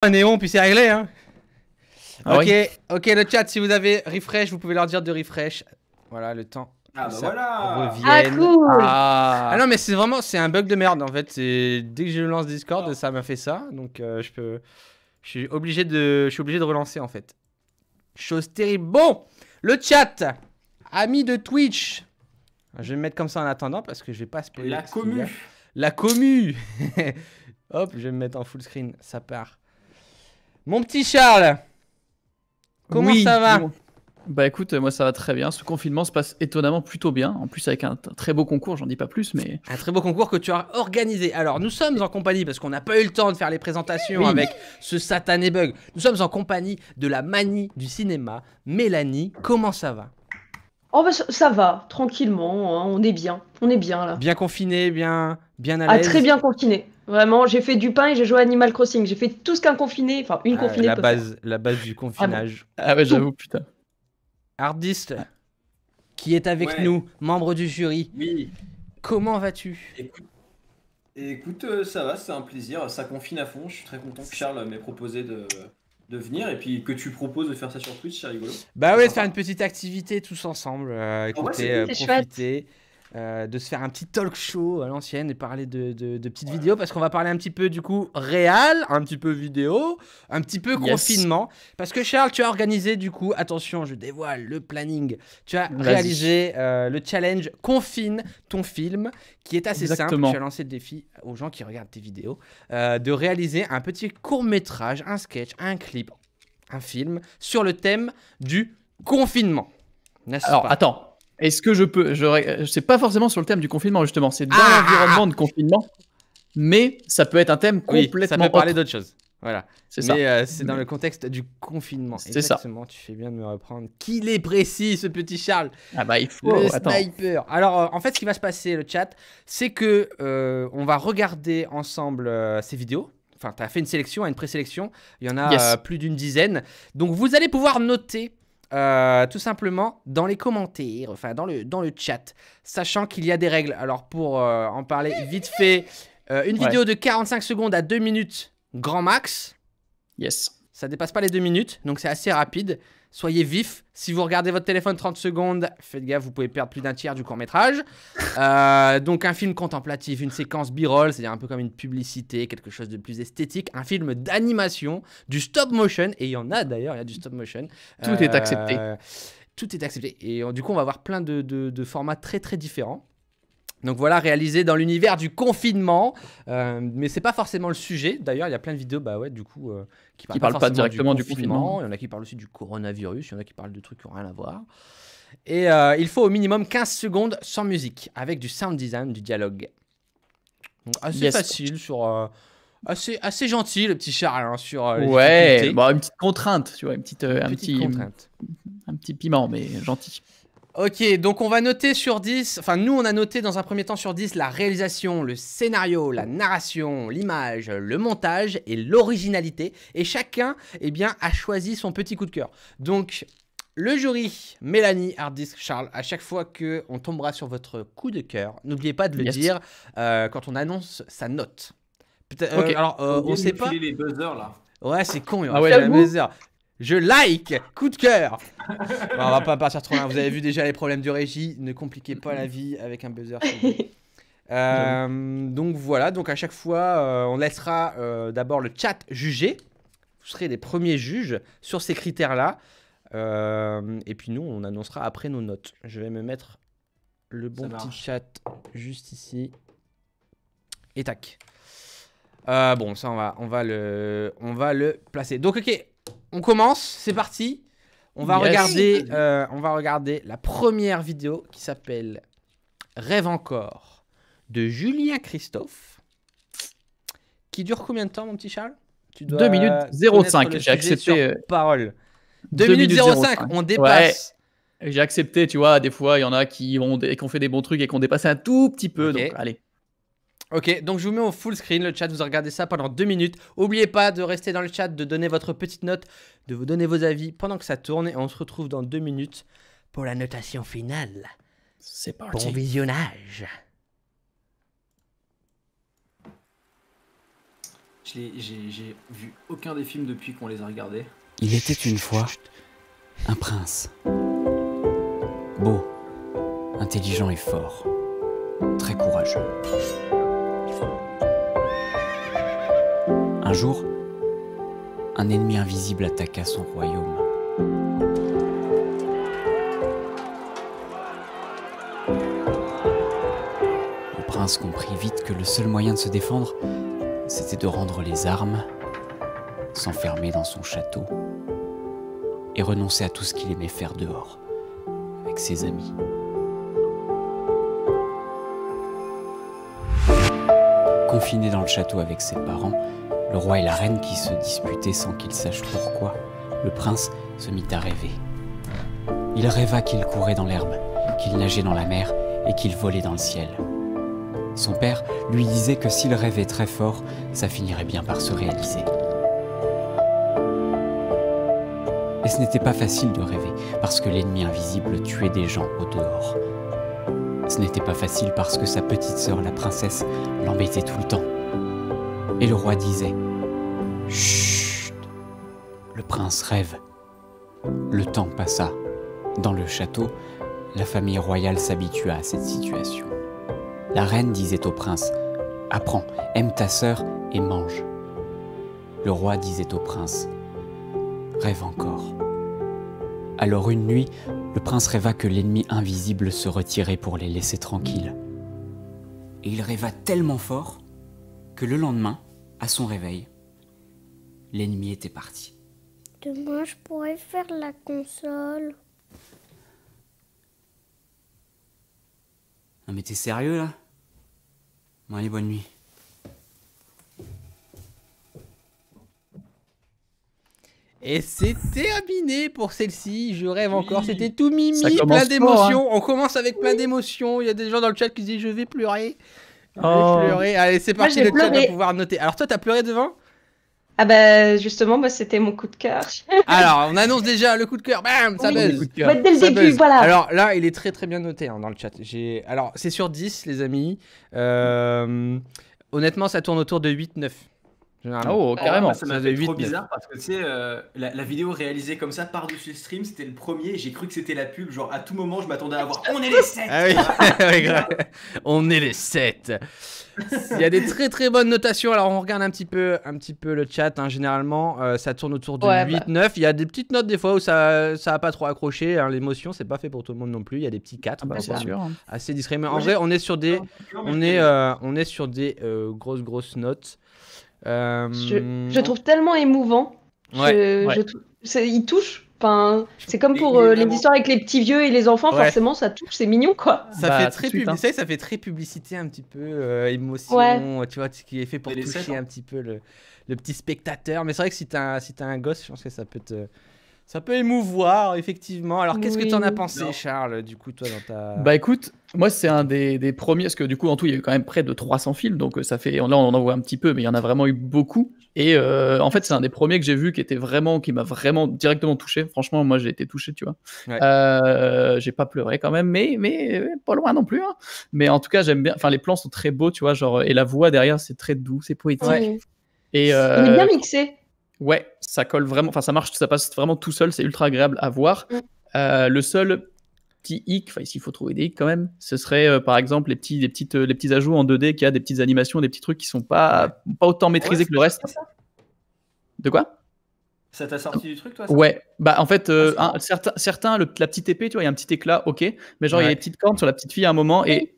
Un néon, puis c'est réglé, hein. Ah ok, oui. ok, le chat, si vous avez refresh, vous pouvez leur dire de refresh. Voilà, le temps. Ah bah ça voilà. Ah revienne. cool. Ah non, mais c'est vraiment, c'est un bug de merde en fait. Dès que je lance Discord, ça m'a fait ça. Donc je suis obligé de relancer en fait. Chose terrible. Bon, le chat, amis de Twitch. Je vais me mettre comme ça en attendant parce que je vais pas spoiler. La commu. La commu. Hop, je vais me mettre en full screen, ça part. Mon petit Charles, comment Oui, ça va? bon. Bah écoute, moi ça va très bien. Ce confinement se passe étonnamment plutôt bien. En plus avec un très beau concours, j'en dis pas plus, mais... Un très beau concours que tu as organisé. Alors, nous sommes en compagnie, parce qu'on n'a pas eu le temps de faire les présentations Oui. avec ce satané bug. Nous sommes en compagnie de la manie du cinéma, Mélanie. Comment ça va? Oh bah ça va, tranquillement, hein, on est bien là. Bien confiné, bien à Ah l'aise? très bien confiné. Vraiment, j'ai fait du pain et j'ai joué à Animal Crossing. J'ai fait tout ce qu'un confiné, enfin une confinée la peut faire. base du confinage. Ah ouais, j'avoue, putain. Hardist, qui est avec Ouais. nous, membre du jury. Oui. Comment vas-tu? Écoute, ça va, c'est un plaisir. Ça confine à fond. Je suis très content que Charles m'ait proposé de venir et puis que tu proposes de faire ça sur Twitch, c'est rigolo. Bah ouais, de Sympa. faire une petite activité tous ensemble, écoutez, c'est chouette. profiter, de se faire un petit talk show à l'ancienne et parler de petites vidéos, parce qu'on va parler un petit peu du coup réel, un petit peu vidéo, un petit peu Yes. confinement, parce que Charles, tu as organisé du coup, attention, je dévoile le planning, tu as Vas-y. réalisé le challenge Confine ton film, qui est assez Exactement. simple. Tu as lancé le défi aux gens qui regardent tes vidéos, de réaliser un petit court-métrage, un sketch, un clip, un film sur le thème du confinement. N'est-ce Alors pas? attends, est-ce que je peux... C'est pas forcément sur le thème du confinement justement, c'est dans Ah. l'environnement de confinement, mais ça peut être un thème Oui, complètement ça peut parler autre. d'autre chose. Voilà. C'est ça. Mais c'est dans le contexte du confinement. C'est ça. Exactement, tu fais bien de me reprendre. Qu'il est précis, ce petit Charles. Ah bah il faut... Le Attends. sniper. Alors, en fait, ce qui va se passer, le chat, c'est que on va regarder ensemble ces vidéos. Enfin, tu as fait une sélection, une présélection. Il y en a Yes. plus d'une dizaine. Donc, vous allez pouvoir noter tout simplement dans les commentaires, enfin dans le chat, sachant qu'il y a des règles. Alors, pour en parler vite fait, une vidéo de 45 secondes à 2 minutes, grand max. Yes. Ça dépasse pas les 2 minutes, donc c'est assez rapide. Soyez vifs. Si vous regardez votre téléphone 30 secondes, faites gaffe, vous pouvez perdre plus d'un tiers du court-métrage. Donc un film contemplatif, une séquence b-roll, c'est-à-dire un peu comme une publicité, quelque chose de plus esthétique. Un film d'animation, du stop-motion, et il y en a d'ailleurs, il y a du stop-motion. Tout est accepté. Tout est accepté. Et du coup, on va avoir plein de formats très très différents. Donc voilà, réalisé dans l'univers du confinement, mais c'est pas forcément le sujet. D'ailleurs, il y a plein de vidéos, bah ouais, du coup, qui parlent pas forcément directement du confinement. Il y en a qui parlent aussi du coronavirus, il y en a qui parlent de trucs qui n'ont rien à voir. Et il faut au minimum 15 secondes sans musique, avec du sound design, du dialogue. Donc, assez Yes. facile, assez gentil, le petit Charles, hein, sur les Ouais, difficultés. bah, une petite contrainte, tu vois, un Petite petit contrainte. un petit piment, mais gentil. Ok, donc on va noter sur 10, enfin nous on a noté dans un premier temps sur 10 la réalisation, le scénario, la narration, l'image, le montage et l'originalité. Et chacun eh bien, a choisi son petit coup de cœur. Donc le jury, Mélanie, Harddisk, Charles, à chaque fois qu'on tombera sur votre coup de cœur, n'oubliez pas de le Yes. dire quand on annonce sa note. Peut-être, Ok. alors on sait pas. les buzzers là. Ouais, c'est con, il Ah ouais, la j'avoue. buzzer. Je like, coup de cœur. Bon, on va pas partir trop loin. Vous avez vu déjà les problèmes de régie. Ne compliquez pas la vie avec un buzzer. s'il vous plaît. Donc voilà. Donc à chaque fois, on laissera d'abord le chat juger. Vous serez les premiers juges sur ces critères-là. Et puis nous, on annoncera après nos notes. Je vais me mettre le bon Ça petit marche. chat juste ici. Et tac. Bon, ça, on va le placer. Donc, ok, on commence, c'est parti. On va, Yes. on va regarder la première vidéo qui s'appelle Rêve encore de Julien Christophe. Qui dure combien de temps, mon petit Charles? Tu 2 minutes connaître 05, le j'ai sujet accepté, sur parole. 2 2 minutes minutes 05, 05. on dépasse. J'ai accepté, tu vois, des fois, il y en a qui ont fait des bons trucs et qui ont dépassé un tout petit peu, Ok. donc allez. Ok, donc je vous mets au full screen le chat, vous regardez ça pendant 2 minutes. N'oubliez pas de rester dans le chat, de donner votre petite note, de vous donner vos avis pendant que ça tourne. Et on se retrouve dans 2 minutes pour la notation finale. C'est Bon parti. visionnage. J'ai vu aucun des films depuis qu'on les a regardés. Il était une fois un prince. Beau, intelligent et fort. Très courageux. Un jour, un ennemi invisible attaqua son royaume. Le prince comprit vite que le seul moyen de se défendre, c'était de rendre les armes, s'enfermer dans son château et renoncer à tout ce qu'il aimait faire dehors, avec ses amis. Confiné dans le château avec ses parents, le roi et la reine qui se disputaient sans qu'il sache pourquoi, le prince se mit à rêver. Il rêva qu'il courait dans l'herbe, qu'il nageait dans la mer et qu'il volait dans le ciel. Son père lui disait que s'il rêvait très fort, ça finirait bien par se réaliser. Et ce n'était pas facile de rêver, parce que l'ennemi invisible tuait des gens au dehors. Ce n'était pas facile parce que sa petite sœur, la princesse, l'embêtait tout le temps. Et le roi disait « Chut !» Le prince rêve. Le temps passa. Dans le château, la famille royale s'habitua à cette situation. La reine disait au prince « Apprends, aime ta sœur et mange. » Le roi disait au prince « Rêve encore. » Alors une nuit, le prince rêva que l'ennemi invisible se retirait pour les laisser tranquilles. Et il rêva tellement fort que le lendemain, à son réveil, l'ennemi était parti. Demain, je pourrais faire la console. Non mais t'es sérieux là? Bon allez, bonne nuit. Et c'est terminé pour celle-ci, je rêve encore, Oui. c'était tout mimi, Ça plein commence d'émotions, on commence avec plein d'émotions, il y a des gens dans le chat qui disent je vais pleurer, je vais pleurer, allez c'est Moi, parti, j'ai le chat va pleuré. pouvoir noter. Alors toi t'as pleuré devant? Ah bah justement, moi c'était mon coup de cœur. Alors on annonce déjà le coup de cœur, bam, ça Oui. buzz. Coup de cœur. Ouais, dès le Ça début, buzz. voilà. Alors là, il est très très bien noté hein, dans le chat. Alors, c'est sur 10, les amis. Honnêtement, ça tourne autour de 8-9. généralement. Oh, carrément. Moi, ça m'a Ça fait de trop 8-9. bizarre parce que tu sais, la vidéo réalisée comme ça par-dessus le stream, c'était le premier et j'ai cru que c'était la pub. Genre à tout moment, je m'attendais à voir on est les 7. Ah oui, ouais, grave. On est les 7. Il y a des très très bonnes notations. Alors on regarde un petit peu le chat. hein. Généralement, ça tourne autour de Ouais, 8-9. Il y a des petites notes des fois où ça a pas trop accroché. hein. L'émotion, c'est pas fait pour tout le monde non plus. Il y a des petits 4. Ah bah, c'est sûr. Assez discret. Mais en Moi, vrai, j'ai- on est sur des grosses notes. Je trouve tellement émouvant. Ouais, ouais. Il touche. Enfin, c'est comme Et pour il est les vraiment- histoires avec les petits vieux et les enfants, Ouais. forcément ça touche, c'est mignon quoi. Ça Bah, fait tout très de suite, hein. ça fait très publicité un petit peu émotion, Ouais. tu vois, ce qui est fait pour Et les toucher 7 ans. un petit peu le petit spectateur. Mais c'est vrai que si t'as un gosse, je pense que ça peut émouvoir effectivement. Alors qu'est-ce que Oui. t'en as pensé, Non. Charles, du coup toi dans ta Bah écoute, moi c'est un des premiers, parce que du coup en tout il y a eu quand même près de 300 films, donc ça fait, là on en voit un petit peu, mais il y en a vraiment eu beaucoup. Et en fait c'est un des premiers que j'ai vu qui m'a vraiment directement touché. Franchement moi j'ai été touché, tu vois. Ouais. J'ai pas pleuré quand même, mais pas loin non plus. hein. Mais en tout cas j'aime bien, enfin les plans sont très beaux, tu vois, genre, et la voix derrière c'est très doux, c'est poétique. Ouais. Et Il est bien mixé. ouais, ça colle vraiment, enfin ça marche, ça passe vraiment tout seul, c'est ultra agréable à voir. Mm. Le seul petit hic, enfin ici il faut trouver des hicks quand même, ce serait par exemple les petits ajouts en 2D qui a des petites animations, des petits trucs qui sont pas autant maîtrisés que le reste. De quoi? Ça t'a sorti du truc toi ça Ouais, bah en fait, Ah, c'est certains la petite épée, tu vois, il y a un petit éclat, ok, mais genre il y a Ouais. des petites cornes sur la petite fille à un moment et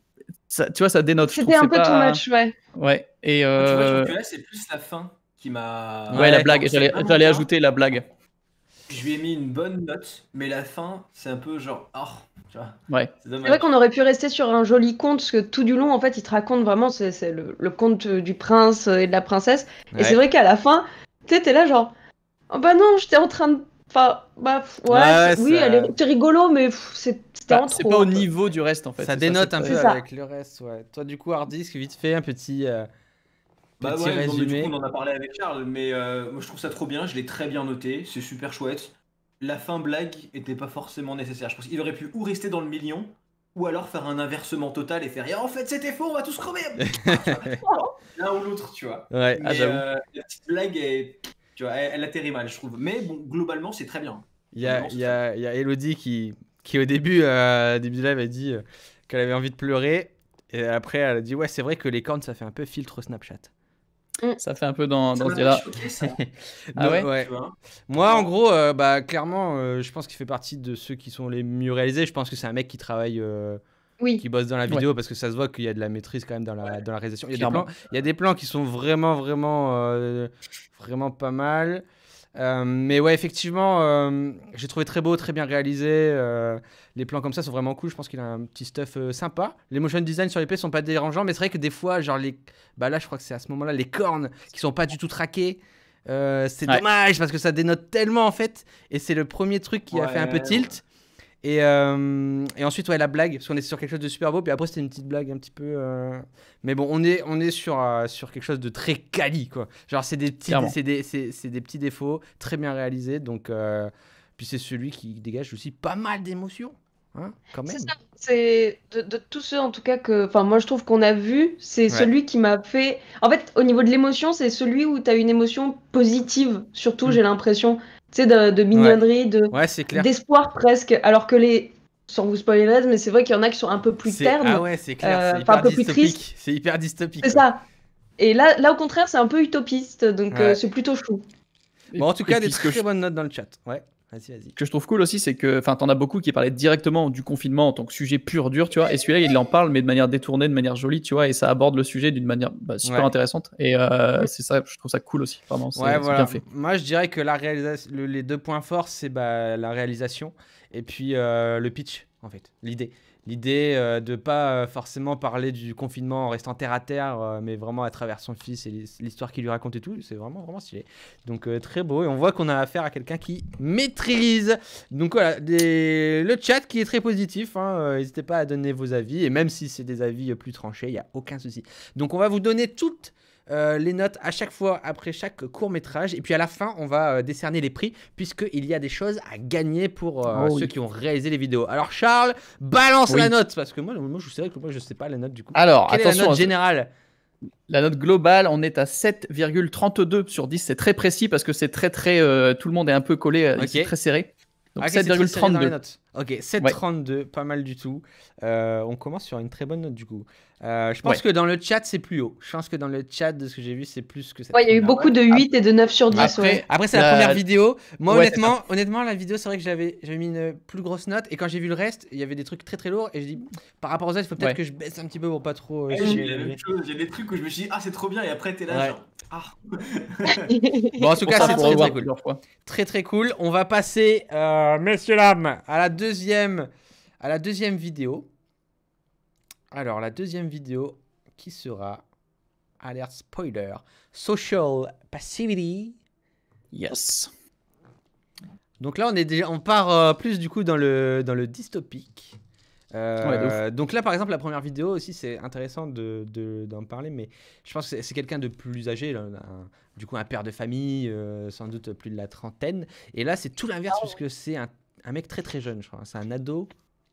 ça, tu vois, ça dénote. Je C'était trouve un que peu c'est too pas- much, ouais. Ouais, et Tu vois, je trouve que là, c'est plus la fin qui m'a. ouais, la Ouais, blague, c'est j'allais vraiment j'allais bien. ajouter la blague. Je lui ai mis une bonne note, mais la fin, c'est un peu genre. Oh, tu vois, Ouais. c'est dommage. C'est vrai qu'on aurait pu rester sur un joli conte, parce que tout du long, en fait, il te raconte vraiment, c'est le conte du prince et de la princesse. Et Ouais. c'est vrai qu'à la fin, tu sais, t'es là genre, oh bah non, j'étais en train de... Enfin, bah, Ouais, oui, ça- c'est rigolo, mais c'était Bah, en c'est trop. pas au un peu. niveau du reste en fait. ça c'est dénote c'est un pas- peu C'est ça. avec le reste, ouais. Toi du coup Hardisk, vite fait un petit Bah petit ouais, non, mais résumé. du coup, on en a parlé avec Charles, mais moi je trouve ça trop bien, je l'ai très bien noté, c'est super chouette. La fin blague était pas forcément nécessaire. Je pense qu'il aurait pu ou rester dans le million, ou alors faire un inversement total et faire et en fait c'était faux, on va tous crever. L'un ou l'autre, tu vois. Ouais, Mais j'avoue. la petite blague, tu vois, elle atterrit mal, je trouve. Mais bon, globalement, c'est très bien. Il y a Elodie qui au début du live a dit qu'elle avait envie de pleurer. Et après, elle a dit ouais, c'est vrai que les cornes, ça fait un peu filtre Snapchat. Ça fait un peu dans Ça ce m'a délire-là. choqué, ça. Ah ouais ouais. Tu vois. Moi, en gros, clairement, je pense qu'il fait partie de ceux qui sont les mieux réalisés. Je pense que c'est un mec qui travaille, Oui. qui bosse dans la vidéo parce que ça se voit qu'il y a de la maîtrise quand même dans la réalisation. Clairement. Il y a des plans qui sont vraiment pas mal. Mais ouais, effectivement, j'ai trouvé très beau, très bien réalisé. Les plans comme ça sont vraiment cool. Je pense qu'il a un petit stuff sympa. Les motion design sur l'épée sont pas dérangeants, mais c'est vrai que des fois, genre bah là, je crois que c'est à ce moment-là, les cornes qui sont pas du tout traquées. C'est dommage parce que ça dénote tellement en fait. Et c'est le premier truc qui a fait un peu tilt. Et ensuite, ouais, la blague, parce qu'on est sur quelque chose de super beau. Puis après, c'était une petite blague un petit peu. Mais bon, on est sur quelque chose de très quali, quoi. Genre, c'est des petits défauts très bien réalisés. Donc, puis c'est celui qui dégage aussi pas mal d'émotions, hein, quand même. C'est ça. C'est de tous ceux en tout cas que, enfin moi je trouve qu'on a vu, c'est celui qui m'a fait. En fait, au niveau de l'émotion, c'est celui où t'as une émotion positive, surtout j'ai l'impression, tu sais, de mignonnerie, Ouais, c'est clair. d'espoir presque. Alors que sans vous spoiler le reste, mais c'est vrai qu'il y en a qui sont un peu plus ternes. Ah ouais, c'est clair. C'est enfin, hyper un peu plus dystopique. triste. C'est hyper dystopique. C'est quoi. ça. Et là au contraire, c'est un peu utopiste, donc c'est plutôt chou. Bon, en tout cas, Et des puis, ce que très bonnes notes dans le chat. Ouais, vas-y. Ce que je trouve cool aussi, c'est que t'en as beaucoup qui parlaient directement du confinement en tant que sujet pur dur, tu vois. Et celui-là, il en parle, mais de manière détournée, de manière jolie, tu vois. Et ça aborde le sujet d'une manière super intéressante. Et c'est ça, je trouve ça cool aussi. Vraiment, c'est bien fait. Moi, je dirais que la réalisation, les deux points forts, c'est la réalisation et puis le pitch, en fait, l'idée de pas forcément parler du confinement en restant terre à terre, mais vraiment à travers son fils et l'histoire qu'il lui raconte et tout, c'est vraiment stylé. Donc très beau, et on voit qu'on a affaire à quelqu'un qui maîtrise. Donc voilà, le chat qui est très positif, hein, n'hésitez pas à donner vos avis, et même si c'est des avis plus tranchés, il n'y a aucun souci. Donc on va vous donner toutes les notes à chaque fois après chaque court-métrage, et puis à la fin on va décerner les prix puisqu'il y a des choses à gagner pour ceux qui ont réalisé les vidéos. Alors Charles, balance la note, parce que moi je sais pas la note du coup. Alors quelle attention, est la note générale? La note globale, on est à 7,32 sur 10, c'est très précis parce que c'est très tout le monde est un peu collé, c'est très serré. Donc 7,32. Ok, 7,32, pas mal du tout. On commence sur une très bonne note du coup. Je pense que dans le chat c'est plus haut. Je pense que dans le chat de ce que j'ai vu c'est plus que ça. Ouais, il y a eu beaucoup de 8 et de 9 sur 10. Après c'est la première vidéo. Moi honnêtement la vidéo c'est vrai que j'avais mis une plus grosse note, et quand j'ai vu le reste il y avait des trucs très lourds et je dis par rapport aux autres il faut peut-être que je baisse un petit peu pour pas trop. J'ai la même chose, j'ai des trucs où je me suis dit ah c'est trop bien, et après t'es là genre ah. Bon, en tout cas c'est très cool. Très cool. On va passer messieurs dames à la deuxième vidéo. Alors, la deuxième vidéo qui sera, alerte spoiler, Social Passivity. Yes. Donc là, on part plus du coup dans le dystopique. Donc là, par exemple, la première vidéo aussi, c'est intéressant d'en parler, mais je pense que c'est quelqu'un de plus âgé, là, du coup un père de famille, sans doute plus de la trentaine. Et là, c'est tout l'inverse, puisque c'est un mec très jeune, je crois. C'est un ado.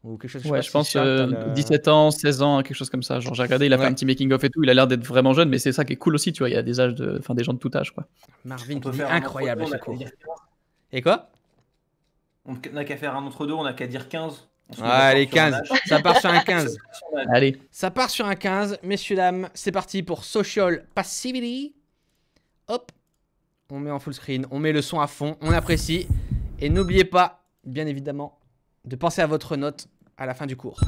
Ou quelque chose, je pense 17 ans, 16 ans, quelque chose comme ça. Genre j'ai regardé, il a fait un petit making of et tout, il a l'air d'être vraiment jeune, mais c'est ça qui est cool aussi, tu vois, il y a des âges des gens de tout âge quoi. Marvin qui dit incroyable ce cours. Et quoi? On n'a qu'à faire un entre deux, on n'a qu'à dire 15. Allez, 15, ça part sur un 15. Allez. Ça part sur un 15, messieurs dames, c'est parti pour Social Passivity. Hop, on met en full screen, on met le son à fond, on apprécie. Et n'oubliez pas, bien évidemment, de penser à votre note à la fin du cours.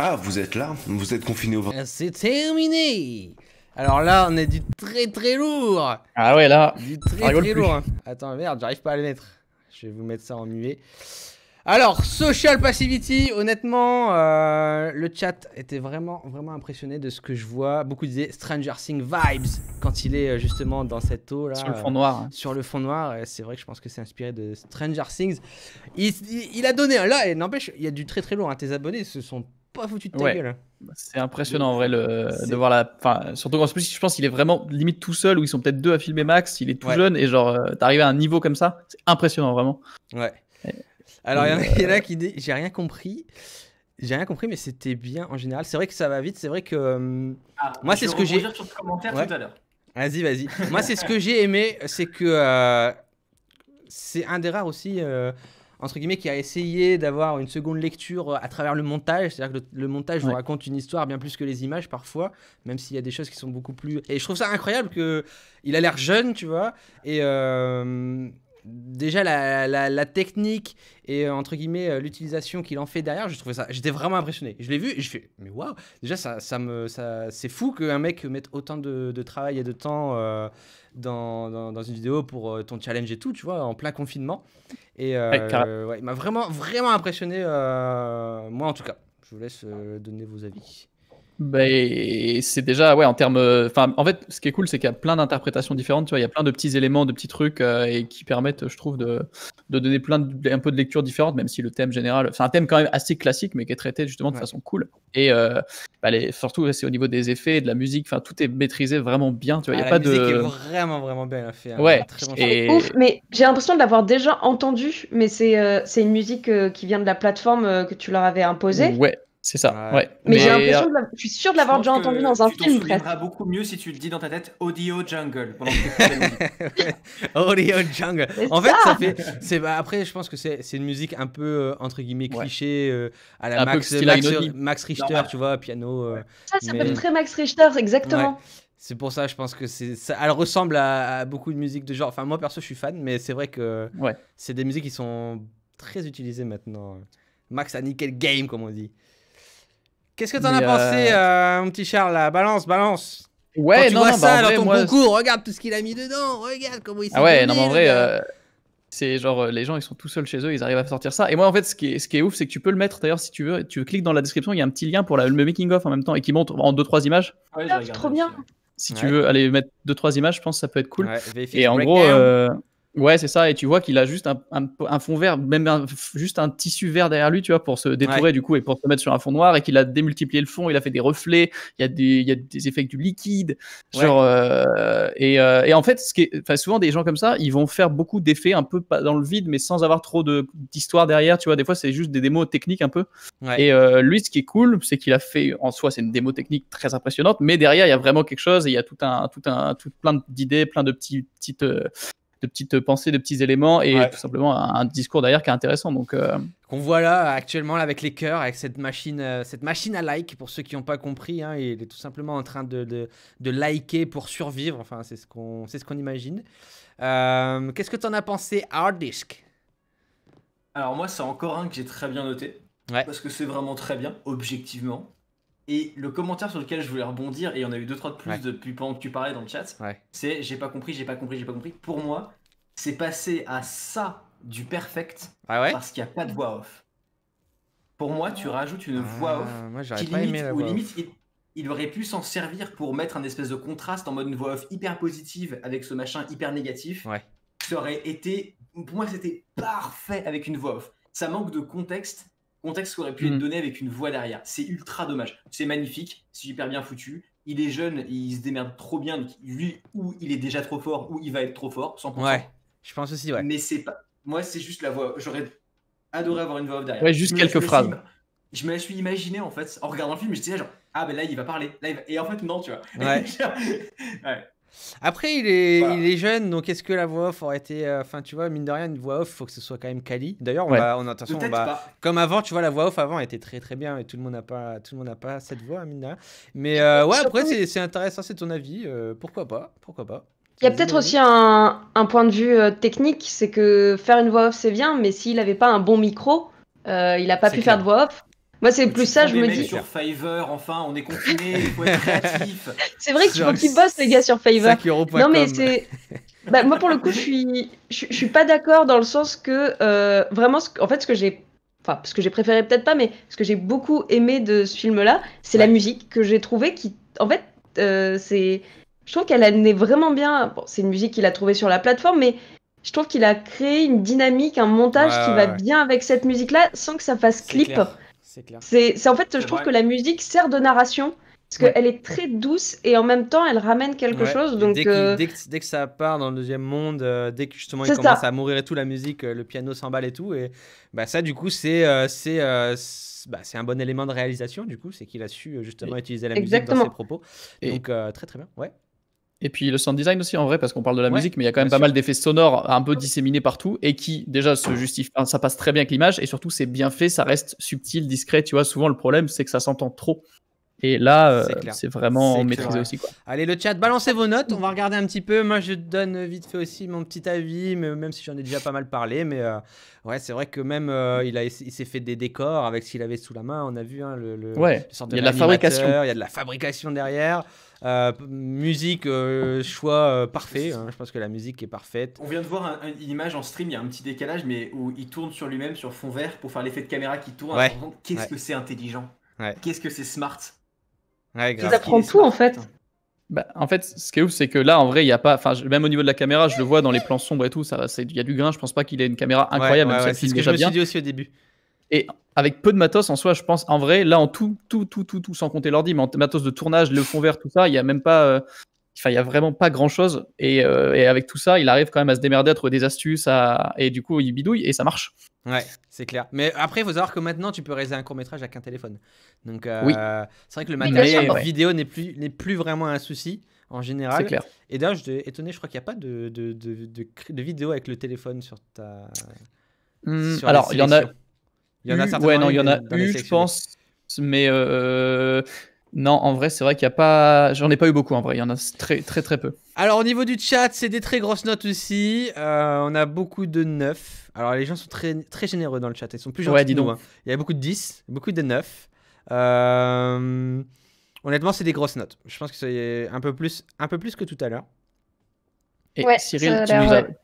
Ah, vous êtes là? Vous êtes confiné au... C'est terminé. Alors là, on est du très très lourd. Ah ouais, là. Du on très rigole très plus. lourd. Hein. Attends, merde, j'arrive pas à le mettre. Je vais vous mettre ça en muet. Alors, Social Passivity, honnêtement, le chat était vraiment impressionné de ce que je vois. Beaucoup disaient Stranger Things vibes quand il est justement dans cette eau là. Sur le fond noir. Sur le fond noir, c'est vrai que je pense que c'est inspiré de Stranger Things. Il a donné un là, et n'empêche, il y a du très très lourd. Hein. Tes abonnés se sont pas foutus de ta gueule. C'est impressionnant en vrai de voir la. Enfin, surtout en plus, je pense qu'il est vraiment limite tout seul, ou ils sont peut-être deux à filmer max. Il est tout jeune et genre, t'arrives à un niveau comme ça, c'est impressionnant vraiment. Ouais. Alors, il y en a qui disent j'ai rien compris. J'ai rien compris, mais c'était bien en général. C'est vrai que ça va vite. C'est vrai que moi, c'est ce que j'ai. Je vais sur ce commentaire tout à l'heure. Vas-y. Moi, c'est ce que j'ai aimé, c'est que c'est un des rares aussi, entre guillemets, qui a essayé d'avoir une seconde lecture à travers le montage. C'est-à-dire que le montage vous raconte une histoire bien plus que les images parfois, même s'il y a des choses qui sont beaucoup plus. Et je trouve ça incroyable que il a l'air jeune, tu vois, et déjà la technique et entre guillemets l'utilisation qu'il en fait derrière, je trouvais ça, j'étais vraiment impressionné. Je l'ai vu et je fais mais waouh, déjà ça c'est fou qu'un mec mette autant de travail et de temps dans une vidéo pour ton challenge et tout, tu vois, en plein confinement. Et il m'a vraiment impressionné, moi en tout cas. Je vous laisse donner vos avis. C'est déjà, en termes. Enfin, en fait, ce qui est cool, c'est qu'il y a plein d'interprétations différentes. Tu vois, il y a plein de petits éléments, de petits trucs et qui permettent, je trouve, de donner un peu de lecture différente, même si le thème général. C'est un thème quand même assez classique, mais qui est traité justement de façon cool. Et surtout, c'est au niveau des effets, de la musique. Enfin, tout est maîtrisé vraiment bien. Tu vois, il y a pas de. La musique est vraiment bien fait. Très bon ouf, mais j'ai l'impression de l'avoir déjà entendu. Mais c'est une musique qui vient de la plateforme que tu leur avais imposée. Ouais. C'est ça, Mais j'ai l'impression je suis sûr de l'avoir déjà entendu dans un film. Tu t'en souviendras beaucoup mieux si tu le dis dans ta tête Audio Jungle pendant que tu Audio Jungle. En fait, ça fait. Après, je pense que c'est une musique un peu entre guillemets cliché à la Max Richter, tu vois, piano. Ça fait très Max Richter, exactement. Ouais. C'est pour ça, je pense que elle ressemble à beaucoup de musiques de genre. Enfin, moi perso, je suis fan, mais c'est vrai que c'est des musiques qui sont très utilisées maintenant. Max a nickel game, comme on dit. Qu'est-ce que t'en as pensé, mon petit Charles là? Balance. Ouais, tu vois ça dans ton concours, regarde tout ce qu'il a mis dedans, regarde comment il s'est donné, non, mais en vrai, c'est genre les gens ils sont tout seuls chez eux, ils arrivent à sortir ça. Et moi en fait, ce qui est ouf, c'est que tu peux le mettre d'ailleurs si tu veux. Tu cliques dans la description, il y a un petit lien pour le making of en même temps et qui montre en 2-3 images. Ouais, trop bien. Si tu veux aller mettre 2-3 images, je pense que ça peut être cool. Et en gros. Ouais, c'est ça, et tu vois qu'il a juste un fond vert, même juste un tissu vert derrière lui, tu vois, pour se détourer du coup et pour se mettre sur un fond noir, et qu'il a démultiplié le fond, il a fait des reflets, il y a des effets avec du liquide, genre, et en fait, souvent des gens comme ça, ils vont faire beaucoup d'effets un peu dans le vide, mais sans avoir trop d'histoire derrière, tu vois, des fois c'est juste des démos techniques un peu, et lui, ce qui est cool, c'est qu'il a fait, en soi, c'est une démo technique très impressionnante, mais derrière, il y a vraiment quelque chose, et il y a plein d'idées, plein de petites pensées, de petits éléments et tout simplement un discours derrière qui est intéressant. Donc qu'on voit là actuellement là, avec les cœurs, avec cette machine à like, pour ceux qui n'ont pas compris, hein, il est tout simplement en train de liker pour survivre. Enfin, c'est ce qu'on imagine. Qu'est-ce que tu en as pensé, Hard Disk? Alors moi, c'est encore un que j'ai très bien noté parce que c'est vraiment très bien, objectivement. Et le commentaire sur lequel je voulais rebondir, et il y en a eu 2-3 de plus depuis pendant que tu parlais dans le chat, c'est j'ai pas compris. Pour moi, c'est passé à ça du perfect parce qu'il n'y a pas de voix off. Pour moi, tu rajoutes une voix off qui limite, il aurait pu s'en servir pour mettre un espèce de contraste en mode une voix off hyper positive avec ce machin hyper négatif. Ça aurait été, pour moi, c'était parfait avec une voix off. Ça manque de contexte qui aurait pu être donné avec une voix derrière. C'est ultra dommage. C'est magnifique, c'est super bien foutu. Il est jeune, il se démerde trop bien. Donc lui, ou il est déjà trop fort, ou il va être trop fort, 100%. Ouais, je pense aussi, Mais c'est pas... Moi, c'est juste la voix. J'aurais adoré avoir une voix off derrière. Ouais, juste quelques phrases. Je me la suis imaginé, en fait, en regardant le film, je disais genre, ah ben là, il va parler. Et en fait, non, tu vois. Après, il est jeune, donc est-ce que la voix off aurait été. Enfin, tu vois, mine de rien, une voix off, il faut que ce soit quand même quali. D'ailleurs, attention, comme avant, tu vois, la voix off avant était très très bien et tout le monde n'a pas cette voix, mine de rien. Mais après, c'est intéressant, c'est ton avis. Pourquoi pas. Il y a peut-être aussi un point de vue technique, c'est que faire une voix off, c'est bien, mais s'il n'avait pas un bon micro, il n'a pas pu faire de voix off. Moi, c'est plus ça, je me dis. Sur Fiverr, enfin, on est confinés, il faut être créatif. C'est vrai qu'il faut qu'ils bossent, les gars, sur Fiverr. Non, mais c'est. Bah, moi, pour le coup, je suis pas d'accord dans le sens que vraiment, en fait, ce que j'ai préféré, peut-être pas, mais ce que j'ai beaucoup aimé de ce film-là, c'est la musique que j'ai trouvée qui, en fait, je trouve qu'elle amenait vraiment bien. Bon, c'est une musique qu'il a trouvée sur la plateforme, mais je trouve qu'il a créé une dynamique, un montage qui va bien avec cette musique-là, sans que ça fasse clip. C'est clair. En fait, je trouve que la musique sert de narration. Parce qu'elle est très douce et en même temps, elle ramène quelque chose. Donc, dès que ça part dans le deuxième monde, dès que justement il commence à mourir et tout, la musique, le piano s'emballe et tout. Et bah, ça, du coup, c'est un bon élément de réalisation. Du coup, c'est qu'il a su justement utiliser la musique dans ses propos. Donc, très très bien. Ouais. Et puis le sound design aussi, en vrai, parce qu'on parle de la musique, mais il y a quand même pas mal d'effets sonores un peu disséminés partout et qui, déjà, se justifient. Enfin, ça passe très bien avec l'image et surtout, c'est bien fait, ça reste subtil, discret. Tu vois, souvent, le problème, c'est que ça s'entend trop. Et là, c'est vraiment maîtrisé aussi, quoi. Allez, le chat, balancez vos notes. On va regarder un petit peu. Moi, je donne vite fait aussi mon petit avis, mais même si j'en ai déjà pas mal parlé. Mais ouais, c'est vrai que même il s'est fait des décors avec ce qu'il avait sous la main. On a vu le il y a de la fabrication. Il y a de la fabrication derrière. Musique, choix parfait. Je pense que la musique est parfaite. On vient de voir une image en stream. Il y a un petit décalage, mais où il tourne sur lui-même sur fond vert pour faire l'effet de caméra qui tourne. Qu'est-ce que c'est intelligent. Qu'est-ce que c'est smart. Ça prend tout en fait. Bah, en fait, ce qui est ouf, c'est que là, en vrai, il y a pas. Enfin, même au niveau de la caméra, je le vois dans les plans sombres et tout. Il y a du grain. Je pense pas qu'il ait une caméra incroyable. C'est ce que je me suis dit aussi au début. Et avec peu de matos en soi, je pense, en vrai, là, en tout, sans compter l'ordi, mais en matos de tournage, le fond vert, tout ça, il y a même pas. Il y a vraiment pas grand chose. Et avec tout ça, il arrive quand même à se démerder, à trouver des astuces, et du coup, il bidouille et ça marche. Ouais, c'est clair. Mais après, il faut savoir que maintenant, tu peux réaliser un court-métrage avec un téléphone. Donc, c'est vrai que le matériel vidéo n'est plus vraiment un souci en général. C'est clair. Et d'ailleurs, je suis étonné, je crois qu'il n'y a pas de vidéo avec le téléphone sur ta. Alors, il y en a. Il y en a certainement. Ouais, non, il y en a eu, je pense. Mais non, en vrai, c'est vrai qu'il n'y a pas. J'en ai pas eu beaucoup en vrai. Il y en a très peu. Alors, au niveau du chat, c'est des très grosses notes aussi. On a beaucoup de 9. Alors, les gens sont très, très généreux dans le chat. Ils sont plus gentils que nous. Il y a beaucoup de 10, beaucoup de 9. Honnêtement, c'est des grosses notes. Je pense que c'est un peu plus que tout à l'heure. Et Cyril,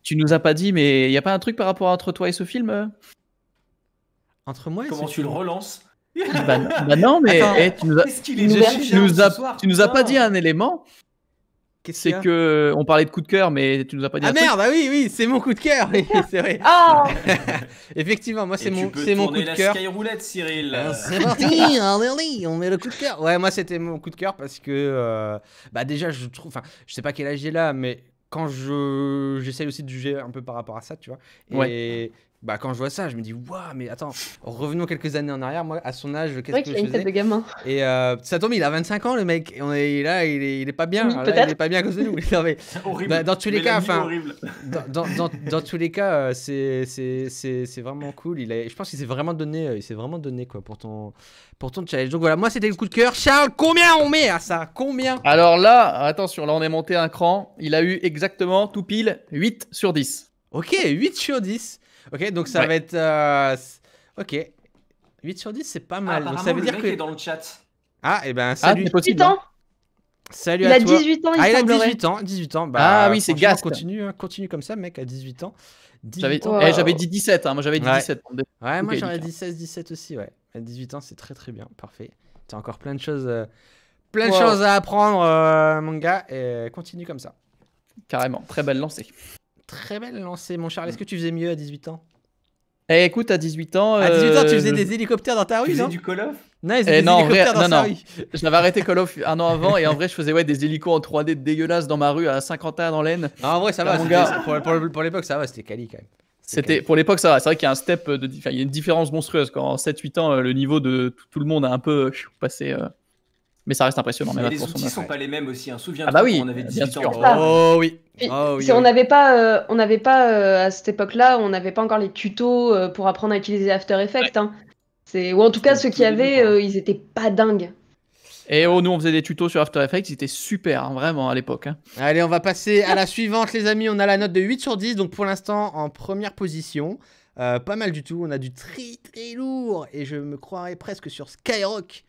tu nous as pas dit, mais il n'y a pas un truc par rapport entre toi et ce film Entre moi et Comment tu le relances? Bah non, mais tu nous as pas dit un élément. C'est que on parlait de coup de cœur, mais tu nous as pas dit. Ah merde, ah oui, c'est mon coup de cœur, c'est vrai. Effectivement, moi c'est mon coup de cœur. Sky roulette, Cyril. C'est parti, on met le coup de cœur. Ouais, moi c'était mon coup de cœur parce que déjà je trouve, enfin je sais pas quel âge j'ai là, mais quand j'essaye aussi de juger un peu par rapport à ça, tu vois. Et quand je vois ça, je me dis waouh, mais attends, revenons quelques années en arrière. Moi, à son âge, qu'est-ce que je faisais? Une tête de gamin. Et ça tombe, il a 25 ans, le mec. Et on est là, il est pas bien. Oui, il est pas bien à cause de nous. Non, mais, horrible. Dans tous les cas, dans tous les cas, c'est vraiment cool. Je pense qu'il s'est vraiment donné, quoi, pour ton challenge. Donc voilà, moi c'était le coup de cœur. Charles, combien on met à ça? Combien? Alors là, attention, là on est monté un cran. Il a eu exactement tout pile 8 sur 10. Ok, 8 sur 10. Ok, donc ça va être. Ok. 8 sur 10, c'est pas mal. Donc ça veut dire que. Est dans le chat. Ah, et ben salut. C'est possible. 18 ans. Salut à toi. Il a 18 ans, il semblerait. Il a 18 ans. Oui, c'est Gast. Continue comme ça, mec, à 18 ans. J'avais dit 17, moi j'avais dit 17. Ouais, moi j'aurais dit 16-17 aussi, ouais. À 18 ans, c'est très très bien, parfait. T'as encore plein de choses à apprendre, mon gars, et continue comme ça. Carrément, très belle lancée. Très belle lancée, mon Charles. Est-ce que tu faisais mieux à 18 ans? Écoute, à 18 ans... À 18 ans, tu faisais des hélicoptères dans ta rue, non? Tu faisais du Call of? Non, ils faisaient des hélicoptères dans sa rue. J'avais arrêté Call of un an avant et en vrai, je faisais des hélicos en 3D dégueulasses dans ma rue à Saint-Quentin dans l'Aisne. En vrai, ça va. Pour l'époque, ça va, c'était quali quand même. Pour l'époque, ça va. C'est vrai qu'il y a un step il y a une différence monstrueuse. Quand en 7-8 ans, le niveau de tout le monde a un peu passé... Mais ça reste impressionnant. Mais les outils sont pas les mêmes aussi. Souviens-toi quand on avait 18 ans. Oh oui. On n'avait pas, à cette époque-là, on n'avait pas encore les tutos pour apprendre à utiliser After Effects. Ou en tout cas, ceux qui avaient, ils étaient pas dingues. Et nous on faisait des tutos sur After Effects, c'était super, vraiment à l'époque. Allez, on va passer à la suivante, les amis. On a la note de 8 sur 10, donc pour l'instant en première position. Pas mal du tout. On a du très très lourd. Et je me croirais presque sur Skyrock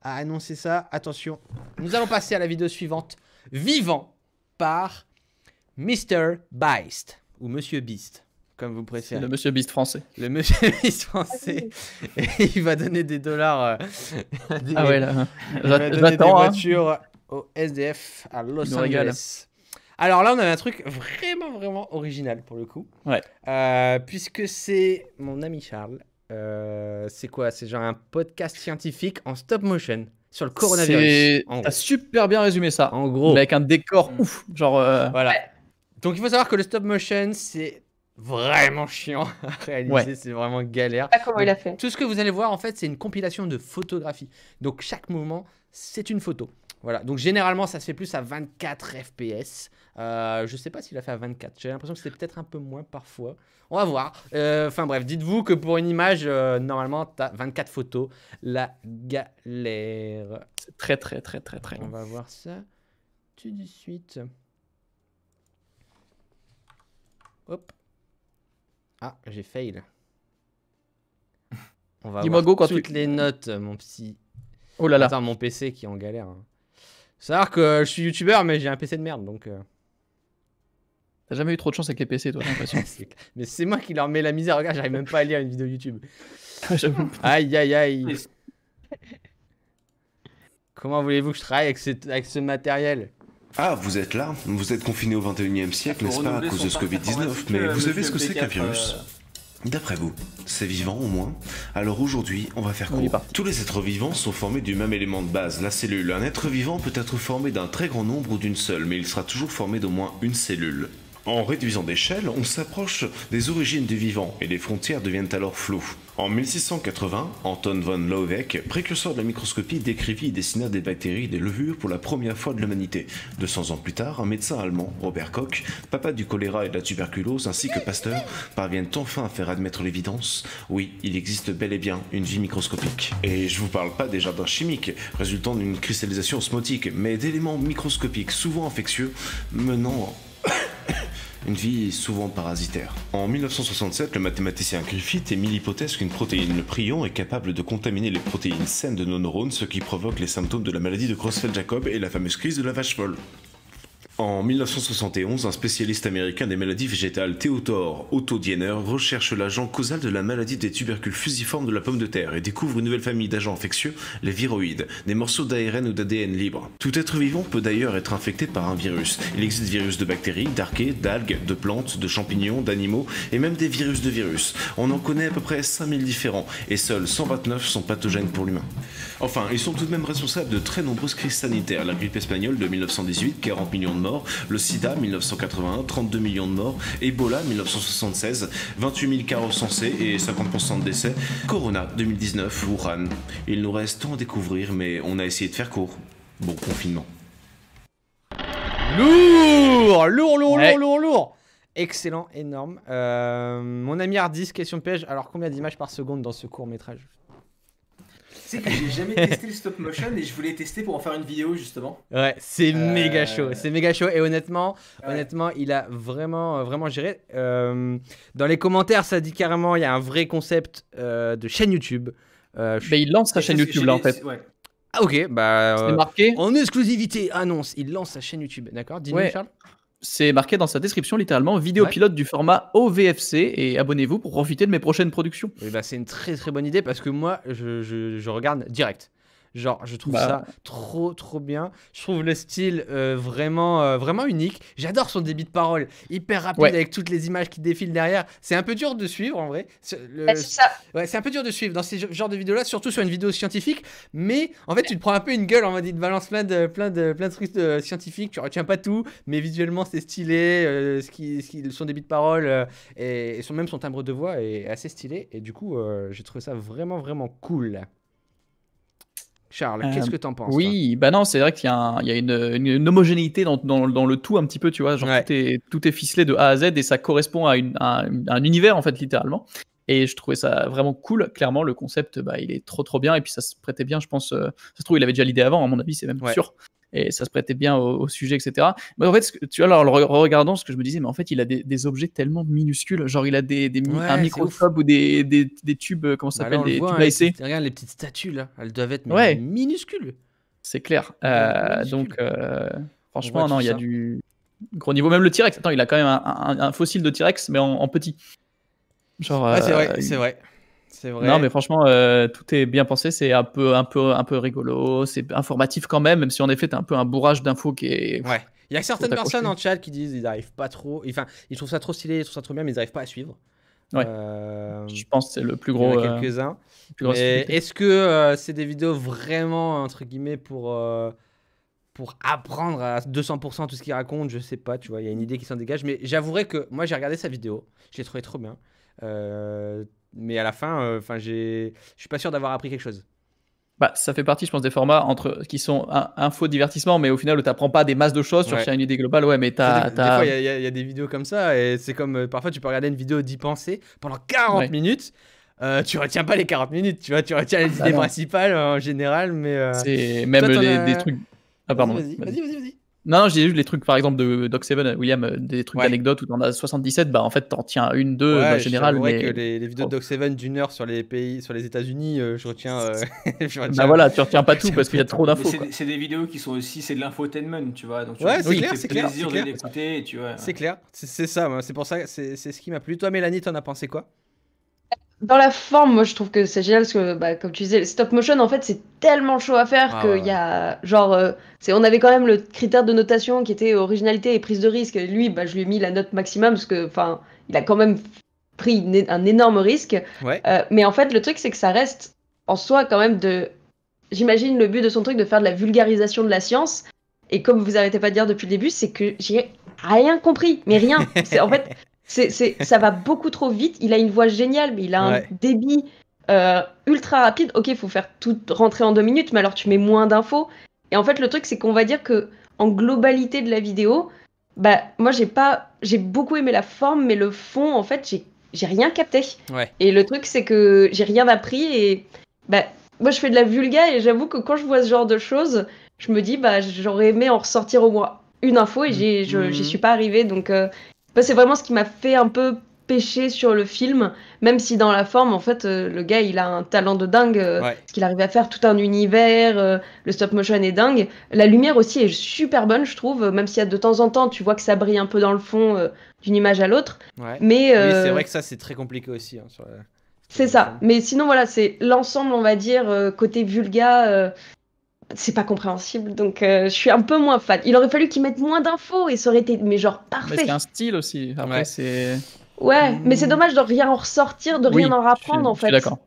à annoncer ça. Attention, nous allons passer à la vidéo suivante. Vivant par Mr. Beast. Ou Monsieur Beast, comme vous préférez. Le Monsieur Beast français. Le Monsieur Beast français. Et il va donner des dollars à des, ouais, là. il va donner des voitures au SDF à Los Angeles. Alors là, on a un truc vraiment original pour le coup. Ouais. Puisque c'est mon ami Charles. C'est quoi? C'est genre un podcast scientifique en stop motion sur le coronavirus. T'as super bien résumé ça. En gros. Mais avec un décor ouf. Genre. Voilà. Donc il faut savoir que le stop motion, c'est vraiment chiant à réaliser. Ouais. C'est vraiment galère. Pas comment il a fait. Tout ce que vous allez voir, en fait, c'est une compilation de photographies. Donc chaque mouvement, c'est une photo. Voilà, donc généralement ça se fait plus à 24 fps. Je sais pas s'il a fait à 24. J'ai l'impression que c'est peut-être un peu moins parfois. On va voir. Enfin bref, dites-vous que pour une image, normalement, tu as 24 photos. La galère. C'est très long. On va voir ça tout de suite. Hop. Ah, j'ai fail. On va voir toutes les notes, mon psy. Oh là là. Attends, mon PC qui est en galère. C'est à dire que je suis youtubeur, mais j'ai un PC de merde, donc... T'as jamais eu trop de chance avec les PC, toi, j'ai l'impression. Mais c'est moi qui leur mets la misère. Regarde, j'arrive même pas à lire une vidéo YouTube. Aïe. Comment voulez-vous que je travaille avec ce matériel? Ah, vous êtes là? Vous êtes confiné au 21e siècle, n'est-ce pas, à cause de ce Covid-19? Mais vous savez ce que c'est qu'un virus? D'après vous, c'est vivant au moins? Alors aujourd'hui, on va faire court. Tous les êtres vivants sont formés du même élément de base, la cellule. Un être vivant peut être formé d'un très grand nombre ou d'une seule, mais il sera toujours formé d'au moins une cellule. En réduisant d'échelle, on s'approche des origines du vivant et les frontières deviennent alors floues. En 1680, Anton von Loeweg, précurseur de la microscopie, décrivit et dessina des bactéries et des levures pour la première fois de l'humanité. 200 ans plus tard, un médecin allemand, Robert Koch, papa du choléra et de la tuberculose, ainsi que Pasteur, parviennent enfin à faire admettre l'évidence. Oui, il existe bel et bien une vie microscopique. Et je vous parle pas des jardins chimiques, résultant d'une cristallisation osmotique, mais d'éléments microscopiques souvent infectieux, menant une vie souvent parasitaire. En 1967, le mathématicien Griffith émit l'hypothèse qu'une protéine, le prion, est capable de contaminer les protéines saines de nos neurones, ce qui provoque les symptômes de la maladie de Creutzfeldt-Jakob et la fameuse crise de la vache folle. En 1971, un spécialiste américain des maladies végétales, Theodore Otto Diener, recherche l'agent causal de la maladie des tubercules fusiformes de la pomme de terre et découvre une nouvelle famille d'agents infectieux, les viroïdes, des morceaux d'ARN ou d'ADN libres. Tout être vivant peut d'ailleurs être infecté par un virus. Il existe virus de bactéries, d'archées, d'algues, de plantes, de champignons, d'animaux et même des virus de virus. On en connaît à peu près 5000 différents et seuls 129 sont pathogènes pour l'humain. Enfin, ils sont tout de même responsables de très nombreuses crises sanitaires. La grippe espagnole de 1918, 40 millions de morts, le sida 1981, 32 millions de morts, Ebola 1976, 28 000 cas recensés et 50% de décès, Corona 2019, Wuhan. Il nous reste tant à découvrir, mais on a essayé de faire court. Bon confinement. Lourd. Excellent, énorme. Mon ami Hardis, question piège. Alors combien d'images par seconde dans ce court métrage? Tu sais que j'ai jamais testé le stop motion et je voulais tester pour en faire une vidéo justement. Ouais, c'est méga chaud, et honnêtement, il a vraiment géré. Dans les commentaires, ça dit carrément, il y a un vrai concept de chaîne YouTube. Mais il lance sa chaîne YouTube là en fait. Ouais. Ah ok, c'est marqué. En exclusivité, annonce, il lance sa chaîne YouTube, d'accord? Dis-nous Charles. C'est marqué dans sa description littéralement, vidéo pilote du format OVFC et abonnez-vous pour profiter de mes prochaines productions. Et c'est une très bonne idée parce que moi je regarde direct. Genre, je trouve ça trop bien. Je trouve le style vraiment unique. J'adore son débit de parole, hyper rapide avec toutes les images qui défilent derrière. C'est un peu dur de suivre en vrai. C'est ça. Ouais, c'est un peu dur de suivre dans ces genres de vidéos-là, surtout sur une vidéo scientifique. Mais en fait, tu te prends un peu une gueule. On va dire, il te balance plein de trucs scientifiques. Tu retiens pas tout, mais visuellement c'est stylé. Son débit de parole et même son timbre de voix est assez stylé. Et du coup, j'ai trouvé ça vraiment cool. Charles, qu'est-ce que t'en penses? Oui, non, c'est vrai qu'il y a une homogénéité dans le tout un petit peu, tu vois, genre tout est ficelé de A à Z et ça correspond à un univers en fait littéralement. Et je trouvais ça vraiment cool. Clairement, le concept, il est trop bien et puis ça se prêtait bien, je pense. Ça se trouve, il avait déjà l'idée avant, à mon avis, c'est même sûr. et ça se prêtait bien au sujet, etc. Mais en fait, tu vois, alors, regardant ce que je me disais, mais en fait, il a des objets tellement minuscules. Genre, il a un microscope ou des tubes, comment ça s'appelle, des tubes à essai. Regarde les petites statues là, elles doivent être minuscules. C'est clair. Donc, franchement, non, il y a du gros niveau. Même le T-Rex, attends, il a quand même un fossile de T-Rex, mais en petit. Genre, c'est vrai. Non, mais franchement, tout est bien pensé. C'est un peu rigolo. C'est informatif quand même si en effet, t'as un peu un bourrage d'infos qui est. Ouais. Il y a certaines personnes en chat qui disent ils n'arrivent pas trop. Enfin, ils trouvent ça trop stylé, ils trouvent ça trop bien, mais ils n'arrivent pas à suivre. Ouais. Je pense que c'est le plus gros. Il y en a quelques-uns. Est-ce que c'est des vidéos vraiment, entre guillemets, pour apprendre à 200% tout ce qu'il raconte? Je sais pas, tu vois, il y a une idée qui s'en dégage. Mais j'avouerai que moi, j'ai regardé sa vidéo. Je l'ai trouvé trop bien. Mais à la fin, je suis pas sûr d'avoir appris quelque chose. Bah, ça fait partie, je pense, des formats qui sont info divertissement, mais au final, où tu n'apprends pas des masses de choses sur une idée globale. Ouais, mais des fois, il y a des vidéos comme ça, et c'est comme parfois, tu peux regarder une vidéo d'y penser pendant 40 minutes. Tu retiens pas les 40 minutes, tu vois, tu retiens les idées principales en général, mais. C'est même des trucs. Ah, pardon. Vas-y. Non, j'ai juste les trucs, par exemple, de Doc Seven, William, des trucs d'anecdotes où t'en as 77, bah en fait, t'en tiens une, deux, en général. Mais que les vidéos de Doc Seven d'une heure sur les États-Unis, je retiens. Bah voilà, tu retiens pas tout parce qu'il y a trop d'infos. C'est des vidéos qui sont aussi, c'est de l'infotainment, tu vois. Donc, c'est clair. de l'écouter, tu vois. C'est clair, c'est ça, c'est pour ça, c'est ce qui m'a plu. Toi, Mélanie, t'en as pensé quoi? Dans la forme, moi je trouve que c'est génial parce que, comme tu disais, le stop motion en fait c'est tellement chaud à faire qu'il y a genre, on avait quand même le critère de notation qui était originalité et prise de risque. Et lui, je lui ai mis la note maximum parce que, il a quand même pris un énorme risque. Mais en fait, le truc c'est que ça reste en soi quand même j'imagine le but de son truc de faire de la vulgarisation de la science. Et comme vous arrêtez pas de dire depuis le début, c'est que j'ai rien compris, mais rien. En fait. Ça va beaucoup trop vite. Il a une voix géniale, mais il a un débit ultra rapide. Ok, il faut faire tout rentrer en 2 minutes, mais alors tu mets moins d'infos. Et en fait, le truc, c'est qu'on va dire que en globalité de la vidéo, moi, j'ai beaucoup aimé la forme, mais le fond, en fait, j'ai rien capté. Et le truc, c'est que j'ai rien appris. Et moi, je fais de la vulga, et j'avoue que quand je vois ce genre de choses, je me dis, j'aurais aimé en ressortir au moins une info, et j'y suis pas arrivée. Donc, c'est vraiment ce qui m'a fait un peu pêcher sur le film, même si dans la forme, en fait, le gars, il a un talent de dingue, parce qu'il arrive à faire tout un univers, le stop motion est dingue. La lumière aussi est super bonne, je trouve, même s'il y a de temps en temps, tu vois que ça brille un peu dans le fond d'une image à l'autre. Mais oui, c'est vrai que ça, c'est très compliqué aussi. C'est ça. Mais sinon, voilà, c'est l'ensemble, on va dire, côté vulga... c'est pas compréhensible, donc je suis un peu moins fan. Il aurait fallu qu'ils mettent moins d'infos et ça aurait été, mais genre, parfait. Mais c'est un style aussi, après c'est... Ouais, mais c'est dommage de rien en ressortir, de rien en rapprendre en fait. Je suis d'accord.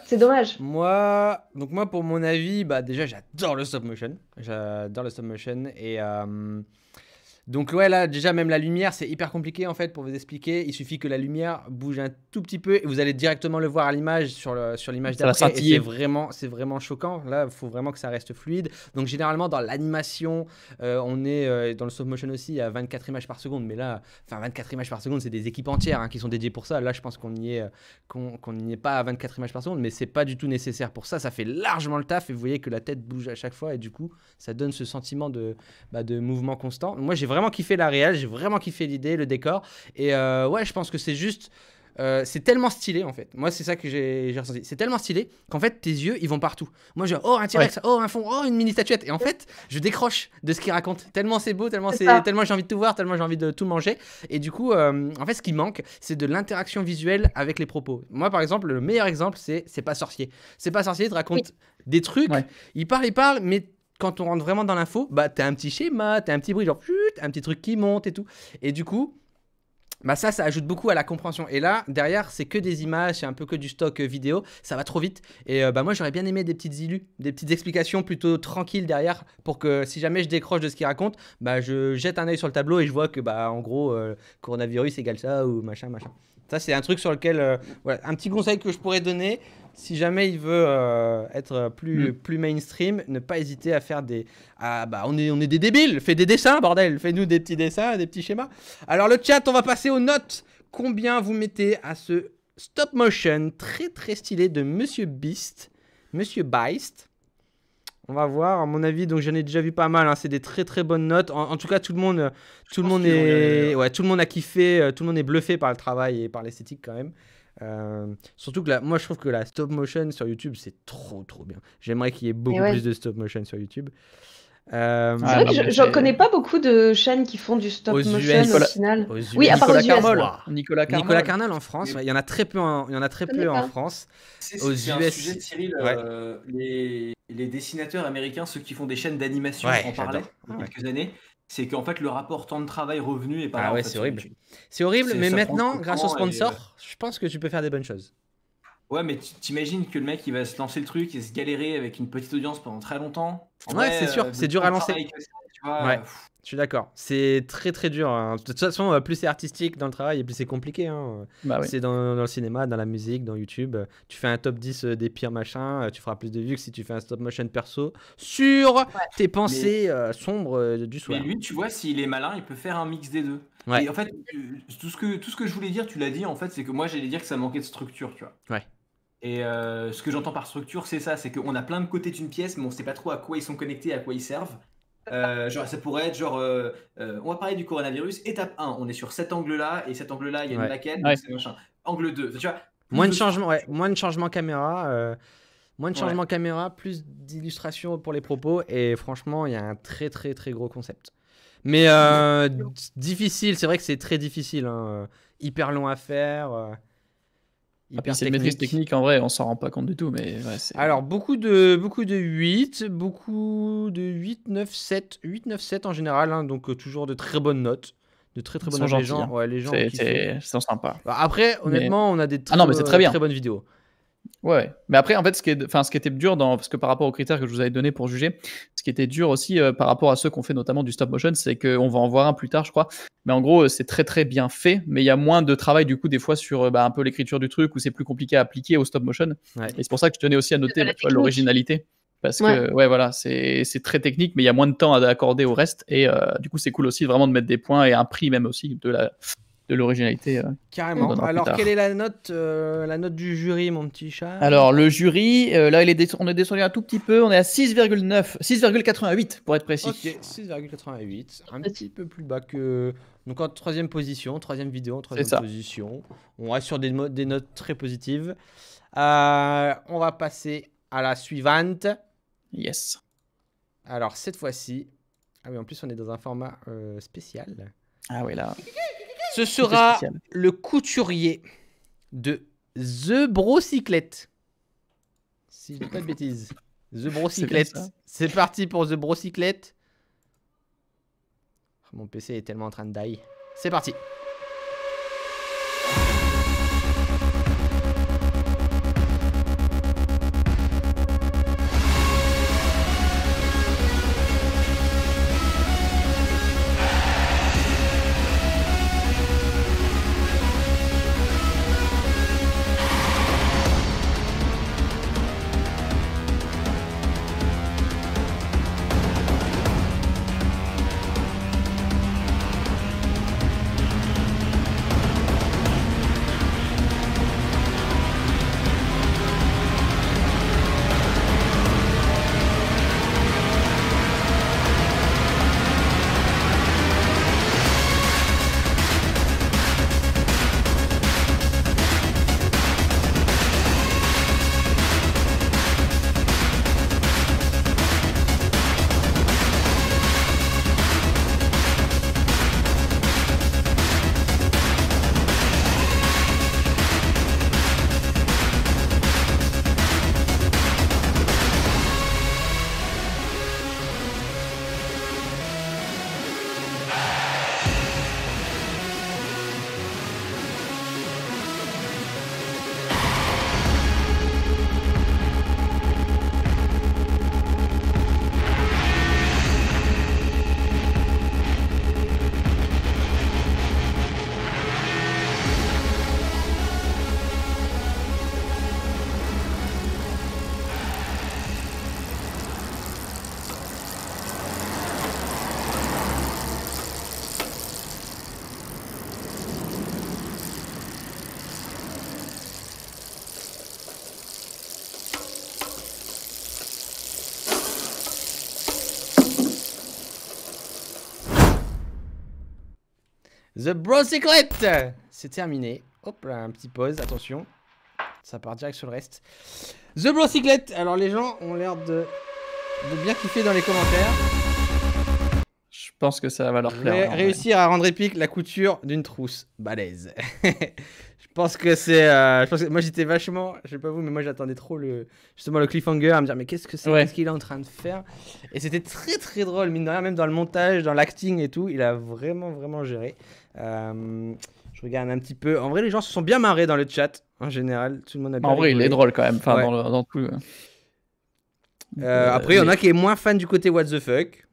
C'est dommage. Moi, pour mon avis, déjà j'adore le stop motion. Et... Donc là déjà même la lumière c'est hyper compliqué en fait pour vous expliquer. Il suffit que la lumière bouge un tout petit peu et vous allez directement le voir à l'image sur l'image d'après. Et c'est vraiment choquant. Là il faut vraiment que ça reste fluide. Donc généralement dans l'animation on est dans le stop motion aussi à 24 images par seconde. Mais là 24 images par seconde c'est des équipes entières qui sont dédiées pour ça. Là je pense qu'on n'y est pas à 24 images par seconde, mais c'est pas du tout nécessaire pour ça. Ça fait largement le taf et vous voyez que la tête bouge à chaque fois et du coup ça donne ce sentiment de mouvement constant. Moi j'ai vraiment kiffé la réal, j'ai vraiment kiffé l'idée, le décor. Et je pense que c'est juste... c'est tellement stylé en fait. Moi c'est ça que j'ai ressenti. C'est tellement stylé qu'en fait tes yeux ils vont partout. Moi je un T-Rex, un fond, une mini statuette. Et en fait je décroche de ce qu'il raconte. Tellement c'est beau, tellement j'ai envie de tout voir, tellement j'ai envie de tout manger. Et du coup en fait ce qui manque c'est de l'interaction visuelle avec les propos. Moi par exemple le meilleur exemple c'est pas sorcier. C'est pas sorcier, il te raconte des trucs. Il parle mais quand on rentre vraiment dans l'info, t'as un petit schéma, t'as un petit bruit, genre un petit truc qui monte et tout. Et du coup, ça ajoute beaucoup à la compréhension. Et là, derrière, c'est que des images, c'est un peu que du stock vidéo. Ça va trop vite. Et moi, j'aurais bien aimé des petites explications plutôt tranquilles derrière pour que si jamais je décroche de ce qu'il raconte, je jette un œil sur le tableau et je vois que, en gros, coronavirus égale ça ou machin. Ça, c'est un truc sur lequel, un petit conseil que je pourrais donner. Si jamais il veut être plus mainstream, ne pas hésiter à faire des... on est des débiles, fais des dessins, bordel. Fais-nous des petits dessins, des petits schémas. Alors le chat, on va passer aux notes. Combien vous mettez à ce stop motion très très stylé de Monsieur Beast On va voir. À mon avis, donc j'en ai déjà vu pas mal. Hein. C'est des très très bonnes notes. En tout cas, tout le monde a kiffé. Tout le monde est bluffé par le travail et par l'esthétique quand même. Surtout que moi, je trouve que la stop motion sur YouTube, c'est trop bien. J'aimerais qu'il y ait beaucoup plus de stop motion sur YouTube. C'est vrai que je connais pas beaucoup de chaînes qui font du stop motion au final. Oui, à part aux US. Nicolas Carnol en France, il y en a très peu en France. C'est un sujet, Cyril. Les dessinateurs américains, ceux qui font des chaînes d'animation, en parlaient il y a quelques années. C'est qu'en fait, le rapport temps de travail-revenu est pas là. Ah ouais, c'est horrible. C'est horrible, mais maintenant, grâce aux sponsors, je pense que tu peux faire des bonnes choses. Ouais, mais t'imagines que le mec, il va se lancer le truc et se galérer avec une petite audience pendant très longtemps. C'est sûr, c'est dur à lancer. Je suis d'accord. C'est très très dur. Hein. De toute façon, plus c'est artistique dans le travail, et plus c'est compliqué. Hein. C'est dans le cinéma, dans la musique, dans YouTube. Tu fais un top 10 des pires machins, tu feras plus de vues que si tu fais un stop motion perso sur tes pensées sombres du soir. Mais lui, tu vois, s'il est malin, il peut faire un mix des deux. Et en fait, tout ce que je voulais dire, tu l'as dit, en fait, c'est que moi, j'allais dire que ça manquait de structure, tu vois. Et ce que j'entends par structure, c'est ça, c'est qu'on a plein de côtés d'une pièce, mais on sait pas trop à quoi ils sont connectés, à quoi ils servent. Genre ça pourrait être on va parler du coronavirus, étape 1, on est sur cet angle-là, et cet angle-là, il y a une maquette, donc c'est machin. Angle 2, tu vois. Moins de changement caméra, plus d'illustration pour les propos, et franchement, il y a un très très très gros concept. Mais difficile, c'est vrai que c'est très difficile, hein. Hyper long à faire. C'est une maîtrise technique en vrai, on s'en rend pas compte du tout. Mais alors, beaucoup de 8, beaucoup de 8, 9, 7. 8, 9, 7 en général, hein, donc toujours de très bonnes notes. De très très bonnes notes. Les gens c'est sympa. Après, honnêtement, on a des très bonnes vidéos. Ouais, mais après, en fait, ce qui était dur parce que par rapport aux critères que je vous avais donnés pour juger, ce qui était dur aussi par rapport à ceux qu'on fait notamment du stop motion, c'est qu'on va en voir un plus tard, je crois. Mais en gros, c'est très très bien fait, mais il y a moins de travail du coup des fois sur un peu l'écriture du truc où c'est plus compliqué à appliquer au stop motion. Et c'est pour ça que je tenais aussi à noter l'originalité. Parce que voilà, c'est très technique, mais il y a moins de temps à accorder au reste. Et du coup, c'est cool aussi vraiment de mettre des points et un prix même aussi de l'originalité. Carrément. Alors, quelle est la note du jury, mon petit chat? Alors, le jury, là, on est descendu un tout petit peu. On est à 6,88 pour être précis. Ok, 6,88. Un petit peu plus bas que. Donc, en troisième position, troisième vidéo, en troisième position. On reste sur des notes très positives. On va passer à la suivante. Yes. Alors, cette fois-ci. Ah oui, en plus, on est dans un format spécial. Ah oui, là. Ce sera le couturier de The Brocyclette. Si je dis pas de bêtises. The Brocyclette. C'est parti pour The Brocyclette. Mon PC est tellement en train de die. C'est parti. The Bro Secret. C'est terminé. Hop là, un petit pause, attention. Ça part direct sur le reste. The Bro Secret. Alors les gens ont l'air de bien kiffer dans les commentaires. Je pense que ça va leur plaire. Réussir à rendre épique la couture d'une trousse. Balèze. Je pense que c'est... moi j'étais vachement... Je sais pas vous, mais moi j'attendais trop justement le cliffhanger à me dire mais qu'est-ce que c'est, qu'est-ce qu'il est en train de faire. Et c'était très très drôle, mine de rien, même dans le montage, dans l'acting et tout. Il a vraiment géré. Je regarde un petit peu. En vrai, les gens se sont bien marrés dans le chat. En général, tout le monde a bien rigolé. Il est drôle quand même. Enfin, ouais. dans tout... après, il y en a qui est moins fan du côté what the fuck.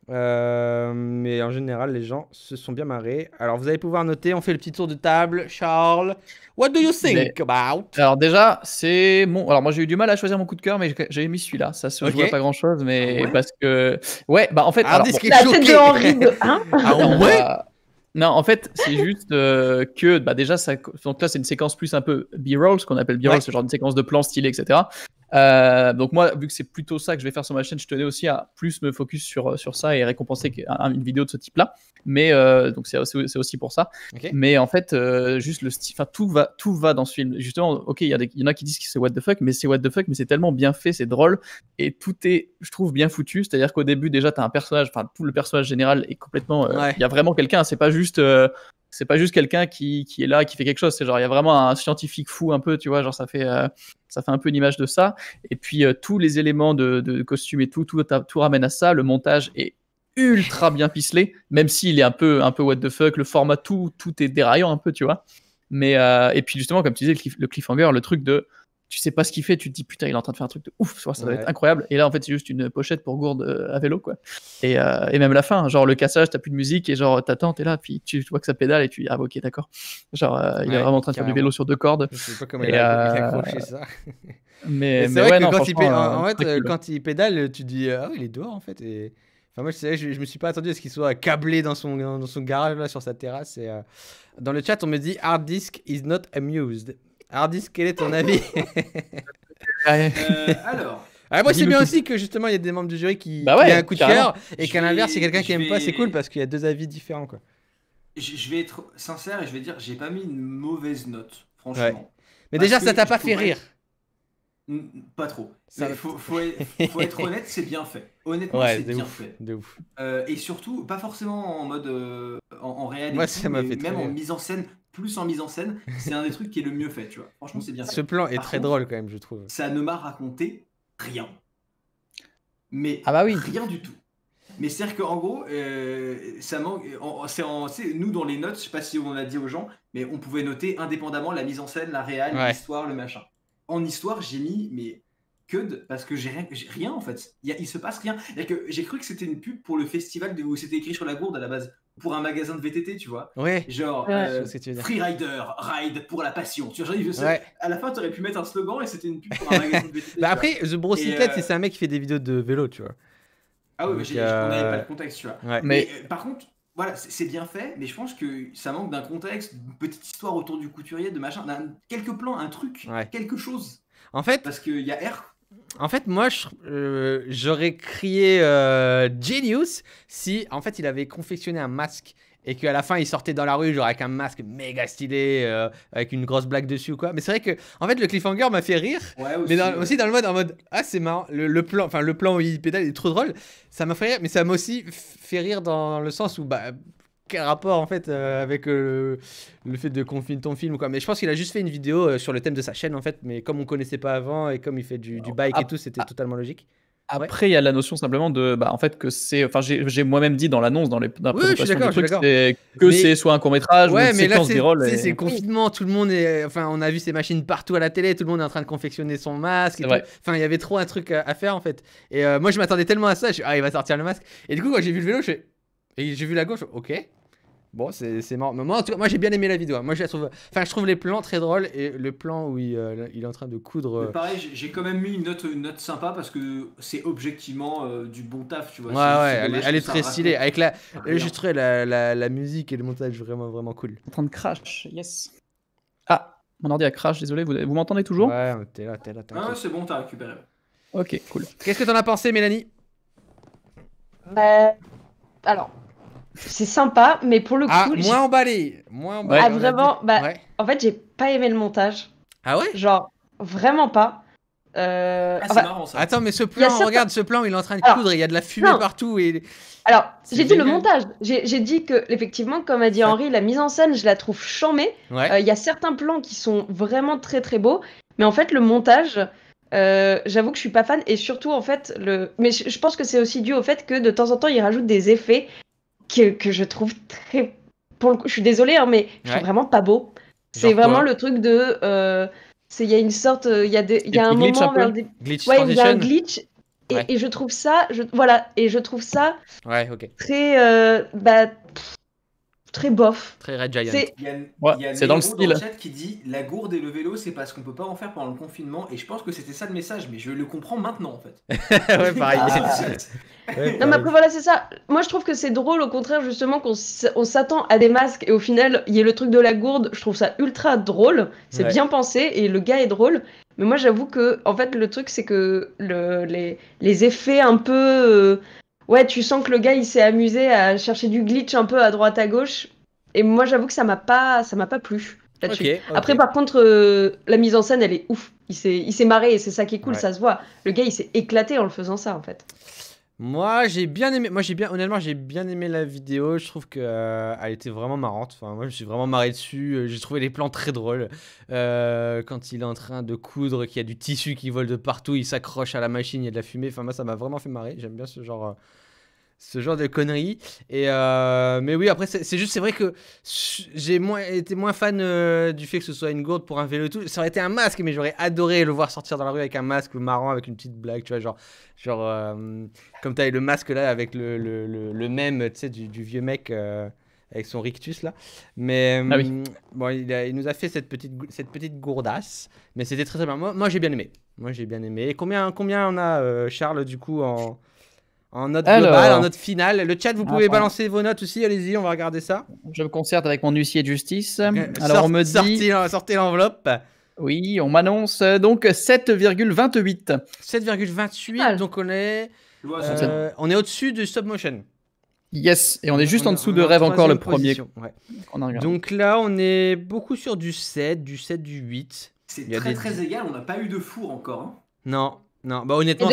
Mais en général, les gens se sont bien marrés. Alors, vous allez pouvoir noter. On fait le petit tour de table. Charles, what do you think about? Alors déjà, c'est mon... Alors moi, j'ai eu du mal à choisir mon coup de cœur, mais j'ai mis celui-là. Ça se joue à pas grand-chose, mais parce que... Ouais, bah en fait... Alors, la tête de Henri de... Hein non, en fait, c'est juste que bah, déjà, donc là, c'est une séquence plus un peu B-roll, ce qu'on appelle B-roll, c'est genre une séquence de plans stylés, etc. Donc moi, vu que c'est plutôt ça que je vais faire sur ma chaîne, je tenais aussi à plus me focus sur ça et récompenser une vidéo de ce type-là. Mais donc c'est aussi pour ça. Okay. Mais en fait, juste le style, enfin tout va dans ce film. Justement, ok, il y en a qui disent que c'est what the fuck, mais c'est tellement bien fait, c'est drôle et tout est, je trouve, bien foutu. C'est-à-dire qu'au début déjà, t'as un personnage, enfin tout le personnage général est complètement, il y a vraiment quelqu'un. C'est pas juste quelqu'un qui est là, qui fait quelque chose. C'est genre, il y a vraiment un scientifique fou un peu, tu vois, genre ça fait un peu une image de ça. Et puis tous les éléments de costume et tout ramène à ça. Le montage est ultra bien ficelé, même s'il est un peu what the fuck. Le format, tout est déraillant un peu, tu vois. Mais et puis justement, comme tu disais, le cliffhanger, le truc de tu sais pas ce qu'il fait, tu te dis putain, il est en train de faire un truc de ouf, ça va être incroyable. Et là, en fait, c'est juste une pochette pour gourde à vélo, quoi. Et même la fin, genre le cassage, t'as plus de musique et genre t'attends, t'es là, puis tu vois que ça pédale et tu dis ah, ok, d'accord. Genre, il est vraiment en train de faire du vélo sur 2 cordes. Je sais pas comment il a accroché ça. Mais c'est vrai ouais, que non, quand il pédale, tu dis ah, il est dehors en fait. Et... Enfin, moi, je me suis pas attendu à ce qu'il soit câblé dans son garage, là, sur sa terrasse. Et, dans le chat, on me dit hard disk is not amused. Hardis, quel est ton avis? Alors. Moi, c'est bien aussi que justement, il y a des membres du jury qui ont un coup de cœur et qu'à l'inverse, c'est quelqu'un qui aime pas. C'est cool parce qu'il y a 2 avis différents, quoi. Je vais être sincère et je vais dire, j'ai pas mis une mauvaise note, franchement. Ouais. Mais déjà, ça t'a pas fait rire? Pas trop. Faut être honnête, c'est bien fait. Honnêtement, c'est bien fait. De ouf. Et surtout, pas forcément en mode en réel, moi, ça m'a fait même en mise en scène. Plus en mise en scène, c'est un des trucs qui est le mieux fait, tu vois. Franchement, c'est bien fait. Ce plan est très drôle quand même, je trouve. Ça ne m'a raconté rien. Mais rien du tout. Mais c'est-à-dire qu'en gros, ça manque. Nous, dans les notes, je sais pas si on l'a dit aux gens, mais on pouvait noter indépendamment la mise en scène, la réal, l'histoire, le machin. En histoire, j'ai mis parce que j'ai rien en fait. Il se passe rien. Que j'ai cru que c'était une pub pour le festival où c'était écrit sur la gourde à la base. Pour un magasin de VTT, tu vois. Ouais. Genre, Free Rider, ride pour la passion. Tu vois, à la fin, tu aurais pu mettre un slogan et c'était une pub pour un magasin de VTT. Après, The Bro Secret, c'est un mec qui fait des vidéos de vélo, tu vois. Ah ouais, mais on n'avait pas le contexte, tu vois. Ouais. Mais par contre, voilà, c'est bien fait, mais je pense que ça manque d'un contexte, d'une petite histoire autour du couturier, de machin, quelques plans, un truc, quelque chose. En fait, parce qu'il y a R. En fait, moi, j'aurais crié Genius si, en fait, il avait confectionné un masque et qu'à la fin, il sortait dans la rue, genre avec un masque méga stylé, avec une grosse blague dessus ou quoi. Mais c'est vrai que, en fait, le cliffhanger m'a fait rire, mais aussi dans le mode, ah, c'est marrant, le plan où il pédale est trop drôle. Ça m'a fait rire, mais ça m'a aussi fait rire dans le sens où, quel rapport en fait avec le fait de confiner ton film ou quoi. Mais je pense qu'il a juste fait une vidéo sur le thème de sa chaîne en fait, mais comme on connaissait pas avant et comme il fait du bike et tout, c'était totalement logique. Après, il y a la notion simplement de, en fait, que c'est, enfin, j'ai moi-même dit dans l'annonce, dans la présentation du truc, c'est soit un court-métrage ou une séquence B-roll. C'est le confinement, tout le monde est, enfin, on a vu ces machines partout à la télé, tout le monde est en train de confectionner son masque. Enfin, il y avait trop un truc à faire en fait. Et moi, je m'attendais tellement à ça, il va sortir le masque. Et du coup, quand j'ai vu le vélo, et j'ai vu la gauche, ok. Bon, c'est marrant. Mais moi, j'ai bien aimé la vidéo. Moi, je trouve les plans très drôles et le plan où il est en train de coudre. Mais pareil, j'ai quand même mis une note sympa parce que c'est objectivement du bon taf, tu vois. Elle est très stylée. Avec je trouvais la musique et le montage vraiment cool. En train de crash, yes. Ah, mon ordi a crash, désolé. Vous m'entendez toujours? Ouais, t'es là. Ah, c'est bon, t'as récupéré. Ok, cool. Qu'est-ce que t'en as pensé, Mélanie? Alors. c'est sympa, mais pour le coup... moins emballé. Ah, vraiment, en fait, j'ai pas aimé le montage. Ah ouais? Genre, vraiment pas. C'est marrant ça. Attends, mais ce plan, regarde ce plan, il est en train de coudre, il y a de la fumée partout. Alors, j'ai dit le montage. J'ai dit que, effectivement, comme a dit Henri, la mise en scène, je la trouve charmée. Il y a certains plans qui sont vraiment très très beaux, mais en fait, le montage, j'avoue que je suis pas fan. Et surtout, en fait, mais je pense que c'est aussi dû au fait que de temps en temps, ils rajoutent des effets que je trouve très. Pour le coup, je suis désolée, hein, mais je trouve vraiment pas beau. C'est vraiment le truc de. Il y a une sorte. Il y a un moment vers le glitch il y a un glitch. Et je trouve ça. Et je trouve ça. Très. Très bof. Très Red Giant. Il y a dans le chat qui dit la gourde et le vélo, c'est parce qu'on peut pas en faire pendant le confinement. Et je pense que c'était ça le message, mais je le comprends maintenant en fait. Ouais, pareil. Non, mais après, voilà, c'est ça. Moi, je trouve que c'est drôle, au contraire, justement, qu'on s'attend à des masques et au final, il y a le truc de la gourde. Je trouve ça ultra drôle. C'est bien pensé et le gars est drôle. Mais moi, j'avoue que, en fait, le truc, c'est que les effets un peu. Ouais, tu sens que le gars, il s'est amusé à chercher du glitch un peu à droite à gauche. Et moi, j'avoue que ça m'a pas plu là-dessus. Okay. Après, par contre, la mise en scène, elle est ouf. Il s'est marré et c'est ça qui est cool, ça se voit. Le gars, il s'est éclaté en le faisant ça, en fait. Moi, j'ai bien aimé. Honnêtement, j'ai bien aimé la vidéo. Je trouve qu'elle était vraiment marrante. Enfin, moi, je me suis vraiment marré dessus. J'ai trouvé les plans très drôles. Quand il est en train de coudre, qu'il y a du tissu qui vole de partout, il s'accroche à la machine, il y a de la fumée. Enfin, moi, ça m'a vraiment fait marrer. J'aime bien ce genre de conneries. Mais oui, après, c'est vrai que j'ai été moins fan du fait que ce soit une gourde pour un vélo et tout. Ça aurait été un masque, mais j'aurais adoré le voir sortir dans la rue avec un masque marrant, avec une petite blague, tu vois, genre comme t'avais le masque là avec le mème, tu sais, du vieux mec avec son rictus là. Mais bon, il nous a fait cette petite gourdasse, mais c'était très très bien. Moi j'ai bien aimé. Et combien on a, Charles, du coup, en note globale, en note finale? Le chat, vous pouvez balancer vos notes aussi, allez-y, on va regarder ça. Je me concerte avec mon huissier de justice. Alors on me dit... Sortez l'enveloppe. Oui, on m'annonce donc 7,28. 7,28, donc on est au-dessus du stop motion. Yes, et on est juste en dessous de Rêve encore, le premier. Donc là, on est beaucoup sur du 7, du 8. C'est très égal, on n'a pas eu de four encore. Hein. Non, bah honnêtement,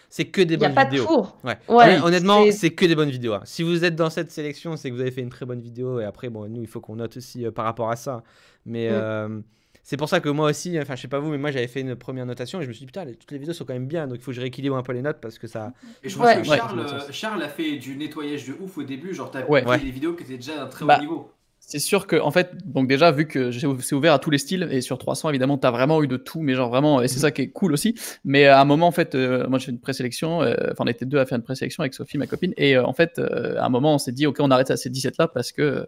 c'est que des bonnes vidéos. Il n'y a pas de four. Honnêtement, c'est que des bonnes vidéos. Hein. Si vous êtes dans cette sélection, c'est que vous avez fait une très bonne vidéo. Et après, bon, nous, il faut qu'on note aussi par rapport à ça. Mais c'est pour ça que moi aussi, enfin, je sais pas vous, mais moi, j'avais fait une première notation et je me suis dit, putain, toutes les vidéos sont quand même bien. Donc, il faut que je rééquilibre un peu les notes parce que ça... Et je pense que Charles a fait du nettoyage de ouf au début. Genre, t'as fait des vidéos qui étaient déjà à un très haut niveau. C'est sûr que, en fait, donc déjà, vu que c'est ouvert à tous les styles, et sur 300, évidemment, t'as vraiment eu de tout, mais genre vraiment, et c'est ça qui est cool aussi. Mais à un moment, en fait, moi, j'ai fait une présélection, on était deux à faire une présélection avec Sophie, ma copine, et en fait, à un moment, on s'est dit, ok, on arrête à ces 17-là, parce que,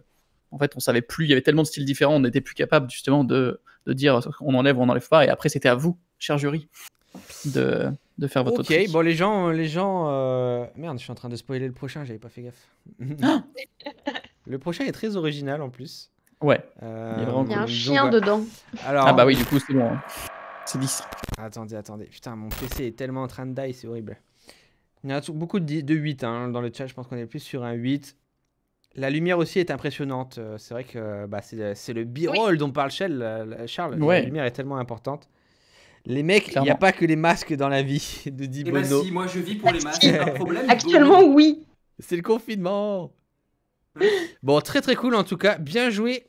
en fait, on savait plus, il y avait tellement de styles différents, on n'était plus capable, justement, de dire, on enlève ou on n'enlève pas, et après, c'était à vous, cher jury, de faire votre tri. Ok, bon, les gens... Merde, je suis en train de spoiler le prochain, j'avais pas fait gaffe. Le prochain est très original en plus. Ouais. Il y a un chien dedans. Alors... Ah bah oui, du coup, c'est bon. Hein. C'est 10. Attendez. Putain, mon PC est tellement en train de die, c'est horrible. Il y en a beaucoup de 8 hein, dans le chat, je pense qu'on est plus sur un 8. La lumière aussi est impressionnante. C'est vrai que c'est le b-roll dont parle Charles. Ouais. La lumière est tellement importante. Les mecs, il n'y a pas que les masques dans la vie de Di Bono. Bah si, moi je vis pour les masques, c'est un problème. Actuellement, oui. C'est le confinement. Bon, très très cool en tout cas. Bien joué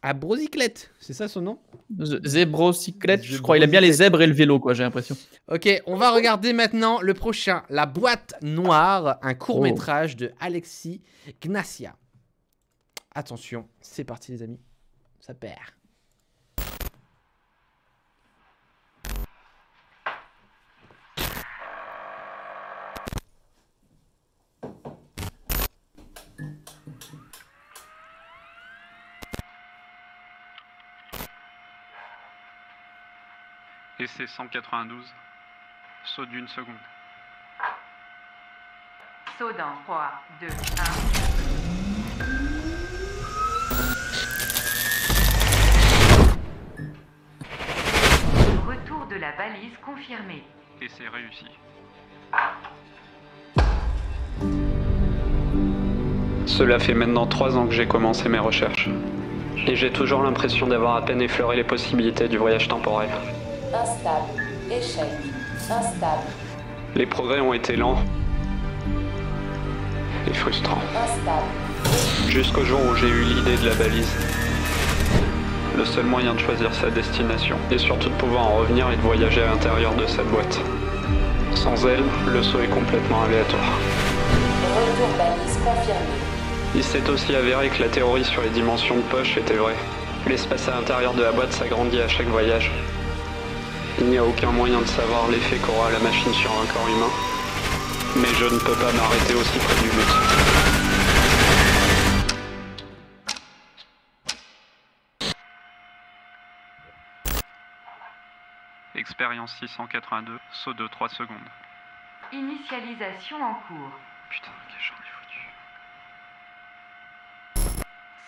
à Brocyclette, c'est ça son nom? Zébrocyclette, je crois. Il aime bien les zèbres et le vélo, quoi, j'ai l'impression. Ok, on va regarder maintenant le prochain. La boîte noire, un court-métrage de Alexis Gnacia. Attention, c'est parti les amis. Ça perd. Et c'est 192. Saut d'une seconde. Saut dans 3, 2, 1. Retour de la balise confirmé. Et c'est réussi. Cela fait maintenant 3 ans que j'ai commencé mes recherches. Et j'ai toujours l'impression d'avoir à peine effleuré les possibilités du voyage temporel. Instable. Échec. Instable. Les progrès ont été lents et frustrants. Instable. Jusqu'au jour où j'ai eu l'idée de la balise. Le seul moyen de choisir sa destination, et surtout de pouvoir en revenir et de voyager à l'intérieur de cette boîte. Sans elle, le saut est complètement aléatoire. Retour balise confirmé. Il s'est aussi avéré que la théorie sur les dimensions de poche était vraie. L'espace à l'intérieur de la boîte s'agrandit à chaque voyage. Il n'y a aucun moyen de savoir l'effet qu'aura la machine sur un corps humain. Mais je ne peux pas m'arrêter aussi près du but. Expérience 682, saut de 3 secondes. Initialisation en cours. Putain, quel j'en ai foutu.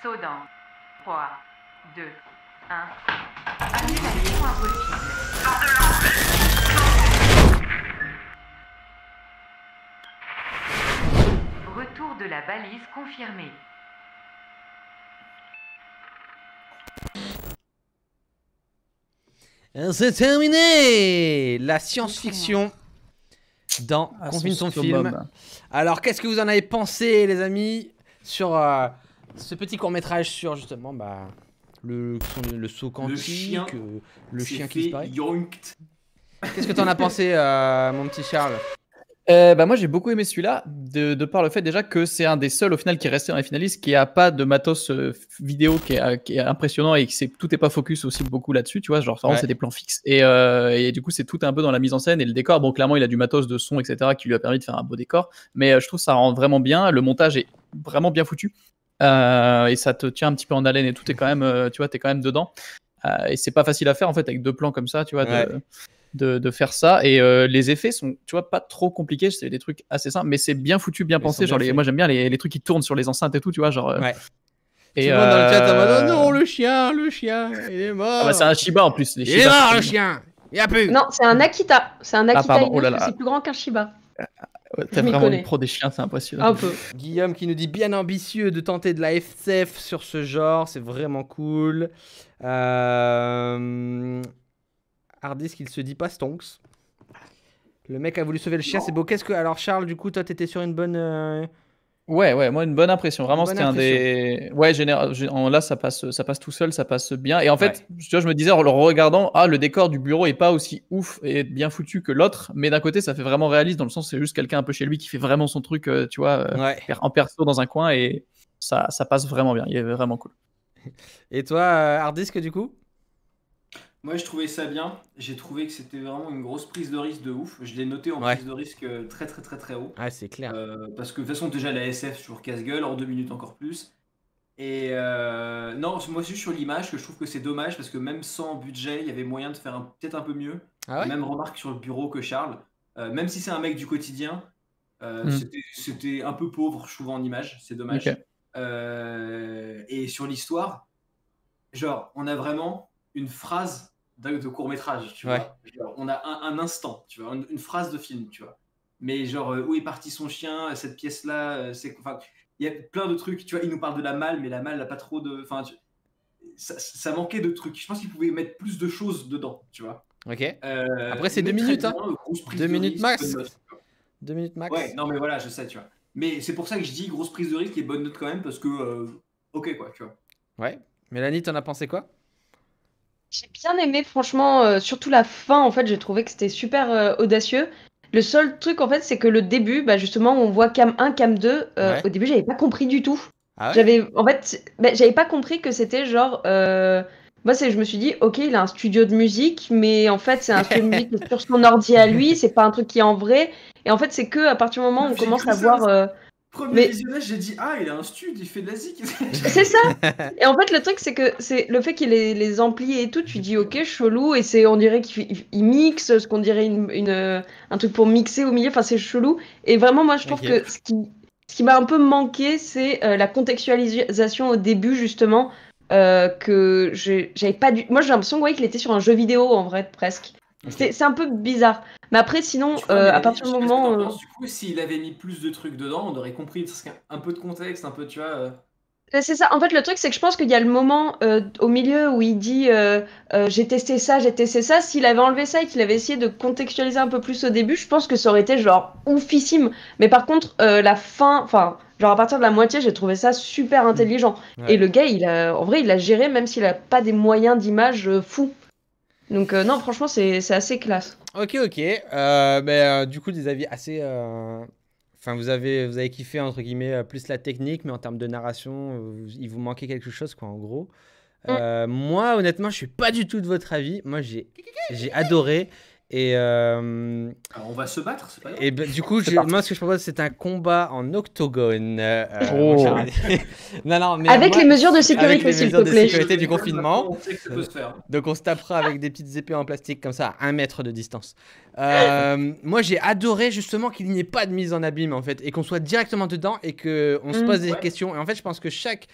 Saut dans 3, 2, 1. Annulation impossible. Retour de la balise confirmé. C'est terminé. La science-fiction dans Confine ton film. Alors, qu'est-ce que vous en avez pensé, les amis, sur ce petit court-métrage sur justement le saut quantique, le chien qui disparaît. Qu'est-ce que t'en as pensé, mon petit Charles? Moi j'ai beaucoup aimé celui-là, de par le fait déjà que c'est un des seuls au final qui est resté dans les finalistes, qui a pas de matos vidéo qui est impressionnant et qui tout est pas focus aussi beaucoup là-dessus, tu vois, genre vraiment c'est des plans fixes et du coup c'est tout un peu dans la mise en scène et le décor. Bon, clairement il a du matos de son etc qui lui a permis de faire un beau décor, mais je trouve ça rend vraiment bien, le montage est vraiment bien foutu et ça te tient un petit peu en haleine et tout est quand même, tu vois, t'es quand même dedans et c'est pas facile à faire en fait avec 2 plans comme ça, tu vois. De faire ça et les effets sont, tu vois, pas trop compliqués, c'est des trucs assez simples mais c'est bien foutu, bien pensé, genre moi j'aime bien les trucs qui tournent sur les enceintes et tout, tu vois, genre et tout le monde dans le chat en mode non, le chien il est mort. C'est un Shiba en plus, il est mort le chien, il y a plus. Non, c'est un Akita, pardon. Oh là là. C'est plus grand qu'un Shiba. T'es vraiment une pro des chiens, c'est impressionnant. Un peu. Guillaume qui nous dit bien ambitieux de tenter de la SF sur ce genre, c'est vraiment cool. Hardisk, il se dit pas stonks. Le mec a voulu sauver le chien, c'est beau. Qu'est-ce que. Alors, Charles, du coup, toi, t'étais sur une bonne. Ouais, moi, une bonne impression. Vraiment, c'était un des. Ouais, là, ça passe tout seul, ça passe bien. Et en fait, tu vois, je me disais, en le regardant, le décor du bureau est pas aussi ouf et bien foutu que l'autre. Mais d'un côté, ça fait vraiment réaliste, dans le sens, c'est juste quelqu'un un peu chez lui qui fait vraiment son truc, tu vois, en perso dans un coin. Et ça passe vraiment bien. Il est vraiment cool. Et toi, Hardisk, du coup? Moi, je trouvais ça bien. J'ai trouvé que c'était vraiment une grosse prise de risque de ouf. Je l'ai noté en prise de risque très haut. Ah, c'est clair. Parce que de toute façon, déjà, la SF, toujours casse-gueule, en 2 minutes encore plus. Et non, moi, juste sur l'image, que je trouve que c'est dommage, parce que même sans budget, il y avait moyen de faire peut-être un peu mieux. Même remarque sur le bureau que Charles. Même si c'est un mec du quotidien, c'était un peu pauvre, je trouve, en image. C'est dommage. Et sur l'histoire, genre, on a vraiment une phrase de court-métrage, tu vois. Genre, on a un instant, tu vois, une phrase de film, tu vois. Mais genre, où est parti son chien, cette pièce-là, enfin, il y a plein de trucs, tu vois, il nous parle de la malle, mais la malle n'a pas trop de... Enfin, ça manquait de trucs. Je pense qu'il pouvait mettre plus de choses dedans, tu vois. Après, c'est 2 minutes, hein. 2 minutes max. 2 minutes max. Ouais, non, mais voilà, je sais, tu vois. Mais c'est pour ça que je dis grosse prise de risque et bonne note quand même, parce que, ok, quoi, tu vois. Ouais. Mélanie, t'en as pensé quoi? J'ai bien aimé, franchement, surtout la fin, en fait, j'ai trouvé que c'était super audacieux. Le seul truc, en fait, c'est que le début, justement, on voit cam 1, cam 2. Au début, j'avais pas compris du tout. J'avais pas compris que c'était genre... Moi, je me suis dit, ok, il a un studio de musique, mais en fait, c'est un studio de musique sur son ordi à lui, c'est pas un truc qui est en vrai. Et en fait, c'est que à partir du moment où on commence à voir... Premier visionnage, j'ai dit il a un stud, il fait de la zik. C'est ça. Et en fait, le truc, c'est que c'est le fait qu'il ait les amplis et tout, tu dis ok, chelou, et on dirait qu'il mixe, ce qu'on dirait un truc pour mixer au milieu, enfin c'est chelou. Et vraiment, moi je trouve que ce qui m'a un peu manqué, c'est la contextualisation au début, justement, que j'avais pas dû. Moi j'ai l'impression qu'il était sur un jeu vidéo en vrai, presque. C'est un peu bizarre. Mais après, sinon, à partir du moment. Du coup, s'il avait mis plus de trucs dedans, on aurait compris un peu de contexte, un peu, tu vois. C'est ça. En fait, le truc, c'est que je pense qu'il y a le moment au milieu où il dit j'ai testé ça, j'ai testé ça. S'il avait enlevé ça et qu'il avait essayé de contextualiser un peu plus au début, je pense que ça aurait été genre oufissime. Mais par contre, la fin, enfin, genre à partir de la moitié, j'ai trouvé ça super intelligent. Ouais. Et le gars, en vrai, il a géré, même s'il a pas des moyens d'image fous. Donc non, franchement, c'est assez classe. Ok. Du coup, des avis assez... Enfin, vous avez kiffé, entre guillemets, plus la technique, mais en termes de narration, il vous manquait quelque chose, quoi, en gros. Moi, honnêtement, je suis pas du tout de votre avis. Moi, j'ai adoré. Et alors, on va se battre, c'est pas grave. Et du coup, moi, ce que je propose, c'est un combat en octogone. Non, mais avec les mesures de sécurité, s'il te plaît. De sécurité du confinement. On sait que ça peut se faire. Donc, on se tapera avec des petites épées en plastique comme ça, à 1 mètre de distance. Moi, j'ai adoré justement qu'il n'y ait pas de mise en abîme, en fait, et qu'on soit directement dedans et qu'on se pose des questions. Et en fait, je pense que chaque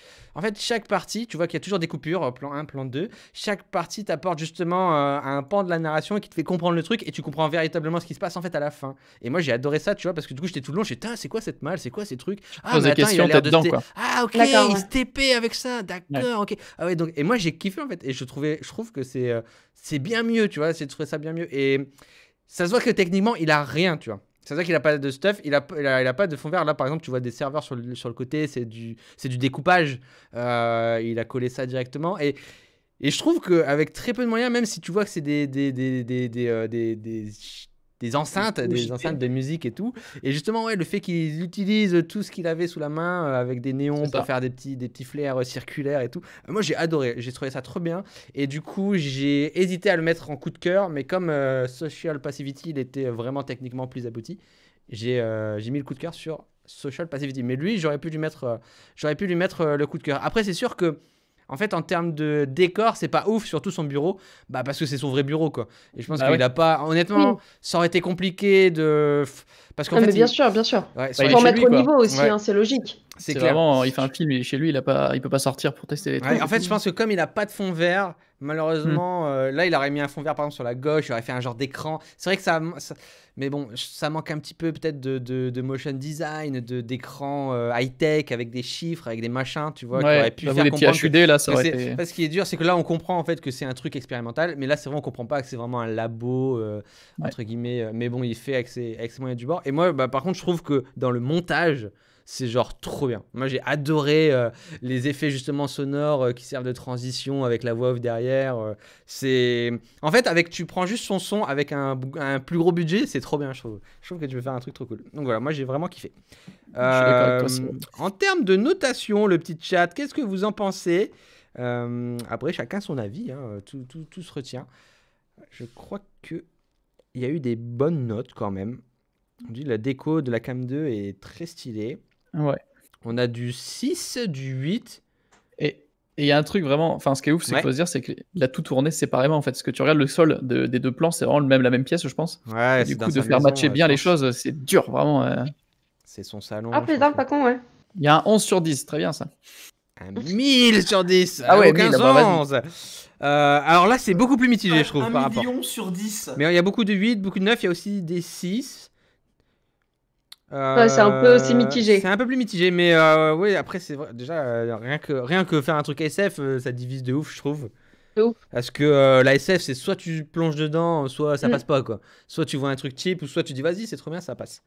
partie, tu vois qu'il y a toujours des coupures, plan 1, plan 2. Chaque partie t'apporte justement un pan de la narration qui te fait comprendre le truc et tu comprends véritablement ce qui se passe en fait à la fin. Et moi, j'ai adoré ça, tu vois, parce que du coup, j'étais tout le long, j'étais, c'est quoi cette malle, c'est quoi ces trucs? Ah, mais attends, il a l'air de dedans, quoi. Ah, ok, il se TP avec ça, d'accord, ok. Ah ouais, donc, et moi, j'ai kiffé en fait, et je trouve que c'est bien mieux, tu vois, c'est de trouver ça bien mieux. Et ça se voit que techniquement, il a rien, tu vois. Ça se voit qu'il a pas de stuff, il a pas de fond vert. Là, par exemple, tu vois des serveurs sur le côté, c'est du découpage. Il a collé ça directement. Et je trouve qu'avec très peu de moyens, même si tu vois que c'est des enceintes de musique et tout. Et justement, ouais, le fait qu'il utilise tout ce qu'il avait sous la main avec des néons pour faire des petits flares circulaires et tout. Moi, j'ai adoré. J'ai trouvé ça trop bien. Et du coup, j'ai hésité à le mettre en coup de cœur. Mais comme Social Passivity, il était vraiment techniquement plus abouti, j'ai mis le coup de cœur sur Social Passivity. Mais lui, j'aurais pu lui mettre le coup de cœur. Après, c'est sûr que en fait, en termes de décor, c'est pas ouf, surtout son bureau, parce que c'est son vrai bureau, quoi. Et je pense qu'il a pas... Honnêtement, ça aurait été compliqué de... Parce qu'en fait, bien sûr. Ouais, pour mettre au niveau aussi, c'est logique. C'est vraiment, il fait un film, il est chez lui, il peut pas sortir pour tester les trucs. En fait, je pense que comme il a pas de fond vert, malheureusement, là, il aurait mis un fond vert, par exemple, sur la gauche, il aurait fait un genre d'écran. C'est vrai que ça... Mais bon, ça manque un petit peu peut-être de motion design, d'écran high-tech, avec des chiffres, avec des machins, tu vois, qui auraient pu faire comprendre HUD, là, ça aurait été... Ce qui est dur, c'est que là, on comprend en fait que c'est un truc expérimental, mais là, c'est vrai, on comprend pas que c'est vraiment un labo, entre guillemets. Mais bon, il fait avec ses moyens du bord. Et moi, par contre, je trouve que dans le montage, c'est genre trop bien. Moi, j'ai adoré les effets justement sonores qui servent de transition avec la voix off derrière. En fait, tu prends juste son son avec un plus gros budget, c'est trop bien, je trouve. Je trouve que tu peux faire un truc trop cool. Donc voilà, moi, j'ai vraiment kiffé. En termes de notation, le petit chat, qu'est-ce que vous en pensez? Après, chacun son avis, hein, tout se retient. Je crois qu'il y a eu des bonnes notes quand même. On dit la déco de la Cam 2 est très stylée. Ouais. On a du 6, du 8. Et il y a un truc vraiment, enfin ce qui est ouf, c'est qu'il faut se dire, c'est qu'il a tout tourné séparément en fait. Parce que tu regardes le sol des deux plans, c'est vraiment la même pièce, je pense. Ouais, et du coup, de faire matcher bien les choses, c'est dur, vraiment. C'est son salon. Ah, putain, pas con, ouais. Il y a un 11 sur 10, très bien ça. Un 1000 sur 10. Ah ouais, aucun sens. Alors là, c'est beaucoup plus mitigé, je trouve. 1 million sur 10. Mais il y a beaucoup de 8, beaucoup de 9, il y a aussi des 6. C'est un peu aussi mitigé. C'est un peu plus mitigé, mais oui, après, c'est vrai, déjà, rien que faire un truc SF, ça divise de ouf, je trouve. De ouf. Parce que la SF, c'est soit tu plonges dedans, soit ça passe pas, quoi. Soit tu vois un truc cheap, ou soit tu dis vas-y, c'est trop bien, ça passe.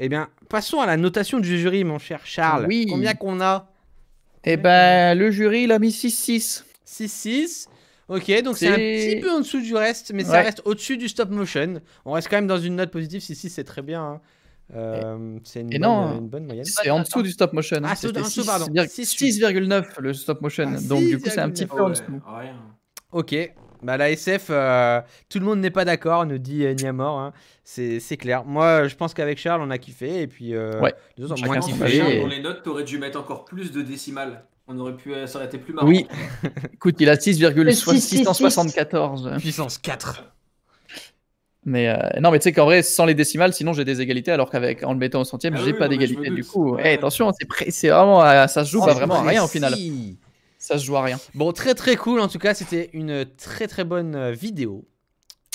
Eh bien, passons à la notation du jury, mon cher Charles. Oui. Combien qu'on a? Eh ben, le jury, il a mis 6-6. 6-6. Ok, donc c'est un petit peu en dessous du reste, mais ça reste au-dessus du stop motion. On reste quand même dans une note positive. 6-6, c'est très bien. C'est une bonne moyenne. C'est en dessous du stop motion. Ah, c'est en dessous, pardon. 6,9 le stop motion. Donc du coup, c'est un petit peu en dessous. Ok. La SF, tout le monde n'est pas d'accord, nous dit Niamor. Hein. C'est clair. Moi, je pense qu'avec Charles, on a kiffé. Et puis, les autres ont moins kiffé. Dans les notes, t'aurais dû mettre encore plus de décimales. Ça aurait été plus marrant. Oui. Écoute, il a 6,674. Puissance 4. Mais non, mais tu sais qu'en vrai, sans les décimales, sinon j'ai des égalités, alors qu'en le mettant au centième, j'ai pas d'égalité. Du coup, attention, c'est vraiment, ça se joue pas vraiment à rien au final. Ça se joue à rien. Bon, très très cool. En tout cas, c'était une très très bonne vidéo.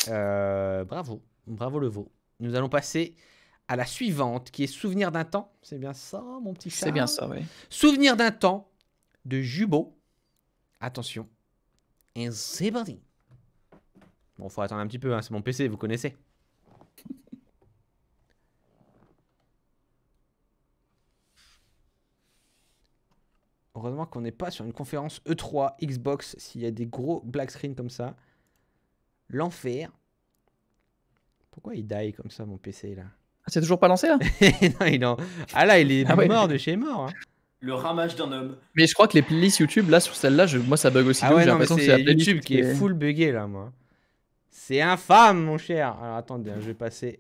Bravo le veau. Nous allons passer à la suivante, qui est Souvenir d'un temps. C'est bien ça, mon petit chat? C'est bien ça, oui. Souvenir d'un temps de Jubo. Attention. Et c'est parti. Bon, faut attendre un petit peu, hein. C'est mon PC, vous connaissez. Heureusement qu'on n'est pas sur une conférence E3 Xbox. S'il y a des gros black screen comme ça. L'enfer. Pourquoi il die comme ça, mon PC, là? Ah, c'est toujours pas lancé, là? non. Ah là, il est mort de chez mort. Hein. Le ramage d'un homme. Mais je crois que les playlists YouTube, là, sur celle-là, moi, ça bug aussi. Ah ouais, j'ai non, mais l'impression que c'est la playlist YouTube qui est full buggé, là, moi. C'est infâme, mon cher. Alors, attendez, je vais passer...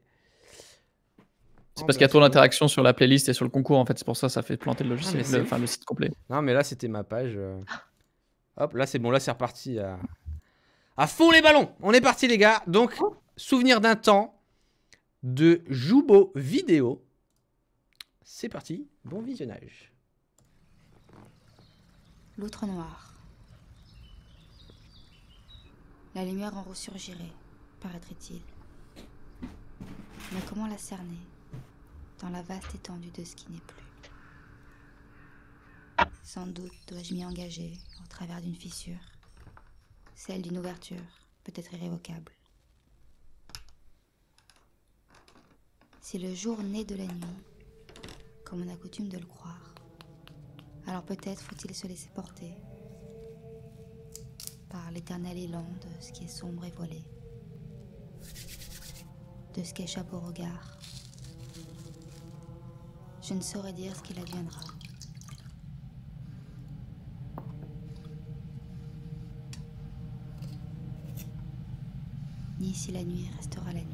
C'est parce qu'il y a trop d'interactions sur la playlist et sur le concours, en fait. C'est pour ça que ça fait planter le logiciel, le site complet. Non, mais là, c'était ma page. Hop, là, c'est bon. Là, c'est reparti à fond les ballons. On est parti, les gars. Donc, Souvenir d'un temps de Jubo vidéo. C'est parti. Bon visionnage. L'outre noir. La lumière en ressurgirait, paraîtrait-il. Mais comment la cerner dans la vaste étendue de ce qui n'est plus? Sans doute dois-je m'y engager au travers d'une fissure, celle d'une ouverture, peut-être irrévocable. Si le jour naît de la nuit, comme on a coutume de le croire, alors peut-être faut-il se laisser porter par l'éternel élan de ce qui est sombre et voilé, de ce qui échappe au regard. Je ne saurais dire ce qu'il adviendra. Ni si la nuit restera la nuit.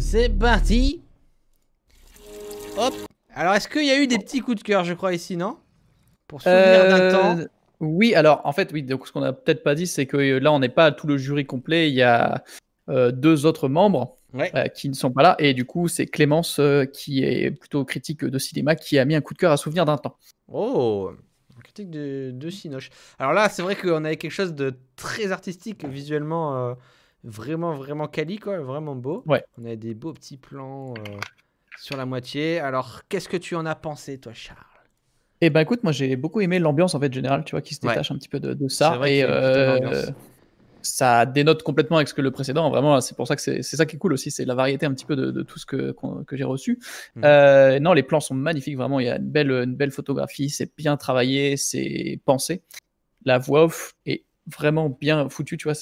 C'est parti. Hop. Alors, est-ce qu'il y a eu des petits coups de cœur, je crois, ici, non? Pour Souvenir d'un temps. Oui, alors, en fait, oui. Donc, ce qu'on n'a peut-être pas dit, c'est que là, on n'est pas à tout le jury complet. Il y a 2 autres membres qui ne sont pas là. Et du coup, c'est Clémence, qui est plutôt critique de cinéma, qui a mis un coup de cœur à Souvenir d'un temps. Oh, critique de Cinoche. Alors là, c'est vrai qu'on avait quelque chose de très artistique, visuellement... vraiment quali, quoi, vraiment beau. Ouais. On a des beaux petits plans sur la moitié. Alors, qu'est-ce que tu en as pensé, toi, Charles? Eh ben, écoute, moi, j'ai beaucoup aimé l'ambiance, en fait, générale, tu vois, qui se détache un petit peu de ça. C'est vrai et ça dénote complètement avec ce que le précédent. Vraiment, c'est pour ça que c'est ça qui est cool aussi, c'est la variété un petit peu de tout ce que j'ai reçu. Non, les plans sont magnifiques, vraiment. Il y a une belle photographie, c'est bien travaillé, c'est pensé. La voix off est vraiment bien foutu, tu vois,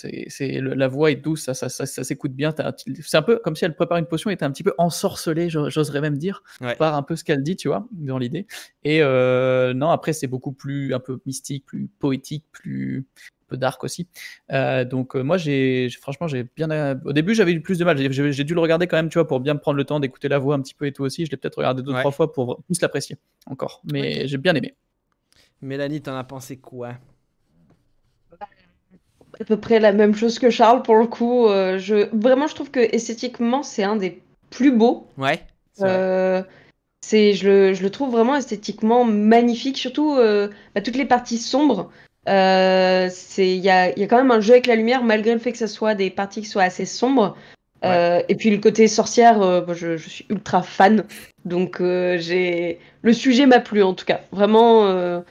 la voix est douce, ça s'écoute bien. C'est un peu comme si elle prépare une potion et était un petit peu ensorcelée, j'oserais même dire, par un peu ce qu'elle dit, tu vois, dans l'idée. Et non, après, c'est beaucoup plus un peu mystique, plus poétique, plus un peu dark aussi. Donc, moi, franchement, j'ai bien. Au début, j'avais eu plus de mal. J'ai dû le regarder quand même, tu vois, pour bien me prendre le temps d'écouter la voix un petit peu et tout aussi. Je l'ai peut-être regardé 2-3 fois pour plus l'apprécier encore. Mais j'ai bien aimé. Mélanie, t'en as pensé quoi? À peu près la même chose que Charles pour le coup. Vraiment, je trouve que esthétiquement, c'est un des plus beaux. Ouais. Je le trouve vraiment esthétiquement magnifique, surtout toutes les parties sombres. Il y a quand même un jeu avec la lumière, malgré le fait que ce soit des parties qui soient assez sombres. Et puis le côté sorcière, je suis ultra fan. Donc le sujet m'a plu en tout cas. Vraiment,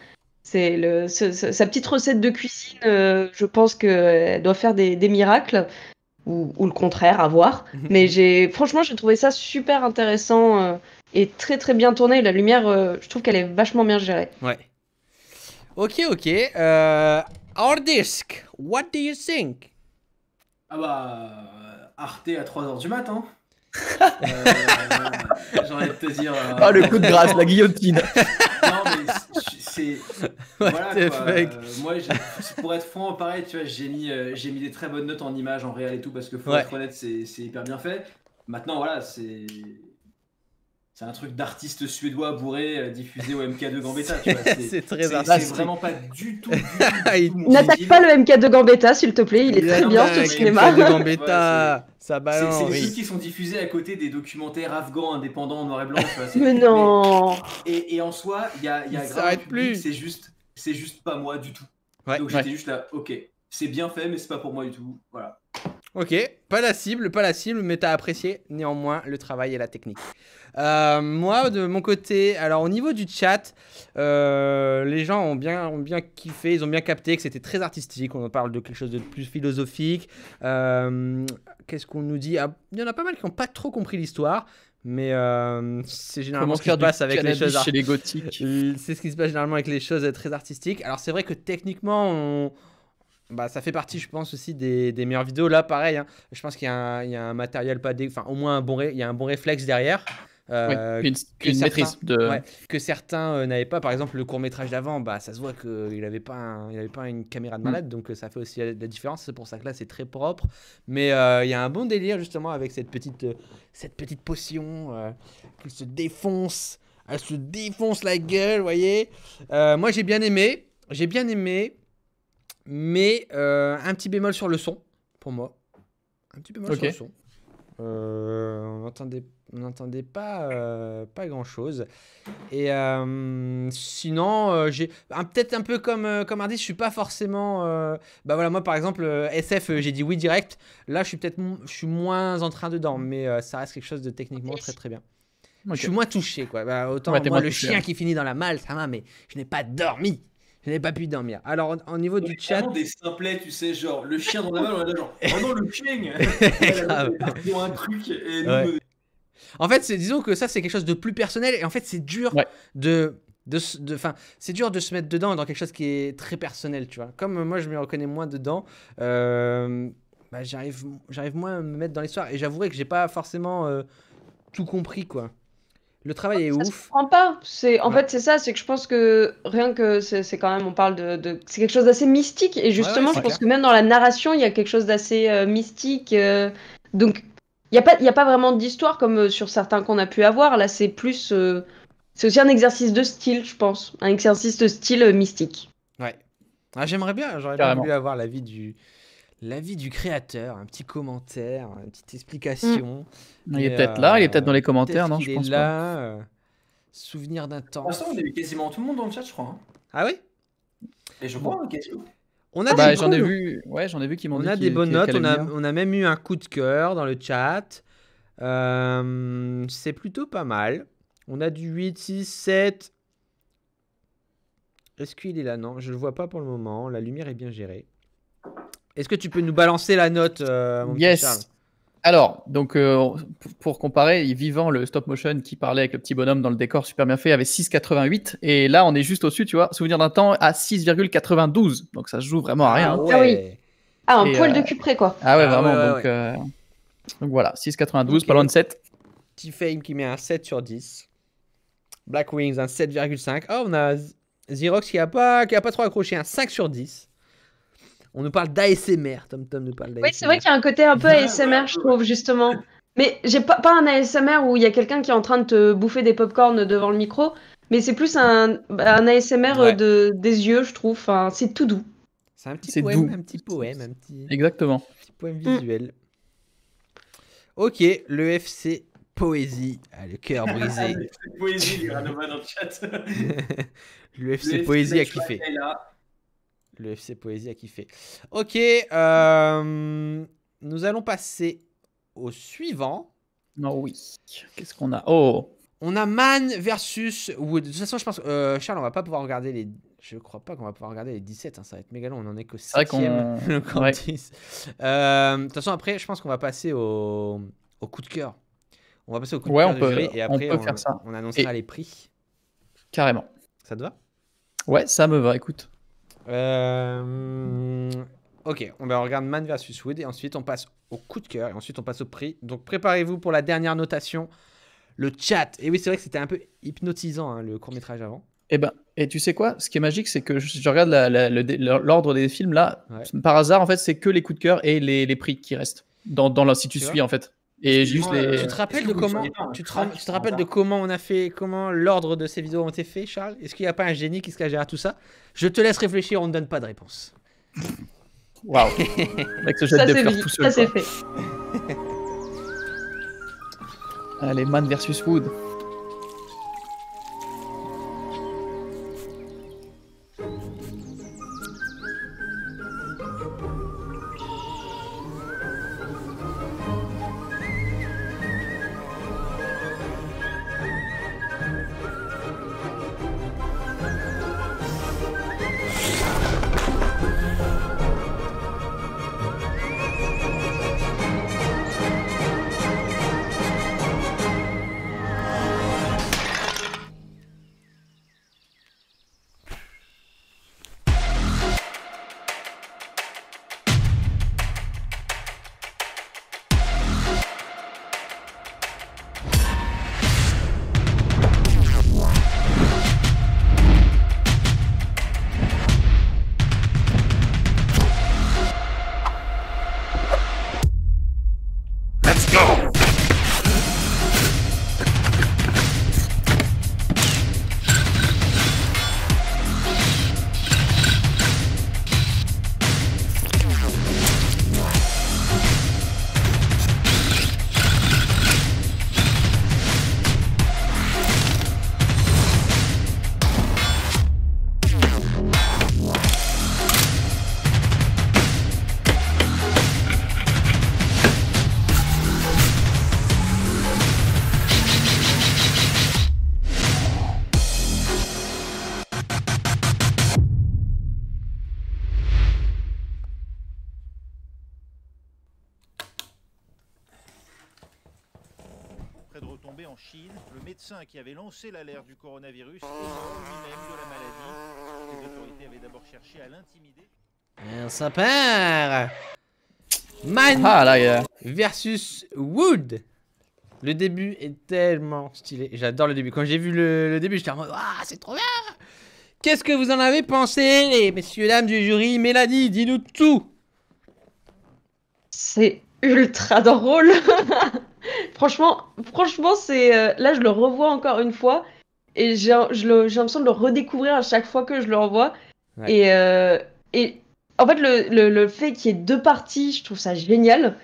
sa petite recette de cuisine, je pense qu'elle doit faire des miracles. Ou le contraire, à voir. Mais franchement, j'ai trouvé ça super intéressant et très très bien tourné. La lumière, je trouve qu'elle est vachement bien gérée. Ouais. Ok. Hard Disk, what do you think? Ah bah, Arte à 3h du mat, hein. J'ai envie de te dire. Ah, le coup de grâce, la guillotine. Non, mais c'est. Voilà quoi. Moi, pour être franc, pareil, tu vois, j'ai mis des très bonnes notes en images, en réel et tout, parce que faut être honnête, c'est hyper bien fait. Maintenant, voilà, c'est un truc d'artiste suédois bourré diffusé au MK2 Gambetta, tu vois. C'est très artistique. C'est vraiment pas du tout. N'attaque pas le MK2 Gambetta, s'il te plaît, il est très bien ce cinéma. MK2 Gambetta, ça balance. C'est des trucs qui sont diffusés à côté des documentaires afghans indépendants en noir et blanc. Mais non. Et en soi, il y a grave un public, c'est juste pas moi du tout. Donc j'étais juste là, ok, c'est bien fait, mais c'est pas pour moi du tout. Voilà. Ok, pas la cible, mais t'as apprécié néanmoins le travail et la technique. Moi, de mon côté, alors au niveau du chat, les gens ont bien kiffé, ils ont bien capté que c'était très artistique. On parle de quelque chose de plus philosophique. Qu'est-ce qu'on nous dit? Il y en a pas mal qui n'ont pas trop compris l'histoire. Mais c'est généralement ce qui se passe avec les choses chez les gothiques. C'est ce qui se passe généralement avec les choses très artistiques. Alors c'est vrai que techniquement, ça fait partie, je pense, aussi des meilleures vidéos. Là, pareil, hein, je pense qu'il y a un matériel pas enfin, au moins il y a un bon réflexe derrière. Une maîtrise que certains n'avaient pas. Par exemple, le court-métrage d'avant, ça se voit qu'il n'avait pas une caméra de malade, donc ça fait aussi la différence. C'est pour ça que là, c'est très propre. Mais il y a un bon délire, justement, avec cette petite potion qui se défonce. Elle se défonce la gueule, vous voyez. Moi, j'ai bien aimé. Mais un petit bémol sur le son, pour moi. Un petit bémol sur le son. On n'entendait pas grand-chose. Et sinon, j'ai peut-être un peu comme Hardy, je suis pas forcément... voilà, moi, par exemple, SF, j'ai dit oui direct. Là, je suis moins en train dedans, mais ça reste quelque chose de techniquement très très bien. Je suis moins touché, quoi. Autant moi, le chien qui finit dans la malle, ça va, mais je n'ai pas dormi. Je n'ai pas pu dormir. Alors, au niveau du chat... des simplets, tu sais, genre, le chien dans la malle, on a là, genre, oh non, le chien. Ils ont un truc, et nous... En fait, disons que ça, c'est quelque chose de plus personnel, et en fait, c'est dur c'est dur de se mettre dedans dans quelque chose qui est très personnel, tu vois. Comme moi, je me reconnais moins dedans, j'arrive moins à me mettre dans l'histoire, et j'avouerai que j'ai pas forcément tout compris, quoi. Le travail est ouf. Ça se comprend pas. En fait, c'est ça, c'est que je pense que rien que c'est quand même, on parle c'est quelque chose d'assez mystique, et justement, je pense que même dans la narration, il y a quelque chose d'assez mystique. Donc, il y a pas vraiment d'histoire comme sur certains qu'on a pu avoir. Là, c'est plus, c'est aussi un exercice de style, je pense, un exercice de style mystique. Ouais. J'aurais bien voulu avoir l'avis du créateur, un petit commentaire, une petite explication. Il est peut-être là, il est peut-être dans les commentaires, non, je pense là, souvenir d'un temps. Pour l'instant, on a eu quasiment tout le monde dans le chat, je crois. Hein. Ah oui? Et je crois, quasiment. On a j'en ai vu qui m'ont dit. On a des bonnes notes, on a même eu un coup de cœur dans le chat. C'est plutôt pas mal. On a du 8, 6, 7. Est-ce qu'il est là? Non, je le vois pas pour le moment. La lumière est bien gérée. Est-ce que tu peux nous balancer la note, mon petit Charles? Alors, donc, pour comparer, Vivant, le stop motion qui parlait avec le petit bonhomme dans le décor super bien fait, avait 6,88. Et là, on est juste au-dessus, tu vois, souvenir d'un temps, à 6,92. Donc, ça se joue vraiment à rien. Ah oui. Ah, un poil de cul près, quoi. Ah ouais, vraiment. Donc voilà, 6,92, pas loin de 7. T-Fame qui met un 7 sur 10. Black Wings, un 7,5. Oh, on a Xerox qui a pas trop accroché, un 5 sur 10. On nous parle d'ASMR, Tom nous parle d'ASMR. Oui, c'est vrai qu'il y a un côté un peu ASMR, je trouve, justement. Mais j'ai pas un ASMR où il y a quelqu'un qui est en train de te bouffer des pop-corn devant le micro, mais c'est plus un ASMR des yeux, je trouve. Enfin, c'est tout doux. C'est un petit poème, Exactement. Un petit poème visuel. Ok, le FC Poésie. Le cœur brisé. Le FC Poésie, il y a Ranoma dans le chat. Le FC Poésie a kiffé. Le FC Poésie a kiffé. Ok, nous allons passer au suivant. Non, oui. Qu'est-ce qu'on a? Oh! On a Man versus Wood. De toute façon, je pense, Charles, on va pas pouvoir regarder les. Je crois pas qu'on va pouvoir regarder les 17. Hein, ça va être méga long. On en est qu'au 7ème. Ouais. De toute façon, après, je pense qu'on va passer au coup de cœur. On va passer au coup de cœur du jury et après, on annoncera les prix. Carrément. Ça te va? Ouais, ça me va, écoute. Ok, on regarde Man versus Wood et ensuite on passe au coup de cœur et ensuite on passe au prix. Donc préparez-vous pour la dernière notation, le chat. Et oui, c'est vrai que c'était un peu hypnotisant hein, le court-métrage avant. Et tu sais quoi? Ce qui est magique, c'est que je regarde l'ordre des films là. Ouais. Par hasard, en fait, c'est que les coups de cœur et les prix qui restent. Si tu suis, en fait. Et juste Tu te rappelles de comment tu te rappelles de comment on a fait, comment l'ordre de ces vidéos ont été faits, Charles? Est-ce qu'il n'y a pas un génie qui se cache derrière tout ça? Je te laisse réfléchir, on ne donne pas de réponse. Waouh. Ça c'est fait. Allez, Man versus Wood. Qui avait lancé l'alerte du coronavirus est mort lui-même de la maladie. Les autorités avaient d'abord cherché à l'intimider. Ça part. Man versus Wood. Le début est tellement stylé. J'adore le début. Quand j'ai vu le début, j'étais en mode ah, c'est trop bien. Qu'est-ce que vous en avez pensé, messieurs, dames du jury? Mélanie, dis-nous tout. C'est ultra drôle. Franchement, c'est là je le revois encore une fois et j'ai l'impression de le redécouvrir à chaque fois que je le revois. Ouais. Et en fait le fait qu'il y ait deux parties, je trouve ça génial.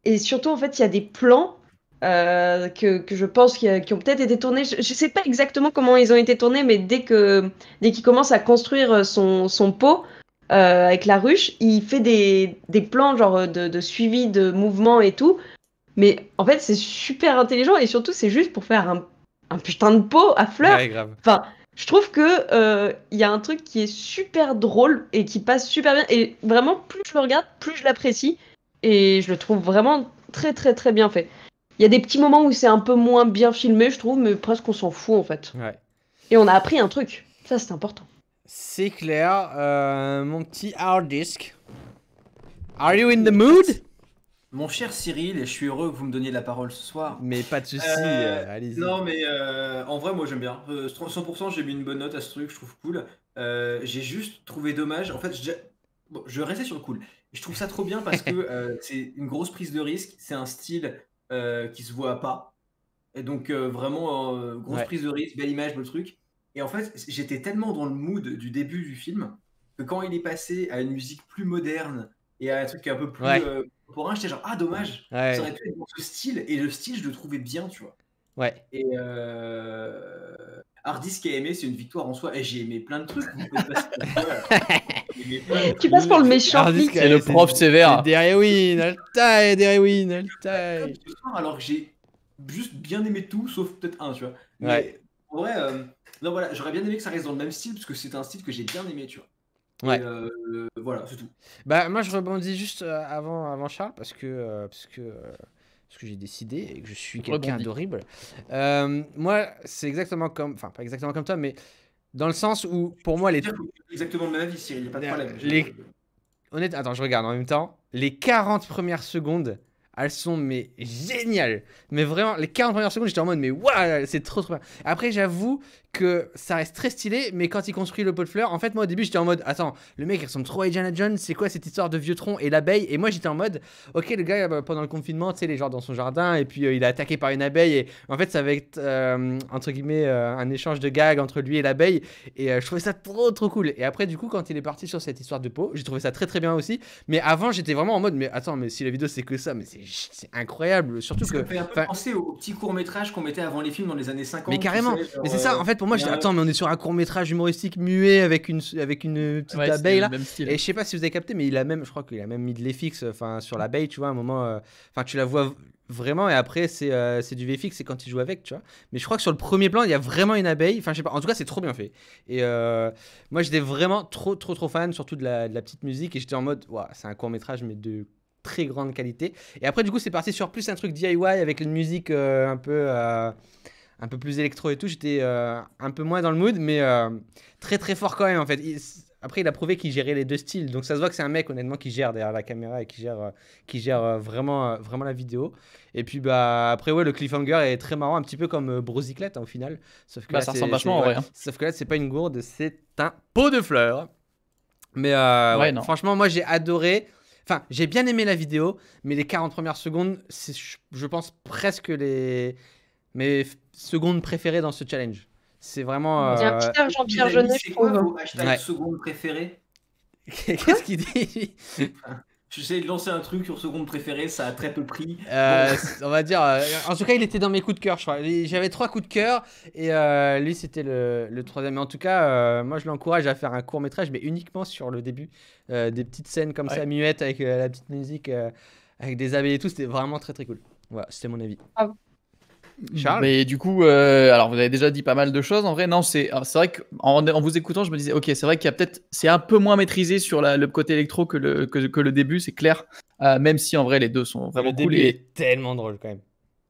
Et surtout en fait il y a des plans que je pense qui ont peut-être été tournés. Je sais pas exactement comment ils ont été tournés, mais dès qu'il commence à construire son pot avec la ruche, il fait des plans genre de suivi de mouvement et tout. Mais en fait, c'est super intelligent et surtout, c'est juste pour faire un putain de pot à fleurs. Ouais, grave. Enfin, je trouve que y a un truc qui est super drôle et qui passe super bien. Et vraiment, plus je le regarde, plus je l'apprécie. Et je le trouve vraiment très, très, très bien fait. Il y a des petits moments où c'est un peu moins bien filmé, je trouve, mais presque on s'en fout en fait. Ouais. Et on a appris un truc. Ça, c'est important. C'est clair. Mon petit hard disk. Are you in the mood? Mon cher Cyril, et je suis heureux que vous me donniez la parole ce soir. Mais pas de soucis, allez-y. Non, mais en vrai, moi j'aime bien. 100%, j'ai mis une bonne note à ce truc, je trouve cool. J'ai juste trouvé dommage. En fait, je restais sur le cool. Je trouve ça trop bien parce que c'est une grosse prise de risque. C'est un style qui se voit pas. Et donc, vraiment, grosse prise de risque, belle image, le truc. Et en fait, j'étais tellement dans le mood du début du film que quand il est passé à une musique plus moderne et à un truc un peu plus. Pour un, j'étais genre, ah, dommage, ça aurait pu être dans ce style, et le style, je le trouvais bien, tu vois. Ouais. Et Hardis qui a aimé, c'est une victoire en soi. Et j'ai aimé plein de trucs. Tu passes pour le méchant flic. C'est le prof sévère. Derewin, Altaï. Alors que j'ai juste bien aimé tout, sauf peut-être un, tu vois. Mais Ouais. en vrai, non, voilà, j'aurais bien aimé que ça reste dans le même style, parce que c'est un style que j'ai bien aimé, tu vois. Ouais. Et voilà, c'est tout. Bah, moi, je rebondis juste avant Charles, parce que j'ai décidé et que je suis quelqu'un Rebondis. d'horrible. Moi, c'est exactement comme... Enfin, pas exactement comme toi, mais dans le sens où, pour moi, les... Exactement le même avis, Cyril, il n'y a pas de problème. Attends, je regarde en même temps. Les 40 premières secondes, elles sont mais géniales. Mais vraiment, les 40 premières secondes, j'étais en mode mais waouh, c'est trop bien. Après, j'avoue que ça reste très stylé, mais quand il construit le pot de fleurs, en fait, moi au début, j'étais en mode attends, le mec il ressemble trop à Indiana Jones, c'est quoi cette histoire de vieux tronc et l'abeille? Et moi j'étais en mode ok, le gars pendant le confinement, tu sais, les gens dans son jardin, et puis il est attaqué par une abeille, et en fait, ça va être entre guillemets un échange de gags entre lui et l'abeille, et je trouvais ça trop cool. Et après, du coup, quand il est parti sur cette histoire de pot, j'ai trouvé ça très bien aussi. Mais avant, j'étais vraiment en mode mais attends, mais si la vidéo c'est que ça, mais c'est incroyable, surtout que. Ça me fait un peu penser aux petits courts-métrages qu'on mettait avant les films dans les années 50. Mais carrément, tu sais, genre, mais c'est ça, en fait, pour moi, j'étais attends, mais on est sur un court-métrage humoristique muet avec une petite abeille là. Et je sais pas si vous avez capté, mais je crois qu'il a même mis de l'effix sur l'abeille, tu vois, à un moment. Enfin, tu la vois vraiment, et après, c'est du VFX, c'est quand il joue avec, tu vois. Mais je crois que sur le premier plan, il y a vraiment une abeille. Enfin, je sais pas, en tout cas, c'est trop bien fait. Et moi, j'étais vraiment trop fan, surtout de la petite musique, et j'étais en mode, waouh, c'est un court-métrage, mais de très grande qualité. Et après, du coup, c'est parti sur plus un truc DIY avec une musique un peu plus électro et tout. J'étais un peu moins dans le mood, mais très fort quand même en fait. Après, il a prouvé qu'il gérait les deux styles, donc ça se voit que c'est un mec honnêtement qui gère derrière la caméra et qui gère vraiment la vidéo. Et puis bah après ouais, le cliffhanger est très marrant, un petit peu comme Brosyclette au final, sauf que Bah, là, ça ressemble vachement en vrai. Sauf que là c'est pas une gourde, c'est un pot de fleurs. Mais non. franchement, moi j'ai adoré. Enfin, j'ai bien aimé la vidéo, mais les 40 premières secondes, c'est, je pense, presque mes secondes préférées dans ce challenge. C'est vraiment. Il y a un petit air Jean-Pierre Jeunet, je trouve. Vos hashtags secondes préférées. Qu'est-ce qu'il dit? J'essaie de lancer un truc sur seconde préférée, ça a très peu pris. On va dire. En tout cas, il était dans mes coups de cœur, je crois. J'avais 3 coups de cœur et lui, c'était le troisième. Mais en tout cas, moi, je l'encourage à faire un court métrage, mais uniquement sur le début. Des petites scènes comme ça, muettes, avec la petite musique, avec des abeilles et tout. C'était vraiment très cool. Voilà, c'était mon avis. Ah. Charles? Mais du coup, alors vous avez déjà dit pas mal de choses. En vrai, non, c'est vrai qu'en vous écoutant, je me disais, ok, c'est vrai qu'il y a peut-être, c'est un peu moins maîtrisé sur le côté électro que le début, c'est clair. Même si en vrai, les deux sont vraiment cool. Le début est tellement drôle quand même.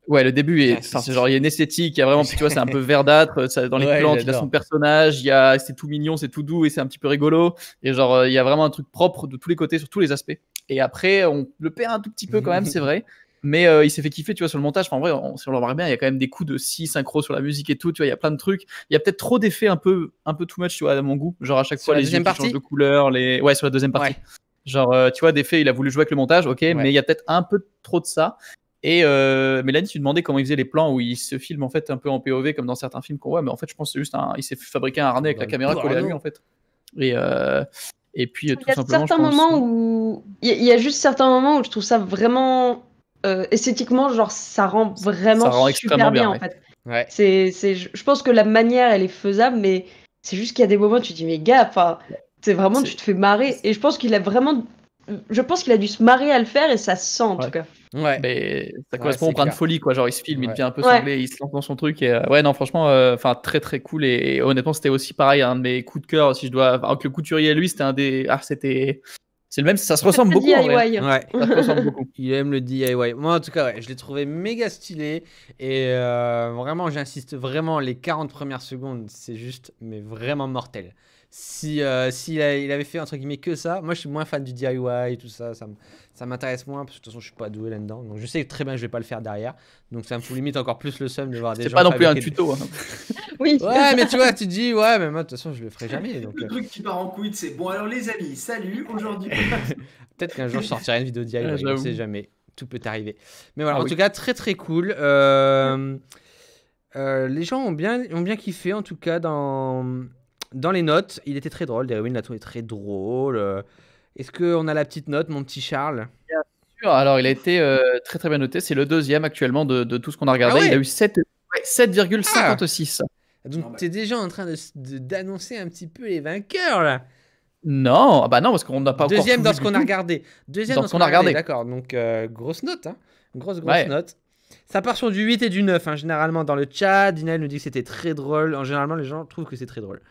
Ouais, le début c'est genre, il y a une esthétique, il y a vraiment, tu vois, c'est un peu verdâtre, ça, dans les plantes, il a son personnage, c'est tout mignon, c'est tout doux et c'est un petit peu rigolo. Et genre, il y a vraiment un truc propre de tous les côtés, sur tous les aspects. Et après, on le perd un tout petit peu quand même, c'est vrai. Mais il s'est fait kiffer, tu vois, sur le montage. Enfin, en vrai, si on le remarque bien, il y a quand même des coups de scie synchro sur la musique et tout, tu vois, il y a plein de trucs. Il y a peut-être trop d'effets un peu too much, tu vois, à mon goût. Genre, à chaque fois, les yeux qui changent de couleur, ouais, sur la deuxième partie. Ouais. Genre, tu vois, d'effets, il a voulu jouer avec le montage, ok, mais il y a peut-être un peu trop de ça. Et Mélanie, tu demandais comment il faisait les plans où il se filme en fait un peu en POV comme dans certains films qu'on voit, mais en fait, je pense que c'est juste il s'est fabriqué un harnais avec la caméra collée à lui en fait. Et puis tout simplement. Il y a juste certains moments où je trouve ça vraiment esthétiquement, genre ça rend vraiment super bien en fait. Ouais. Je pense que la manière elle est faisable, mais c'est juste qu'il y a des moments où tu te dis mais gars, enfin, c'est vraiment tu te fais marrer. Et je pense qu'il a dû se marrer à le faire et ça se sent en tout cas. Ouais. Mais ça correspond au brin de folie quoi, genre il se filme, il devient un peu cinglé, il se lance dans son truc et ouais non franchement très cool et honnêtement c'était aussi pareil un de mes coups de cœur si je dois avec le couturier lui c'était un des c'est le même, ça se ressemble beaucoup en vrai. Ouais. Ça se ressemble beaucoup. Il aime le DIY. Moi en tout cas je l'ai trouvé méga stylé et vraiment j'insiste vraiment, les 40 premières secondes c'est juste mais vraiment mortel. Si il avait fait entre guillemets que ça, moi je suis moins fan du DIY et tout ça, ça m'intéresse moins parce que de toute façon je suis pas doué là-dedans, donc je sais très bien que je vais pas le faire derrière, donc ça me fout limite encore plus le seum de voir des gens. C'est pas non plus un tuto. Hein. Oui. Ouais, mais tu vois, tu te dis ouais, mais moi de toute façon je le ferai jamais. Donc, le truc qui part en couille, c'est bon alors les amis, salut aujourd'hui. Peut-être qu'un jour je sortirai une vidéo DIY, je sais jamais, tout peut arriver. Mais voilà, en tout cas très cool. Les gens ont bien kiffé en tout cas dans les notes, il était très drôle. Derewin l'a trouvé très drôle. Est-ce qu'on a la petite note, mon petit Charles? Bien sûr. Alors, il a été très bien noté. C'est le deuxième actuellement de tout ce qu'on a regardé. Il a eu 7,56. Donc t'es déjà en train d'annoncer un petit peu les vainqueurs là. Non, bah non, parce qu'on n'a pas encore. Deuxième dans ce qu'on a regardé. Deuxième dans ce qu'on a regardé. D'accord, donc grosse note, hein. Grosse note. Ça part sur du 8 et du 9, hein, généralement dans le chat. Dinaël nous dit que c'était très drôle. Généralement, les gens trouvent que c'est très drôle.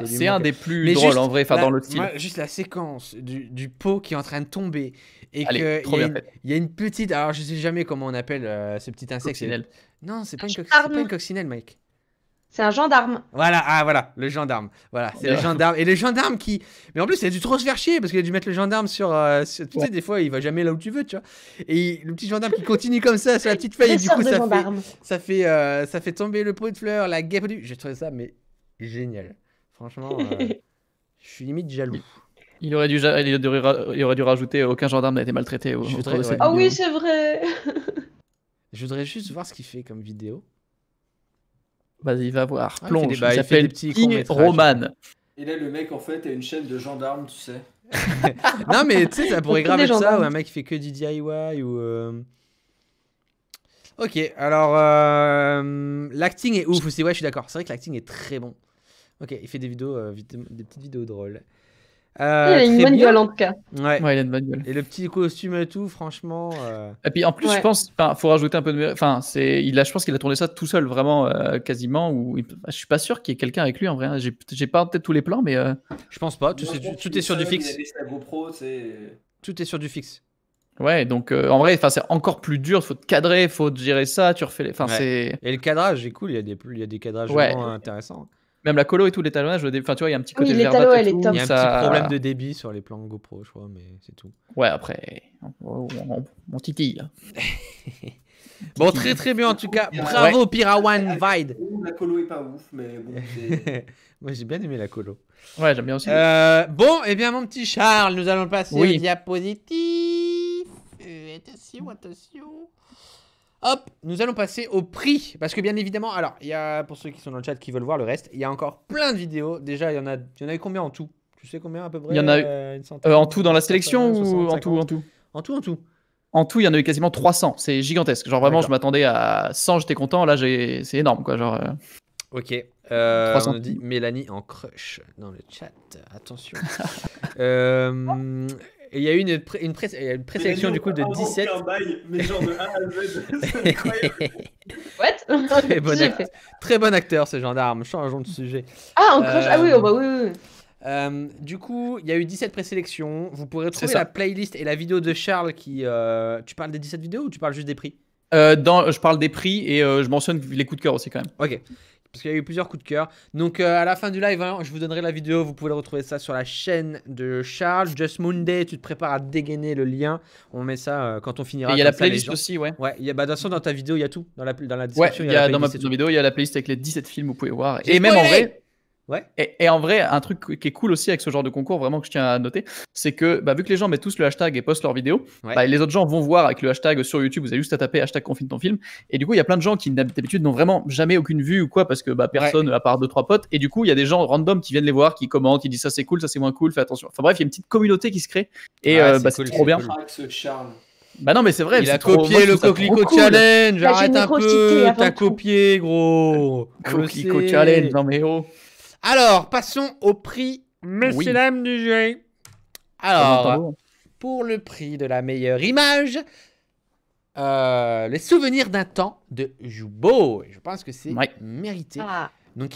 C'est un des plus drôles en vrai, dans le style. Juste la séquence du pot qui est en train de tomber. Et qu'il y a une petite. Alors, je sais jamais comment on appelle ce petit insecte. Coccinelle. Non, c'est pas une coccinelle, Mike. C'est un gendarme. Voilà, le gendarme. Voilà, c'est le gendarme. Et le gendarme qui. Mais en plus, il a dû trop se faire chier parce qu'il a dû mettre le gendarme sur. Tu sais, des fois, il va jamais là où tu veux, tu vois. Et le petit gendarme qui continue comme ça sur la petite feuille. Et du coup, ça fait tomber le pot de fleurs, la guêpe du. J'ai trouvé ça, mais génial. Franchement, je suis limite jaloux. Il aurait dû rajouter aucun gendarme n'a été maltraité. Ah oui, c'est vrai. Je voudrais juste voir ce qu'il fait comme vidéo. Vas-y, va voir. Plonge. Il s'appelle Roman. Et là, le mec, en fait, a une chaîne de gendarmes, tu sais. Non, mais tu sais, ça pourrait grave être ça, ou un mec qui fait que du DIY, ou... Ok, alors... l'acting est ouf aussi, ouais, je suis d'accord. C'est vrai que l'acting est très bon. Ok, il fait des vidéos, des petites vidéos drôles. Il a une bonne gueule en tout cas. Ouais, il a une bonne gueule. Et le petit costume et tout, franchement. Et puis en plus, je pense, faut rajouter un peu de. Enfin, je pense qu'il a tourné ça tout seul, vraiment, quasiment. Je suis pas sûr qu'il y ait quelqu'un avec lui en vrai. Hein. J'ai pas en tête tous les plans, mais. Je pense pas. Tout est sur du fixe. Tout est sur du fixe. Ouais, donc en vrai, c'est encore plus dur. Faut te cadrer, faut te gérer ça. Tu refais les. Et le cadrage est cool. Il y a des cadrages vraiment intéressants. Même la colo et tout, l'étalonnage, enfin tu vois, il y a un petit côté verdâtre et tout. Il y a un petit problème de débit sur les plans GoPro, je crois, mais c'est tout. Ouais, après, on titille. Bon, très très bien en tout cas. Bravo Pirawan Vide. La colo est pas ouf, mais bon, moi j'ai bien aimé la colo. Ouais, j'aime bien aussi. Bon, et bien mon petit Charles, nous allons passer aux diapositives. Attention. Hop, nous allons passer au prix, parce que bien évidemment, alors, il y a, pour ceux qui sont dans le chat qui veulent voir le reste, il y a encore plein de vidéos, déjà, il y en a eu combien en tout? Tu sais combien à peu près? Il y en a eu, en tout dans la sélection 60, ou en tout? En tout. En tout, il y en a eu quasiment 300, c'est gigantesque, genre vraiment, je m'attendais à 100, j'étais content, là, c'est énorme, quoi, genre... Ok, on nous dit Mélanie en crush dans le chat, attention. Et il y a eu une présélection du coup de 17. Mais genre de A à Z. C'est incroyable. What? Très bon acteur ce gendarme. Changeons de sujet. Ah, en crush. Ah oui, bah oui. Du coup, il y a eu 17 présélections. Vous pourrez trouver la playlist et la vidéo de Charles qui. Tu parles des 17 vidéos ou tu parles juste des prix? Je parle des prix et je mentionne les coups de cœur aussi quand même. Ok. Parce qu'il y a eu plusieurs coups de cœur. Donc à la fin du live, hein, je vous donnerai la vidéo. Vous pouvez retrouver ça sur la chaîne de Charles. Just Monday, tu te prépares à dégainer le lien. On met ça quand on finira. Il y a la playlist aussi, ouais. Ouais, de toute façon, dans ta vidéo, il y a tout. Dans la description, il y a dans ma vidéo, il y a la playlist avec les 17 films, vous pouvez voir. Et même en vrai. Ouais. Et en vrai, un truc qui est cool aussi avec ce genre de concours, vraiment que je tiens à noter, c'est que vu que les gens mettent tous le hashtag et postent leurs vidéos, les autres gens vont voir avec le hashtag sur YouTube. Vous avez juste à taper hashtag confine ton film. Et du coup, il y a plein de gens qui d'habitude n'ont vraiment jamais aucune vue ou quoi, parce que personne à part 2-3 potes. Et du coup, il y a des gens random qui viennent les voir, qui commentent, qui disent ça c'est cool, ça c'est moins cool, fais attention. Enfin bref, il y a une petite communauté qui se crée. Et c'est trop bien. Bah non, mais c'est vrai. Il a copié le Coquelicot Challenge. Arrête un peu. T'as copié, gros. Coquelicot Challenge. Non mais oh. Alors, passons au prix, messieurs dames du jury. Alors, pour le prix de la meilleure image, les souvenirs d'un temps de Joubo. Je pense que c'est mérité. Donc,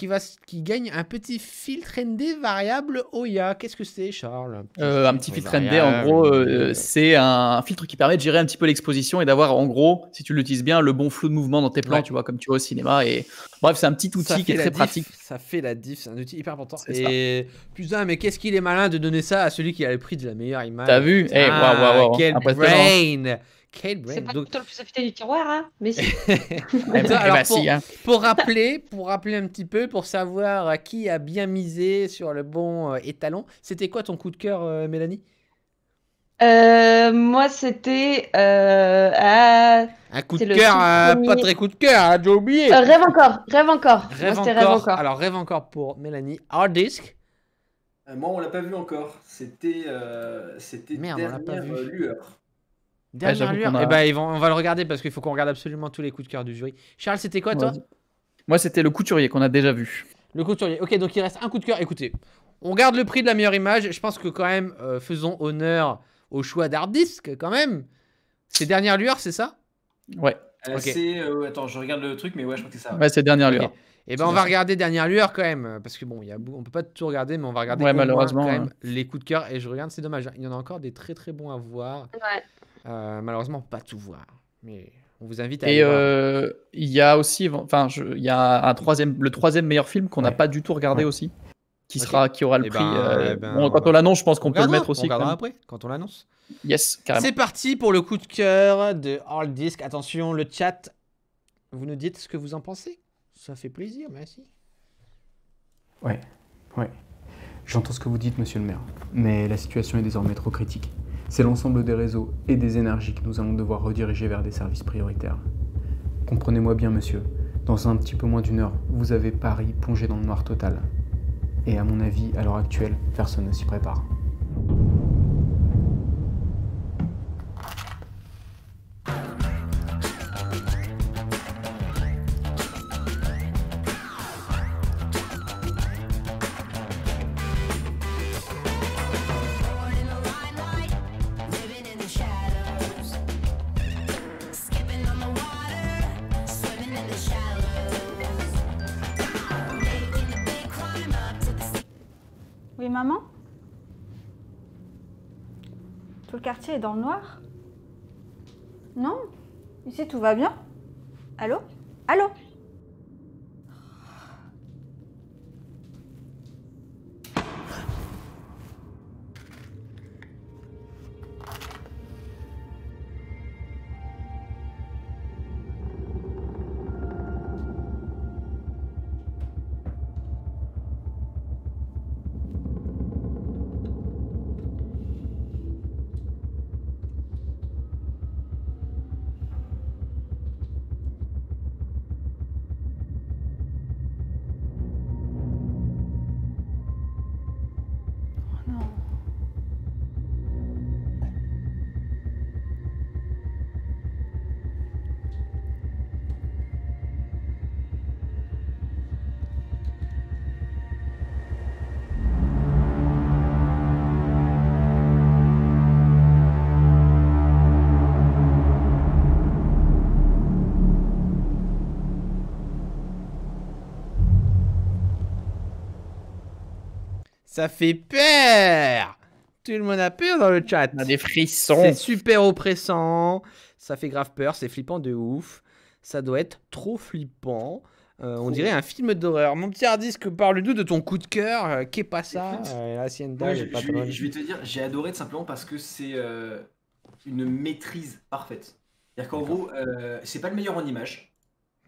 qui gagne un petit filtre ND variable Oya. Qu'est-ce que c'est, Charles? Un petit filtre ND, en gros, c'est un filtre qui permet de gérer un petit peu l'exposition et d'avoir, en gros, si tu l'utilises bien, le bon flou de mouvement dans tes plans, tu vois, comme tu vois au cinéma. Et bref, c'est un petit outil qui est très pratique. Ça fait la diff, c'est un outil hyper important. Et putain, mais qu'est-ce qu'il est malin de donner ça à celui qui a le prix de la meilleure image. T'as vu? Quel brain! C'est pas toi le plus affûté du tiroir, hein? Mais si. Pour rappeler un petit peu, pour savoir qui a bien misé sur le bon étalon, c'était quoi ton coup de cœur, Mélanie? Moi, c'était un coup de cœur, pas très coup de cœur, hein, j'ai oublié. Rêve encore. Rêve encore. Alors, Rêve encore pour Mélanie. Hard Disk. Moi, on l'a pas vu encore. C'était Merde, on l'a pas vu. Lueur. Dernière lueur. Eh ben, on va le regarder parce qu'il faut qu'on regarde absolument tous les coups de cœur du jury. Charles, c'était quoi, toi? Moi, c'était Le Couturier qu'on a déjà vu. Le Couturier. Ok, donc il reste un coup de cœur. Écoutez, on garde le prix de la meilleure image. Je pense que quand même, faisons honneur au choix d'Hard Disk quand même. C'est Dernière Lueur, c'est ça? Ouais. C'est... attends, je regarde le truc, mais ouais, je crois que c'est ça. Ouais, c'est Dernière Lueur. Et ben on va regarder Dernière Lueur quand même, parce que bon, on peut pas tout regarder, mais on va regarder malheureusement, quand même les coups de cœur. Et je regarde, c'est dommage, il y en a encore des très très bons à voir. Ouais. Malheureusement, pas tout voir, mais on vous invite à aller voir. Il y a aussi, il y a le troisième meilleur film qu'on n'a pas du tout regardé aussi, qui aura le prix. Quand on l'annonce, je pense qu'on peut le mettre aussi. On regardera après, quand on l'annonce. Yes, carrément. C'est parti pour le coup de cœur de Hard Disk. Attention, le chat, vous nous dites ce que vous en pensez. Ça fait plaisir, merci. Ouais. J'entends ce que vous dites, monsieur le maire. Mais la situation est désormais trop critique. C'est l'ensemble des réseaux et des énergies que nous allons devoir rediriger vers des services prioritaires. Comprenez-moi bien, monsieur. Dans un petit peu moins d'une heure, vous avez Paris plongé dans le noir total. Et à mon avis, à l'heure actuelle, personne ne s'y prépare. Oui, maman? Tout le quartier est dans le noir? Non? Ici, tout va bien? Allô? Allô? Ça fait peur! Tout le monde a peur dans le chat. On a des frissons. C'est super oppressant. Ça fait grave peur. C'est flippant de ouf. Ça doit être trop flippant. On dirait un film d'horreur. Mon petit Hard Disk, parle-nous de ton coup de cœur. Qu'est pas ça? Ouais, je vais te dire, j'ai adoré tout simplement parce que c'est une maîtrise parfaite. C'est-à-dire qu'en gros, c'est pas le meilleur en image.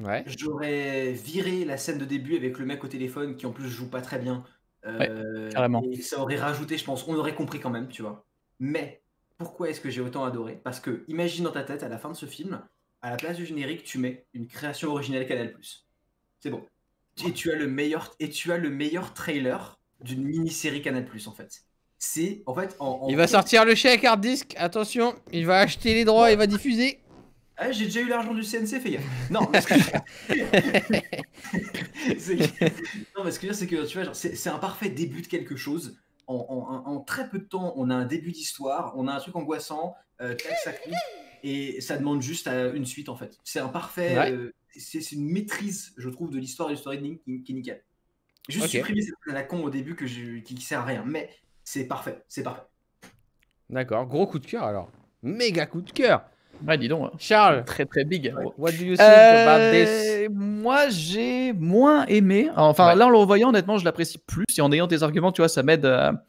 Ouais. J'aurais viré la scène de début avec le mec au téléphone qui en plus joue pas très bien. Carrément. Et ça aurait rajouté, je pense, on aurait compris quand même, tu vois. Mais pourquoi est-ce que j'ai autant adoré? Parce que imagine dans ta tête, à la fin de ce film, à la place du générique, tu mets une création originale Canal+. C'est bon. Et tu as le meilleur trailer d'une mini-série Canal+, en fait. C'est, en fait, il va sortir le chèque Hard Disk, attention, il va acheter les droits, il va diffuser. Ah, j'ai déjà eu l'argent du CNC, fais gaffe. Non, mais ce que non, mais ce que je veux dire, c'est que tu vois, genre, c'est un parfait début de quelque chose. En très peu de temps, on a un début d'histoire, on a un truc angoissant, tac, ça clique, et ça demande juste une suite en fait. C'est un parfait, c'est une maîtrise, je trouve, de l'histoire et du storytelling qui est nickel. Juste supprimer cette scène à la con au début qui sert à rien, mais c'est parfait, c'est parfait. D'accord, gros coup de cœur alors. Méga coup de cœur. Ouais, dis donc. Charles, très très big. What do you think about this? Moi, j'ai moins aimé. Enfin, là, en le revoyant, honnêtement, je l'apprécie plus. Et en ayant tes arguments, tu vois, ça m'aide un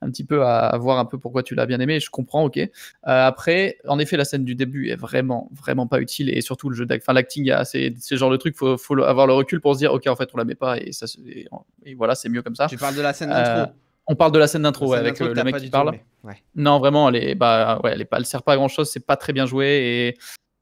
petit peu à voir un peu pourquoi tu l'as bien aimé. Je comprends, ok. Après, en effet, la scène du début est vraiment, vraiment pas utile. Et surtout, le jeu l'acting, c'est le genre de truc, faut avoir le recul pour se dire, ok, en fait, on la met pas. Et voilà, c'est mieux comme ça. Tu parles de la scène d'intro. On parle de la scène d'intro avec le mec qui parle. Non, vraiment, elle sert pas à grand chose, c'est pas très bien joué et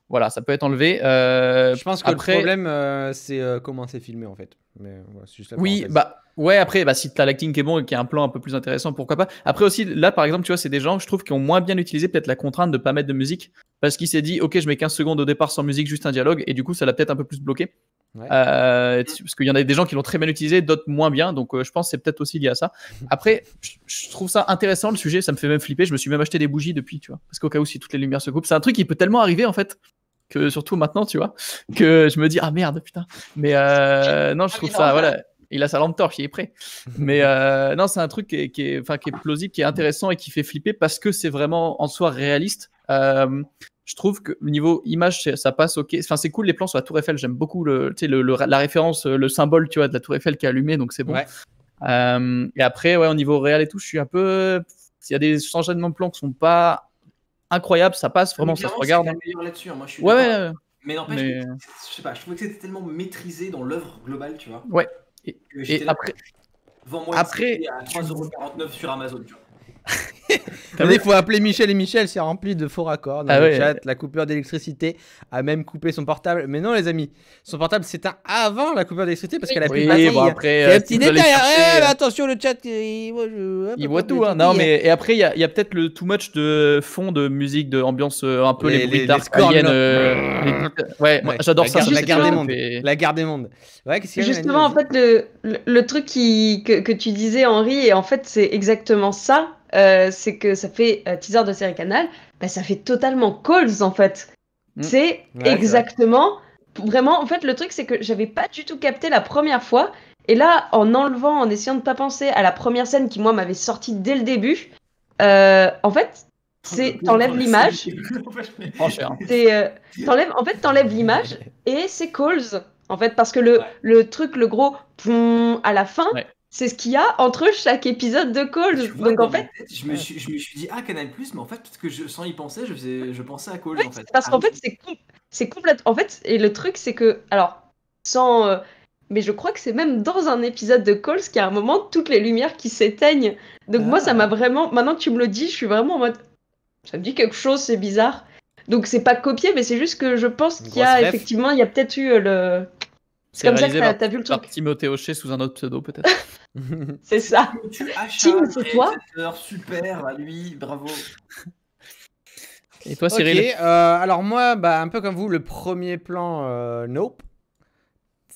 voilà, ça peut être enlevé. Je pense que le problème, c'est comment c'est filmé en fait. Mais, c'est juste après, si t'as l'acting qui est bon et qu'il y a un plan un peu plus intéressant, pourquoi pas. Après aussi, là par exemple, tu vois, c'est des gens, je trouve, qui ont moins bien utilisé peut-être la contrainte de pas mettre de musique parce qu'il s'est dit, ok, je mets 15 secondes au départ sans musique, juste un dialogue et du coup, ça l'a peut-être un peu plus bloqué. Parce qu'il y en a des gens qui l'ont très bien utilisé, d'autres moins bien, donc je pense que c'est peut-être aussi lié à ça. Après, je trouve ça intéressant le sujet, ça me fait même flipper, je me suis même acheté des bougies depuis, tu vois, parce qu'au cas où si toutes les lumières se coupent, c'est un truc qui peut tellement arriver en fait, que surtout maintenant, tu vois, que je me dis ah merde putain, mais non, je trouve ça, voilà, il a sa lampe torche, il est prêt, mais non, c'est un truc qui est plausible, qui est intéressant et qui fait flipper parce que c'est vraiment en soi réaliste. Je trouve que niveau image, ça passe ok. Enfin, c'est cool les plans sur la Tour Eiffel. J'aime beaucoup la référence, le symbole, tu vois, de la Tour Eiffel qui est allumé, donc c'est bon. Et après, au niveau réel et tout, je suis un peu. S'il y a des changements de plans qui sont pas incroyables, ça passe vraiment, ça se regarde. Là-dessus, hein. Moi, je suis mais n'empêche, je sais pas, je trouvais que c'était tellement maîtrisé dans l'œuvre globale, tu vois. Ouais. Et après. Vends-moi à 3,49€ sur Amazon, tu vois. Il faut appeler Michel et Michel, c'est rempli de faux raccords dans le chat. La coupure d'électricité a même coupé son portable. Mais non les amis, son portable s'éteint avant la coupure d'électricité parce qu'elle a plus de batterie. Bon, après, un petit détail. Attention le chat, il voit tout. Hein. Non mais et après il y a peut-être le too much de fond de musique, de ambiance, un peu les bruits d'arc aliens. Moi, j'adore ça. La guerre des mondes. La guerre des mondes. Justement en fait le truc que tu disais Henri, et en fait c'est exactement ça. C'est que ça fait teaser de série Canal, ça fait totalement Calls en fait. C'est exactement, vraiment, en fait le truc c'est que j'avais pas du tout capté la première fois, et là en essayant de pas penser à la première scène qui moi m'avait sorti dès le début, en fait t'enlèves l'image, t'enlèves l'image et c'est Calls en fait, parce que le truc, le gros à la fin, c'est ce qu'il y a entre chaque épisode de Calls. Donc en fait, je me suis dit Canal+, mais en fait peut-être que sans y penser, je pensais à Calls en fait. Parce qu'en fait c'est complètement. En fait, et le truc c'est que mais je crois que c'est même dans un épisode de Calls qu'il y a un moment toutes les lumières qui s'éteignent. Donc moi ça m'a vraiment. Maintenant que tu me le dis, je suis vraiment en mode. Ça me dit quelque chose, c'est bizarre. Donc c'est pas copié, mais c'est juste que je pense qu'il y a effectivement, il y a peut-être eu le. C'est comme ça que t'as vu le truc. Timothée Hochet sous un autre pseudo peut-être. C'est ça. Tim, c'est toi. Super, à lui, bravo. Et toi, Cyril? Alors moi, un peu comme vous, le premier plan, Nope.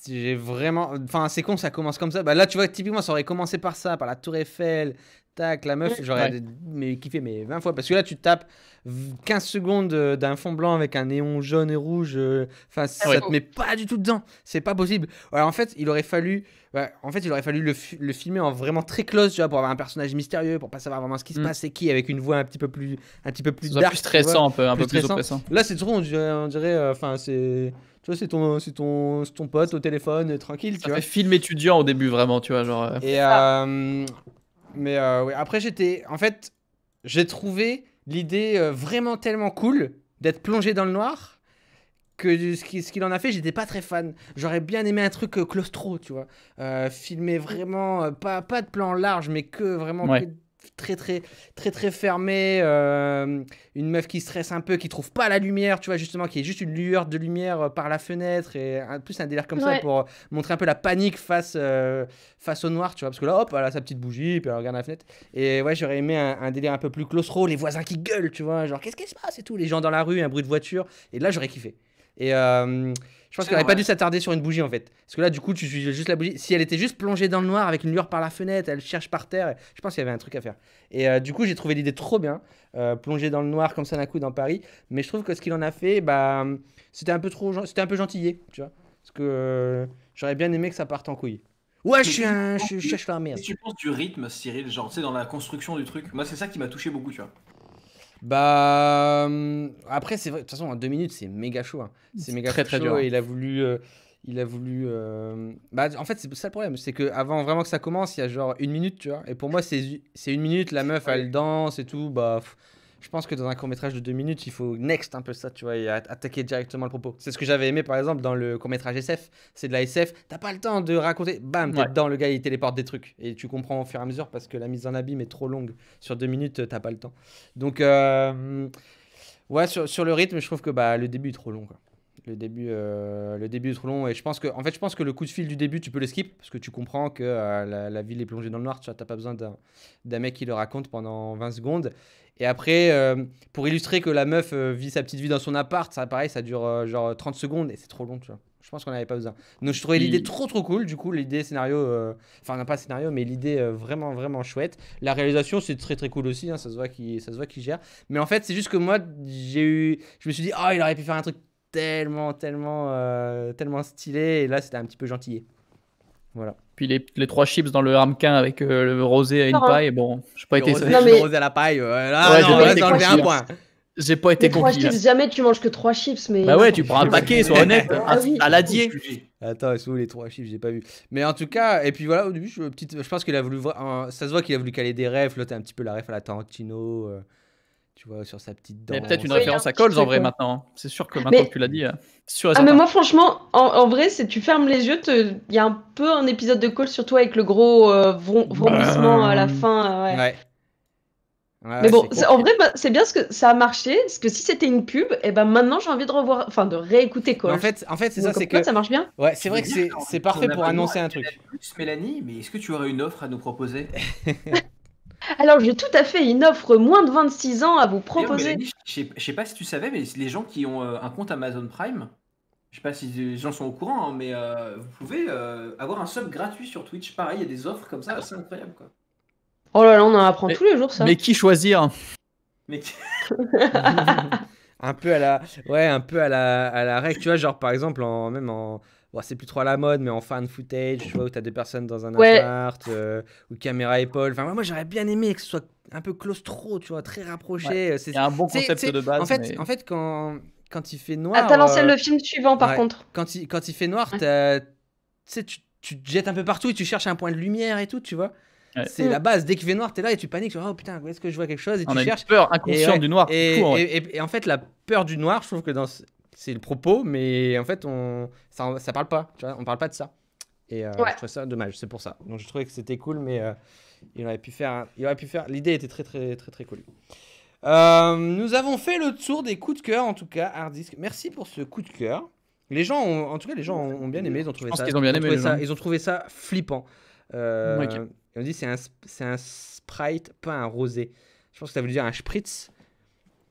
J'ai vraiment, enfin c'est con, ça commence comme ça. Là, tu vois, typiquement, ça aurait commencé par ça, par la Tour Eiffel. Tac, la meuf, j'aurais kiffé 20 fois. Parce que là, tu tapes 15 secondes d'un fond blanc avec un néon jaune et rouge. Enfin, ça te met pas du tout dedans. C'est pas possible. Alors, en fait, il aurait fallu le filmer en vraiment très close, tu vois, pour avoir un personnage mystérieux, pour pas savoir vraiment ce qui se passe, c'est qui, avec une voix un petit peu plus dark, plus stressant, un peu plus oppressant. Là, c'est trop, on dirait, enfin, c'est. Tu vois, c'est ton pote au téléphone, tranquille. Ça fait film étudiant au début, vraiment, tu vois, genre. Et mais après j'ai trouvé l'idée vraiment tellement cool d'être plongé dans le noir que ce qu'il en a fait, j'étais pas très fan. J'aurais bien aimé un truc claustro, tu vois, filmer vraiment pas de plan large, mais que vraiment très fermé, une meuf qui stresse un peu, qui trouve pas la lumière, tu vois, justement, qui est juste une lueur de lumière par la fenêtre, et plus un délire comme ça pour montrer un peu la panique face au noir, tu vois, parce que là hop, elle a sa petite bougie, puis elle regarde la fenêtre, et j'aurais aimé un délire un peu plus claustro, les voisins qui gueulent, tu vois, genre qu'est-ce qui se passe et tout, les gens dans la rue, un bruit de voiture, et là j'aurais kiffé. Et je pense qu'elle n'aurait pas dû s'attarder sur une bougie en fait. Parce que là, du coup, tu suis juste la bougie. Si elle était juste plongée dans le noir avec une lueur par la fenêtre, elle cherche par terre. Je pense qu'il y avait un truc à faire. Et du coup, j'ai trouvé l'idée trop bien. Plongée dans le noir comme ça d'un coup dans Paris. Mais je trouve que ce qu'il en a fait, c'était un peu gentillé, tu vois. Parce que j'aurais bien aimé que ça parte en couille. Ouais, je cherche la merde. Qu'est-ce que tu penses du rythme, Cyril, genre, tu sais, dans la construction du truc? Moi, c'est ça qui m'a touché beaucoup, tu vois. Après c'est vrai, de toute façon en 2 minutes c'est méga chaud, hein. C'est méga très chaud, dur. Et il a voulu en fait c'est ça le problème, c'est que avant vraiment que ça commence il y a genre 1 minute, tu vois, et pour moi c'est 1 minute, la meuf elle danse et tout, je pense que dans un court-métrage de 2 minutes, il faut next un peu ça, tu vois, et attaquer directement le propos. C'est ce que j'avais aimé par exemple dans le court-métrage SF, c'est de la SF, t'as pas le temps de raconter, bam, t'es dedans, le gars il téléporte des trucs, et tu comprends au fur et à mesure parce que la mise en abîme est trop longue. Sur 2 minutes, t'as pas le temps. Donc, sur le rythme, je trouve que le début est trop long, quoi. Le début est trop long, et je pense que le coup de fil du début, tu peux le skip, parce que tu comprends que la ville est plongée dans le noir, tu vois, t'as pas besoin d'un mec qui le raconte pendant 20 secondes. Et après, pour illustrer que la meuf vit sa petite vie dans son appart, ça pareil, ça dure genre 30 secondes, et c'est trop long, tu vois. Je pense qu'on n'avait pas besoin. Donc je trouvais l'idée trop cool. Du coup, l'idée scénario, enfin non pas scénario, mais l'idée vraiment chouette. La réalisation c'est très cool aussi. Hein, ça se voit qu'il gère. Mais en fait, c'est juste que moi je me suis dit il aurait pu faire un truc tellement stylé. Et là, c'était un petit peu gentillé. Voilà. Puis les 3 chips dans le ramequin avec le rosé à une paille. Bon, j'ai pas été. Le rosé à la paille. Là, on va enlever un point. J'ai pas été conquis. 3 chips, jamais tu manges que 3 chips. Mais... Bah ouais, tu prends un paquet, sois honnête. À l'adier. Attends, ils sont où les 3 chips? J'ai pas vu. Mais en tout cas, et puis voilà, au début, je pense qu'il a voulu voir. Ça se voit qu'il a voulu caler des refs. Là, t'as un petit peu la ref à la Tarantino. Tu vois, sur sa petite dent. Il y a peut-être une référence à Coles en vrai maintenant. C'est sûr que maintenant que tu l'as dit. Mais moi, franchement, en vrai, si tu fermes les yeux, il y a un peu un épisode de Coles, surtout avec le gros vomissement à la fin. Ouais. Mais bon, en vrai, c'est bien parce que ça a marché. Parce que si c'était une pub, et ben maintenant j'ai envie de réécouter Coles. En fait, c'est ça, c'est que ça marche bien. Ouais, c'est vrai que c'est parfait pour annoncer un truc. Mélanie, mais est-ce que tu aurais une offre à nous proposer? Alors, j'ai tout à fait une offre moins de 26 ans à vous proposer. Mélanie, je sais pas si tu savais, mais les gens qui ont un compte Amazon Prime, je sais pas si les gens sont au courant, hein, mais vous pouvez avoir un sub gratuit sur Twitch. Pareil, il y a des offres comme ça, c'est incroyable quoi. Oh là là, on en apprend tous les jours ça. Mais qui choisir? Un peu à la règle, tu vois, genre par exemple bon, c'est plus trop à la mode, mais en fan footage, tu vois, où t'as 2 personnes dans un appart, ou caméra épaule. Enfin, moi j'aurais bien aimé que ce soit un peu claustro, tu vois, très rapproché. Ouais. C'est un bon concept de base. En fait, quand il fait noir. T'as lancé le film suivant par contre. Quand il fait noir, tu te jettes un peu partout et tu cherches un point de lumière et tout, tu vois. C'est la base. Dès qu'il fait noir, t'es là et tu paniques. Oh putain, est-ce que je vois quelque chose? Et tu cherches. Une peur inconsciente du noir. Et en fait, la peur du noir, je trouve que c'est le propos, mais en fait, ça parle pas. Tu vois, on parle pas de ça. Et je trouve ça dommage. C'est pour ça. Donc je trouvais que c'était cool, mais il aurait pu faire. L'idée était très cool. Nous avons fait le tour des coups de cœur, en tout cas, Hardisk. Merci pour ce coup de cœur. Les gens ont bien aimé. Ils ont trouvé ça. Ils ont trouvé ça flippant. On dit c'est un Sprite, pas un rosé. Je pense que ça veut dire un Spritz.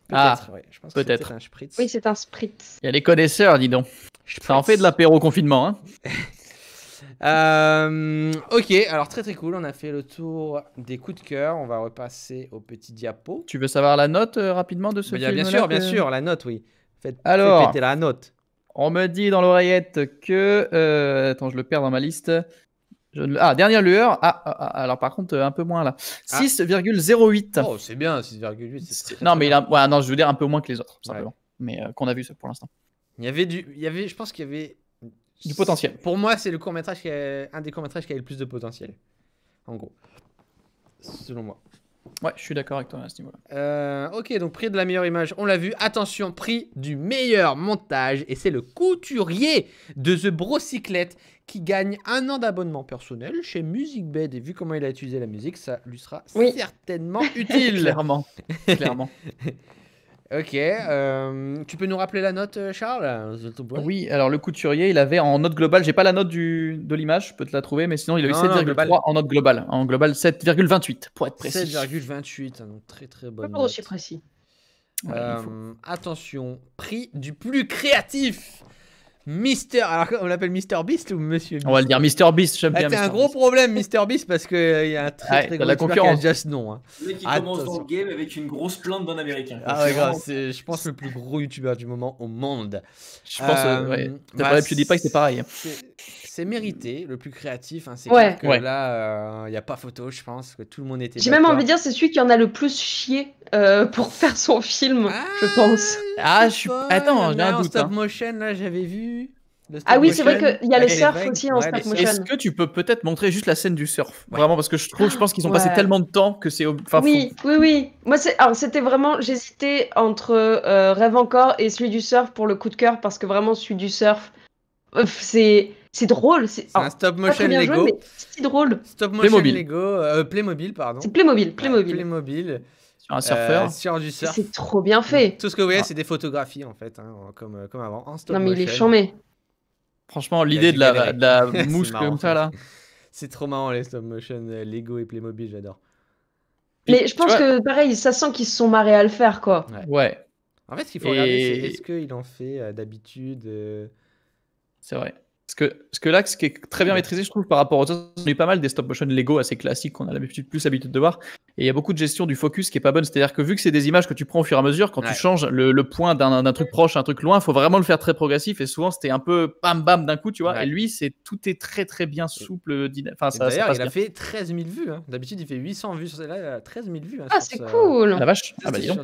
Peut-être. Je pense peut-être. Que c'est un Spritz. Oui, c'est un Spritz. Il y a les connaisseurs, dis donc. Ça en fait de l'apéro confinement. Hein. Ok, alors très cool. On a fait le tour des coups de cœur. On va repasser au petit diapo. Tu veux savoir la note rapidement de ce film? Bien sûr, la note, oui. Faites péter la note. On me dit dans l'oreillette que... attends, je le perds dans ma liste. Dernière lueur. Alors par contre, un peu moins là. 6,08. Oh, c'est bien, 6,8. Non, mais non, je veux dire un peu moins que les autres, simplement. Mais qu'on a vu ça pour l'instant. Je pense qu'il y avait du potentiel. Pour moi, c'est un des courts-métrages qui avait le plus de potentiel. En gros. Selon moi. Ouais, je suis d'accord avec toi à ce niveau-là. Ok, donc prix de la meilleure image, on l'a vu. Attention, prix du meilleur montage. Et c'est le couturier de The Brocyclette qui gagne 1 an d'abonnement personnel chez MusicBed. Et vu comment il a utilisé la musique, ça lui sera certainement utile. Clairement. Ok, tu peux nous rappeler la note, Charles? Oui, alors le couturier, il avait en note globale, j'ai pas la note de l'image, je peux te la trouver, mais sinon il a eu 7,3 en note globale. En global, 7,28 pour être précis. 7,28, donc très bonne note. Aussi précis. Attention, prix du plus créatif. Alors on l'appelle Mr Beast ou Monsieur Beast? On va le dire Mr Beast, j'aime bien. C'est un gros problème Mr Beast parce qu'il y a un très gros la concurrence. Qui a déjà ce nom. Hein. Le mec qui commence dans le game avec une grosse plainte d'un américain. Ah ouais, grave, c'est je pense le plus gros youtubeur du moment au monde. Je pense t'as PewDiePie, c'est pareil. C'est mérité, le plus créatif. Hein. C'est clair que là, il n'y a pas photo, je pense que tout le monde était. J'ai même envie de dire, c'est celui qui en a le plus chié pour faire son film, je pense. Attends, j'ai un doute. Stop motion, là, j'avais vu. Ah oui, c'est vrai qu'il y a le surf aussi en stop motion. Est-ce que tu peux peut-être montrer juste la scène du surf? Vraiment, parce que je pense qu'ils ont passé tellement de temps que c'est. Oui. Moi, c'était vraiment. J'hésitais entre Rêve encore et celui du surf pour le coup de cœur, parce que vraiment, celui du surf, c'est drôle. C'est un stop motion Lego. C'est drôle. Stop motion Lego. Playmobil, pardon. C'est Playmobil. Playmobil. Sur un surfeur. Sur du surf. C'est trop bien fait. Tout ce que vous voyez, c'est des photographies en fait, hein, comme avant. En stop non, mais motion. il est chambé. Franchement, l'idée de la mouche comme ça là. C'est trop marrant les stop motion Lego et Playmobil, j'adore. Mais je pense que pareil, ça sent qu'ils se sont marrés à le faire quoi. Ouais. En fait, ce qu'il faut regarder, c'est est-ce qu'il en fait d'habitude. C'est vrai. Parce que là, ce qui est très bien maîtrisé, je trouve, par rapport aux autres, on a eu pas mal des stop-motion Lego assez classiques qu'on a plus l'habitude de voir. Et il y a beaucoup de gestion du focus qui est pas bonne. C'est-à-dire que vu que c'est des images que tu prends au fur et à mesure, quand tu changes le point d'un truc proche à un truc loin, il faut vraiment le faire très progressif. Et souvent, c'était un peu bam d'un coup, tu vois. Et lui, tout est très très bien souple. Enfin, d'ailleurs, il a fait 13 000 vues. Hein. D'habitude, il fait 800 vues sur celle-là. Il a 13 000 vues. Hein, ah, c'est cool. La vache. Ah bah dis donc.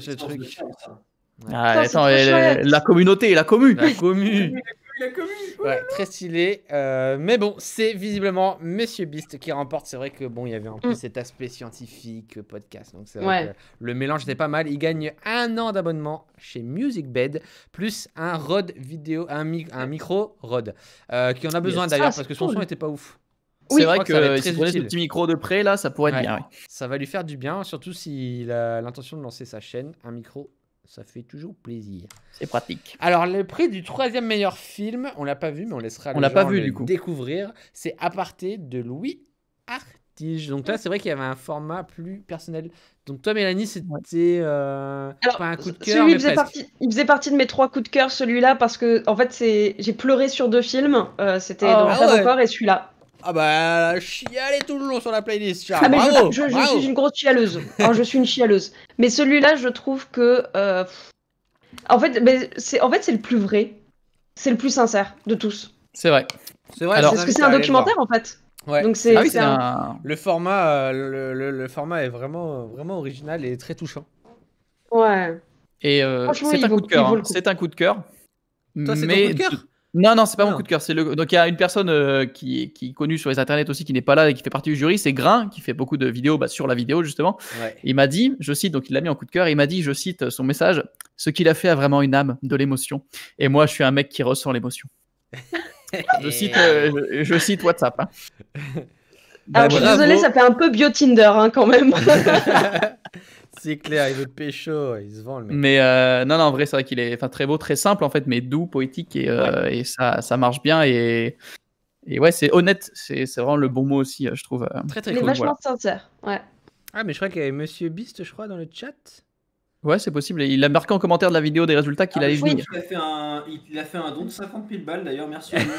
Ah, attends, la communauté, la commu. Ouais, très stylé. Mais bon, c'est visiblement Monsieur Beast qui remporte. C'est vrai que bon, il y avait en plus cet aspect scientifique podcast. Donc c'est vrai que le mélange était pas mal. Il gagne 1 an d'abonnement chez MusicBed plus un Rode vidéo, un micro Rode qui en a besoin d'ailleurs parce que son son était pas ouf. C'est vrai que si tu prenais ce petit micro de près là, ça pourrait être bien. Ouais. Ça va lui faire du bien, surtout s'il a l'intention de lancer sa chaîne. Un micro, ça fait toujours plaisir. C'est pratique. Alors, le prix du 3e meilleur film, on l'a pas vu, mais on laissera les gens le découvrir. C'est Aparté de Louis Artige. Donc là, c'est vrai qu'il y avait un format plus personnel. Donc toi, Mélanie, c'était pas un coup de cœur, mais il faisait partie de mes 3 coups de cœur, celui-là, parce que en fait, j'ai pleuré sur 2 films. C'était Rêve encore et celui-là. Ah bah, chialer tout le long sur la playlist, Charles. Ah mais je suis une grosse chialeuse. Alors, je suis une chialeuse. Mais celui-là, je trouve que... En fait, c'est le plus vrai. C'est le plus sincère de tous. C'est vrai. Alors, parce que c'est un documentaire, en fait. Ouais. Donc c'est le format, le format est vraiment, vraiment original et très touchant. Ouais. Et c'est un coup de cœur. C'est un coup de cœur. Toi, c'est ton coup de cœur ? Non, c'est pas mon coup de cœur. Donc il y a une personne qui est connue sur les internets aussi, qui n'est pas là et qui fait partie du jury, c'est Grain, qui fait beaucoup de vidéos sur la vidéo justement. Ouais. Il m'a dit, je cite, donc il l'a mis en coup de cœur, et il m'a dit, je cite son message, ce qu'il a fait a vraiment une âme, de l'émotion. Et moi, je suis un mec qui ressent l'émotion. je cite WhatsApp. Hein. Alors, je suis désolée, ça fait un peu bio Tinder quand même. C'est clair, il veut pécho, il se vend le mec. Mais non, en vrai, c'est vrai qu'il est très beau, très simple en fait, mais doux, poétique et ça marche bien et ouais, c'est honnête, c'est vraiment le bon mot aussi, je trouve. Très il est vachement sincère, ouais. Ah, mais je crois qu'il y avait Monsieur Beast, je crois, dans le chat. Ouais, c'est possible. Il a marqué en commentaire de la vidéo des résultats qu'il allait venir. Il a fait un don de 50 000 balles d'ailleurs, merci à lui.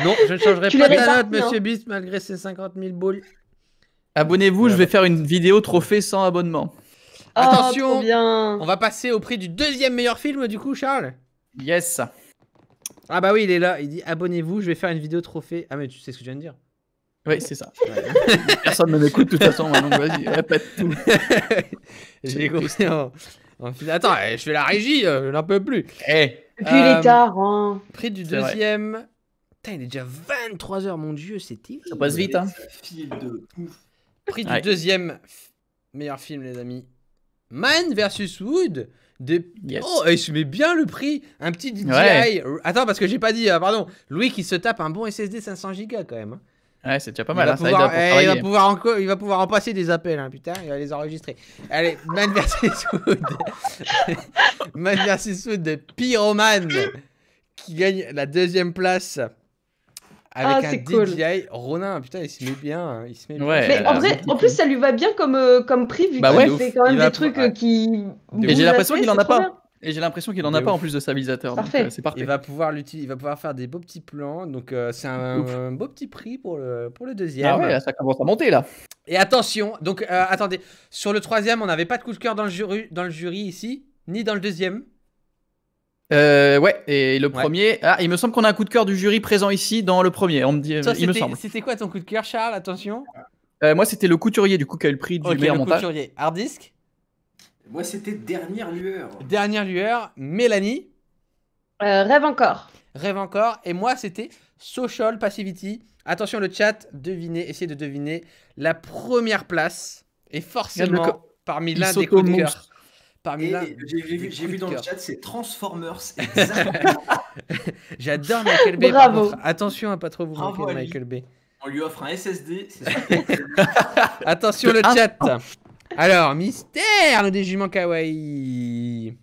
Non, je ne changerai pas ta note, Monsieur Beast, malgré ses 50 000 boules. Abonnez-vous, je vais faire une vidéo trophée sans abonnement. Attention, on va passer au prix du 2e meilleur film du coup, Charles. Yes. Ah bah oui, il est là, il dit abonnez-vous, je vais faire une vidéo trophée. Ah mais tu sais ce que je viens de dire. Oui, c'est ça. Personne ne m'écoute de toute façon, donc vas-y, répète tout. J'ai compris Attends, je fais la régie, je n'en peux plus. Et puis il est tard, hein. Prix du 2e... Putain, il est déjà 23h, mon dieu, c'était... Ça passe vite, hein. Prix du 2e meilleur film, les amis. Man vs Wood Yes. Oh, il se met bien le prix. Un petit DJI. Ouais. Attends, parce que j'ai pas dit, pardon. Louis qui se tape un bon SSD 500 Go quand même. Ouais, c'est déjà pas mal. Il va pouvoir en passer des appels, hein, putain. Il va les enregistrer. Allez, Man vs Wood. Man vs Wood de Pyroman qui gagne la 2e place. Avec un cool. DJI, Ronin, putain, il se met bien. Mais en vrai, en plus, ça lui va bien comme prix, vu qu'il fait quand même des trucs qui. Et j'ai l'impression qu'il en a pas. Et j'ai l'impression qu'il en a pas en plus de stabilisateur. Parfait. C'est parfait. Il va pouvoir faire des beaux petits plans. Donc, c'est un beau petit prix pour le 2e. Ah ouais, ça commence à monter là. Et attention, donc, attendez. Sur le 3e, on n'avait pas de coup de cœur dans le jury ici, ni dans le 2e. Ouais, et le premier. Ah, il me semble qu'on a un coup de cœur du jury présent ici dans le premier. On me dit, il me semble. C'était quoi ton coup de cœur, Charles? Attention. Moi, c'était le couturier, du coup, qui a eu le prix du meilleur montage. Couturier. Hard Disk. Moi, c'était Dernière Lueur. Dernière Lueur. Mélanie. Rêve encore. Rêve encore. Et moi, c'était Social Passivity. Attention, le chat, essayez de deviner la première place. Et forcément, parmi l'un des coups de cœur. J'ai vu dans le chat, c'est Transformers. Exactement. J'adore Michael Bay. Bravo. Attention à pas trop vous manquer de Michael Bay. On lui offre un SSD. Attention le chat. Alors, mystère, le déjument kawaii.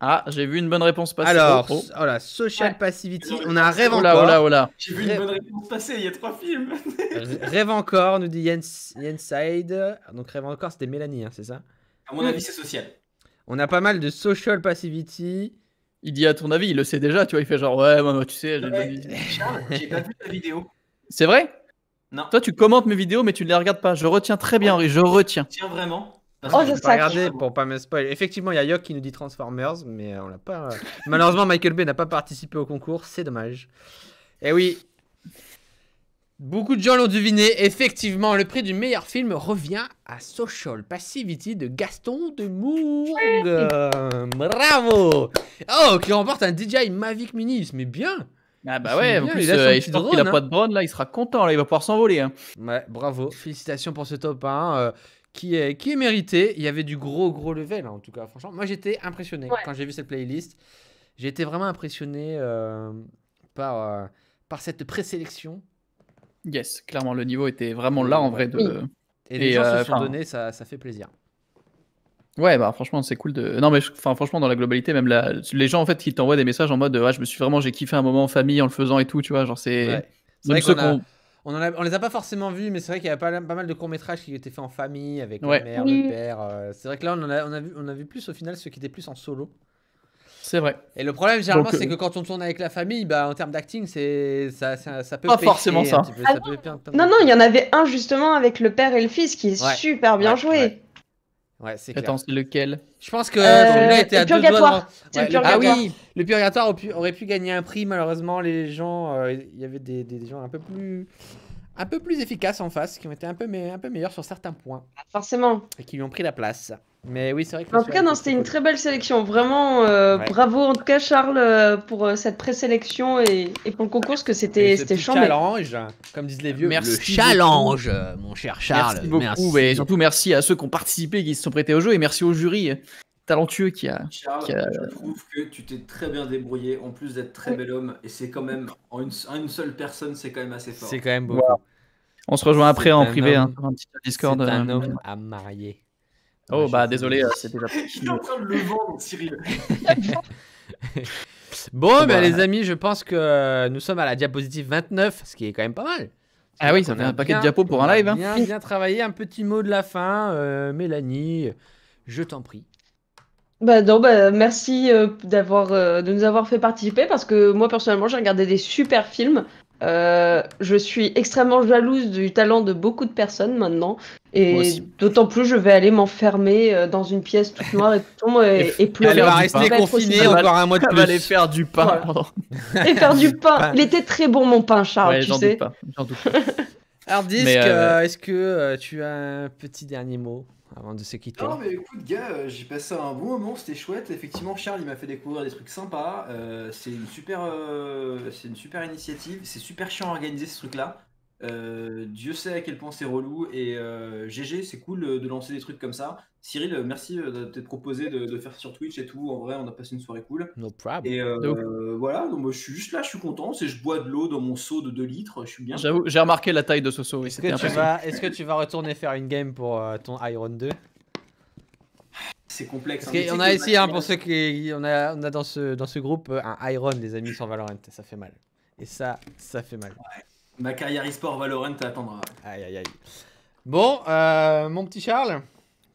Ah, j'ai vu une bonne réponse passer. Alors, voilà, Social Passivity. On a un Rêve encore. J'ai vu une bonne réponse passer, il y a 3 films. Rêve encore, nous dit Yenside. Donc, Rêve encore, c'était Mélanie, hein, c'est ça? À mon avis, c'est Social. On a pas mal de Social Passivity. Il dit à ton avis, il le sait déjà, tu vois, il fait genre ouais, moi, tu sais, j'ai une bonne idée. Charles, j'ai pas vu ta vidéo. C'est vrai? Non. Toi, tu commentes mes vidéos, mais tu ne les regardes pas. Je retiens très bien, Henri, je retiens. Tiens, vraiment. Oh, je pas regardé pour pas me spoil. Effectivement, il y a Yok qui nous dit Transformers, mais on l'a pas. Malheureusement, Michael Bay n'a pas participé au concours, c'est dommage. Et oui, beaucoup de gens l'ont deviné. Effectivement, le prix du meilleur film revient à Social Passivity de Gaston Demourgue. Bravo. Oh, qui remporte un DJI Mavic Mini, mais bien. Ah bah ouais, en plus, il a pas de drone, là, il sera content, là, il va pouvoir s'envoler. Hein. Ouais, bravo, félicitations pour ce top 1 qui est mérité. Il y avait du gros level, hein, en tout cas, franchement. Moi, j'étais impressionné quand j'ai vu cette playlist. J'ai été vraiment impressionné par cette présélection. Yes, clairement, le niveau était vraiment là, en vrai. Et les gens se sont donnés, ça fait plaisir. Ouais, bah franchement, c'est cool de. Non, mais franchement, dans la globalité, même les gens en fait qui t'envoient des messages en mode ouais, j'ai kiffé un moment en famille en le faisant et tout, tu vois, genre c'est. Ouais. C'est vrai on les a pas forcément vus, mais c'est vrai qu'il y a pas mal de courts-métrages qui étaient faits en famille avec la mère, le père. C'est vrai que là, on a vu plus au final ceux qui étaient plus en solo. C'est vrai. Et le problème, généralement, c'est que quand on tourne avec la famille, bah, en termes d'acting, ça peut pas forcément ça. Non, il y en avait un justement avec le père et le fils qui est super bien joué. Ouais, c'est clair. Attends, c'est lequel? Je pense que celui-là était à 2 doigts. Ah oui, le Purgatoire aurait pu gagner un prix. Malheureusement, les gens, il y avait des gens un peu plus efficaces en face, qui ont été un peu meilleurs sur certains points. Forcément. Et qui lui ont pris la place. Mais oui, c'est vrai que. En tout cas, c'était une très belle sélection. Vraiment, bravo en tout cas, Charles, pour cette présélection et pour le concours, parce que c'était chambé. Challenge, comme disent les vieux. Merci le challenge, mon cher Charles. Merci beaucoup. Et surtout, merci à ceux qui ont participé, qui se sont prêtés au jeu, et merci au jury talentueux qui a. Charles, je trouve que tu t'es très bien débrouillé, en plus d'être très bel homme, et c'est quand même, en une seule personne, c'est quand même assez fort. C'est quand même beaucoup. Wow. On se rejoint après en privé, sur un petit Discord. C'est un homme à marier. Oh bah désolé, c'était déjà. Je suis en train de le vendre, Cyril. Bon, bah, les amis, je pense que nous sommes à la diapositive 29, ce qui est quand même pas mal. Ah oui, ça fait un paquet de diapos pour un live. Hein. Bien travaillé. Un petit mot de la fin, Mélanie, je t'en prie. Merci de nous avoir fait participer parce que moi personnellement j'ai regardé des super films. Je suis extrêmement jalouse du talent de beaucoup de personnes maintenant et d'autant plus je vais aller m'enfermer dans une pièce toute noire et tout sombre et pleurer. Elle va rester confinée encore un mois de plus. Elle va aller faire du pain. Voilà. Et faire du pain. Il était très bon mon pain, Charles, tu sais. J'en doute pas. Alors Disque, est-ce que tu as un petit dernier mot avant de se quitter? Non mais écoute gars, j'ai passé un bon moment, c'était chouette. Effectivement Charles il m'a fait découvrir des trucs sympas. C'est une super initiative, c'est super chiant à organiser ce truc là. Dieu sait à quel point c'est relou et GG c'est cool de lancer des trucs comme ça. Cyril merci de t'être proposé de faire sur Twitch et tout, en vrai on a passé une soirée cool. No problem. Et voilà, donc moi, je suis juste là, je suis content, je bois de l'eau dans mon seau de 2 litres, je suis bien. J'avoue, j'ai remarqué la taille de ce seau. Est-ce que tu vas retourner faire une game pour ton Iron 2? C'est complexe. Parce on a ici, pour ceux qui... On a dans ce groupe un Iron, les amis, sur Valorant, ça fait mal. Et ça fait mal. Ouais. Ma carrière e-sport Valorant t'attendra. Aïe. Bon, mon petit Charles,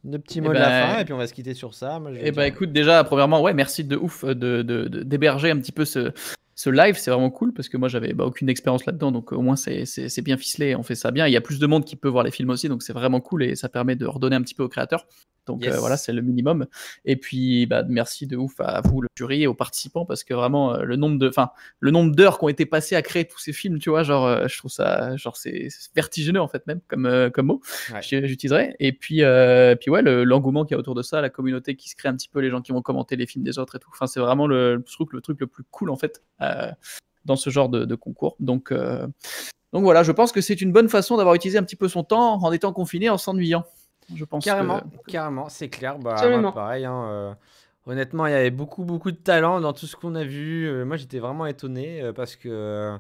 de petits mots de la fin, et puis on va se quitter sur ça. Écoute, déjà, premièrement, merci de ouf d'héberger un petit peu ce live, c'est vraiment cool parce que moi j'avais aucune expérience là-dedans, donc au moins c'est bien ficelé, on fait ça bien. Il y a plus de monde qui peut voir les films aussi, donc c'est vraiment cool et ça permet de redonner un petit peu aux créateurs. Donc voilà, c'est le minimum. Et puis merci de ouf à vous, le jury, et aux participants, parce que vraiment le nombre d'heures qui ont été passées à créer tous ces films, tu vois, je trouve ça c'est vertigineux en fait même comme mot. Ouais. J'utiliserai. Et puis ouais, l'engouement qu'il y a autour de ça, la communauté qui se crée un petit peu, les gens qui vont commenter les films des autres et tout. Enfin, c'est vraiment le truc le plus cool en fait dans ce genre de concours. Donc voilà, je pense que c'est une bonne façon d'avoir utilisé un petit peu son temps en étant confiné, en s'ennuyant. Je pense carrément, c'est clair. Moi, pareil. Honnêtement, il y avait beaucoup de talent dans tout ce qu'on a vu. Moi, j'étais vraiment étonné parce que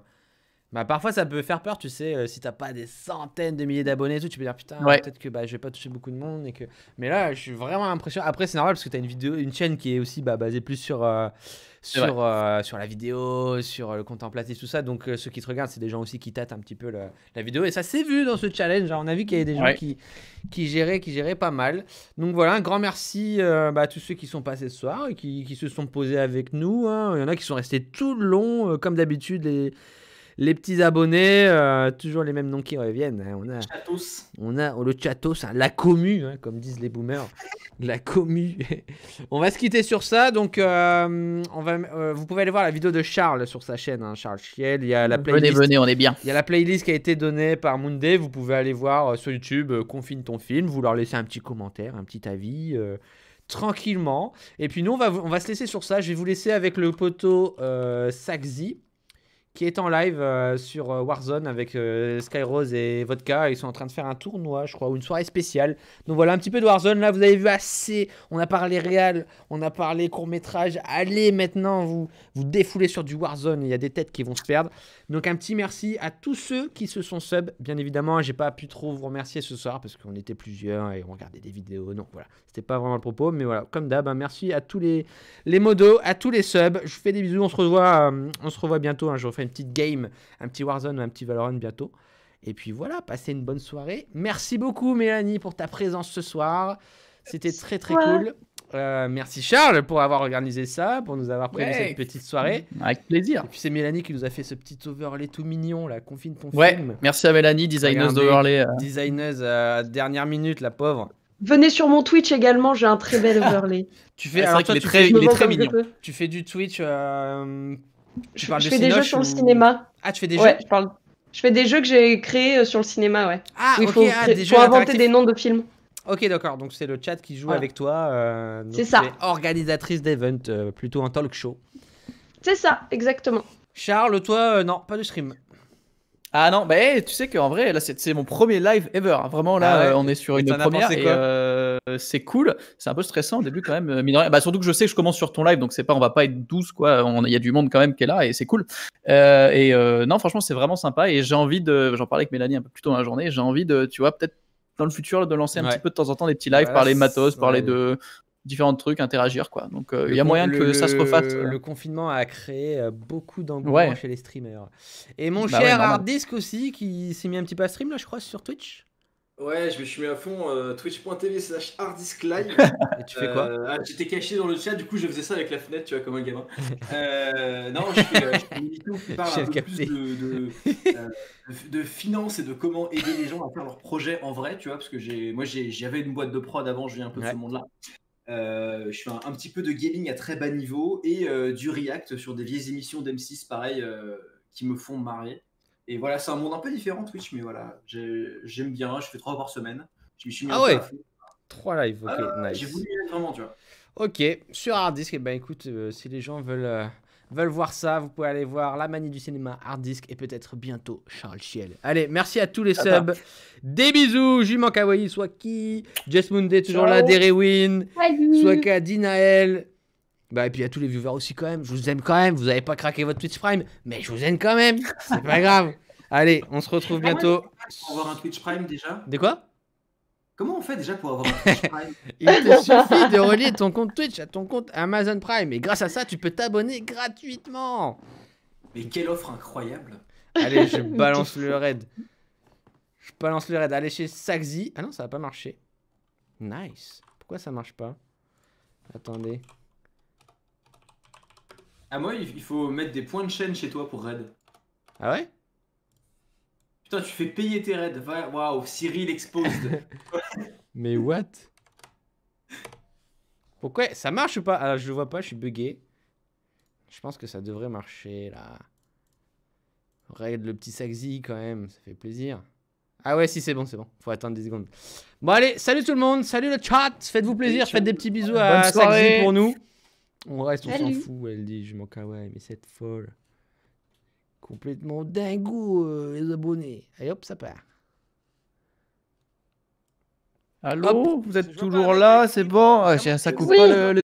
Bah parfois ça peut faire peur, tu sais, si t'as pas des centaines de milliers d'abonnés et tout, tu peux dire putain, peut-être que je vais pas toucher beaucoup de monde et que. Mais là, je suis vraiment impressionné. Après, c'est normal parce que t'as une chaîne qui est aussi basée plus sur la vidéo, sur le contemplatif, tout ça. Donc ceux qui te regardent, c'est des gens aussi qui tâtent un petit peu la vidéo et ça s'est vu dans ce challenge. On a vu qu'il y avait des gens qui géraient pas mal. Donc voilà, un grand merci à tous ceux qui sont passés ce soir et qui se sont posés avec nous. Hein. Il y en a qui sont restés tout le long, comme d'habitude. Les petits abonnés, toujours les mêmes noms qui reviennent. Hein. On a le Chatos, hein, la commu, hein, comme disent les boomers. La commu. On va se quitter sur ça. Donc, vous pouvez aller voir la vidéo de Charles sur sa chaîne, hein, Charles Chiel. Il y a la playlist. Venez, on est bien. Il y a la playlist qui a été donnée par Moonday. Vous pouvez aller voir sur YouTube, Confine ton film. Vous leur laissez un petit commentaire, un petit avis. Tranquillement. Et puis nous, on va se laisser sur ça. Je vais vous laisser avec le poteau Saxi, qui est en live sur Warzone avec Skyrose et Vodka. Ils sont en train de faire un tournoi, je crois, ou une soirée spéciale. Donc voilà, un petit peu de Warzone. Là, vous avez vu assez. On a parlé réal, on a parlé court-métrage. Allez, maintenant, vous défoulez sur du Warzone. Il y a des têtes qui vont se perdre. Donc un petit merci à tous ceux qui se sont sub. Bien évidemment, j'ai pas pu trop vous remercier ce soir parce qu'on était plusieurs et on regardait des vidéos. Donc voilà, c'était pas vraiment le propos. Mais voilà, comme d'hab, merci à tous les modos, à tous les subs. Je vous fais des bisous. On se revoit bientôt. Hein. Je refais une petite game, un petit Warzone, un petit Valorant bientôt. Et puis voilà, passez une bonne soirée. Merci beaucoup Mélanie pour ta présence ce soir. C'était très très cool. Merci Charles pour avoir organisé ça, pour nous avoir prévu cette petite soirée. Avec plaisir. Et puis c'est Mélanie qui nous a fait ce petit overlay tout mignon, là, Confine ton film. Merci à Mélanie, designeuse d'overlay. Designeuse dernière minute, la pauvre. Venez sur mon Twitch également, j'ai un très bel overlay. Il est très mignon. Tu fais du Twitch. Je fais des jeux sur le cinéma. Ah, tu fais des jeux Je fais des jeux que j'ai créés sur le cinéma, ouais. Ah, il faut inventer des noms de films. Ok, d'accord. Donc c'est le chat qui joue avec toi. C'est ça. Organisatrice d'event, plutôt un talk show. C'est ça, exactement. Charles, toi, non, pas de stream. Ah non, tu sais qu'en vrai, là, c'est mon premier live ever. Vraiment, là, on est sur une première et c'est cool. C'est un peu stressant au début quand même. Surtout que je sais que je commence sur ton live, donc on va pas être 12, quoi. Il y a du monde quand même qui est là et c'est cool. Non, franchement, c'est vraiment sympa et j'ai envie j'en parlais avec Mélanie un peu plus tôt dans la journée, j'ai envie de, tu vois, peut-être dans le futur, de lancer un petit peu de temps en temps des petits lives, parler matos, parler de différents trucs, interagir, quoi. Donc il y a moyen que ça se refasse. Le confinement a créé beaucoup d'engouement chez les streamers. Et mon cher Harddisk aussi, qui s'est mis un petit peu à stream là, je crois, sur Twitch. Ouais, je me suis mis à fond twitch.tv/harddisklive. Et tu fais quoi? J'étais caché dans le chat, du coup je faisais ça avec la fenêtre, tu vois, comme un gamin. Non, je fais une vidéo qui parle un peu plus de finance et de comment aider les gens à faire leurs projets en vrai, tu vois, parce que j'avais une boîte de prod avant, je viens un peu de ce monde-là. Je fais un petit peu de gaming à très bas niveau et du react sur des vieilles émissions d'M6 pareil qui me font marrer. Et voilà, c'est un monde un peu différent Twitch, mais voilà, j'aime bien, je fais 3 par semaine. Je me suis mis 3 lives, ok, nice. J'ai voulu y être vraiment, tu vois. Ok, sur Harddisk, écoute, si les gens veulent voir ça, vous pouvez aller voir La Manie du cinéma, Harddisk et peut-être bientôt Charles Chiel. Allez, merci à tous les subs. Des bisous, Juman Kawaii, Swaki, Jess Moonday toujours là, Derewin, Swaka, Dinaël. Et puis à tous les viewers aussi quand même, je vous aime quand même, vous avez pas craqué votre Twitch Prime, mais je vous aime quand même, c'est pas grave. Allez, on se retrouve bientôt. Pour avoir un Twitch Prime déjà. De quoi? Comment on fait déjà pour avoir un Twitch Prime? Il te suffit de relier ton compte Twitch à ton compte Amazon Prime et grâce à ça, tu peux t'abonner gratuitement. Mais quelle offre incroyable. Allez, je balance le raid. Allez chez Saxi. Ah non, ça va pas marcher. Nice. Pourquoi ça marche pas? Attendez. Ah moi, il faut mettre des points de chaîne chez toi pour raid. Ah ouais? Putain, tu fais payer tes raids. Waouh, Cyril exposed. Mais what? Pourquoi? Ça marche ou pas? Alors, je le vois pas, je suis bugué. Je pense que ça devrait marcher, là. Raid le petit Saxi, quand même. Ça fait plaisir. Ah ouais, si, c'est bon, c'est bon. Faut attendre 10 secondes. Bon, allez, salut tout le monde. Salut le chat. Faites-vous plaisir. Faites des petits bisous à Saxi pour nous. On reste, on s'en fout. Elle dit, je m'en kawaii, mais c'est folle. Complètement dingo, les abonnés. Et hop, ça part. Allô, vous êtes toujours là, c'est bon? Ça coupe pas le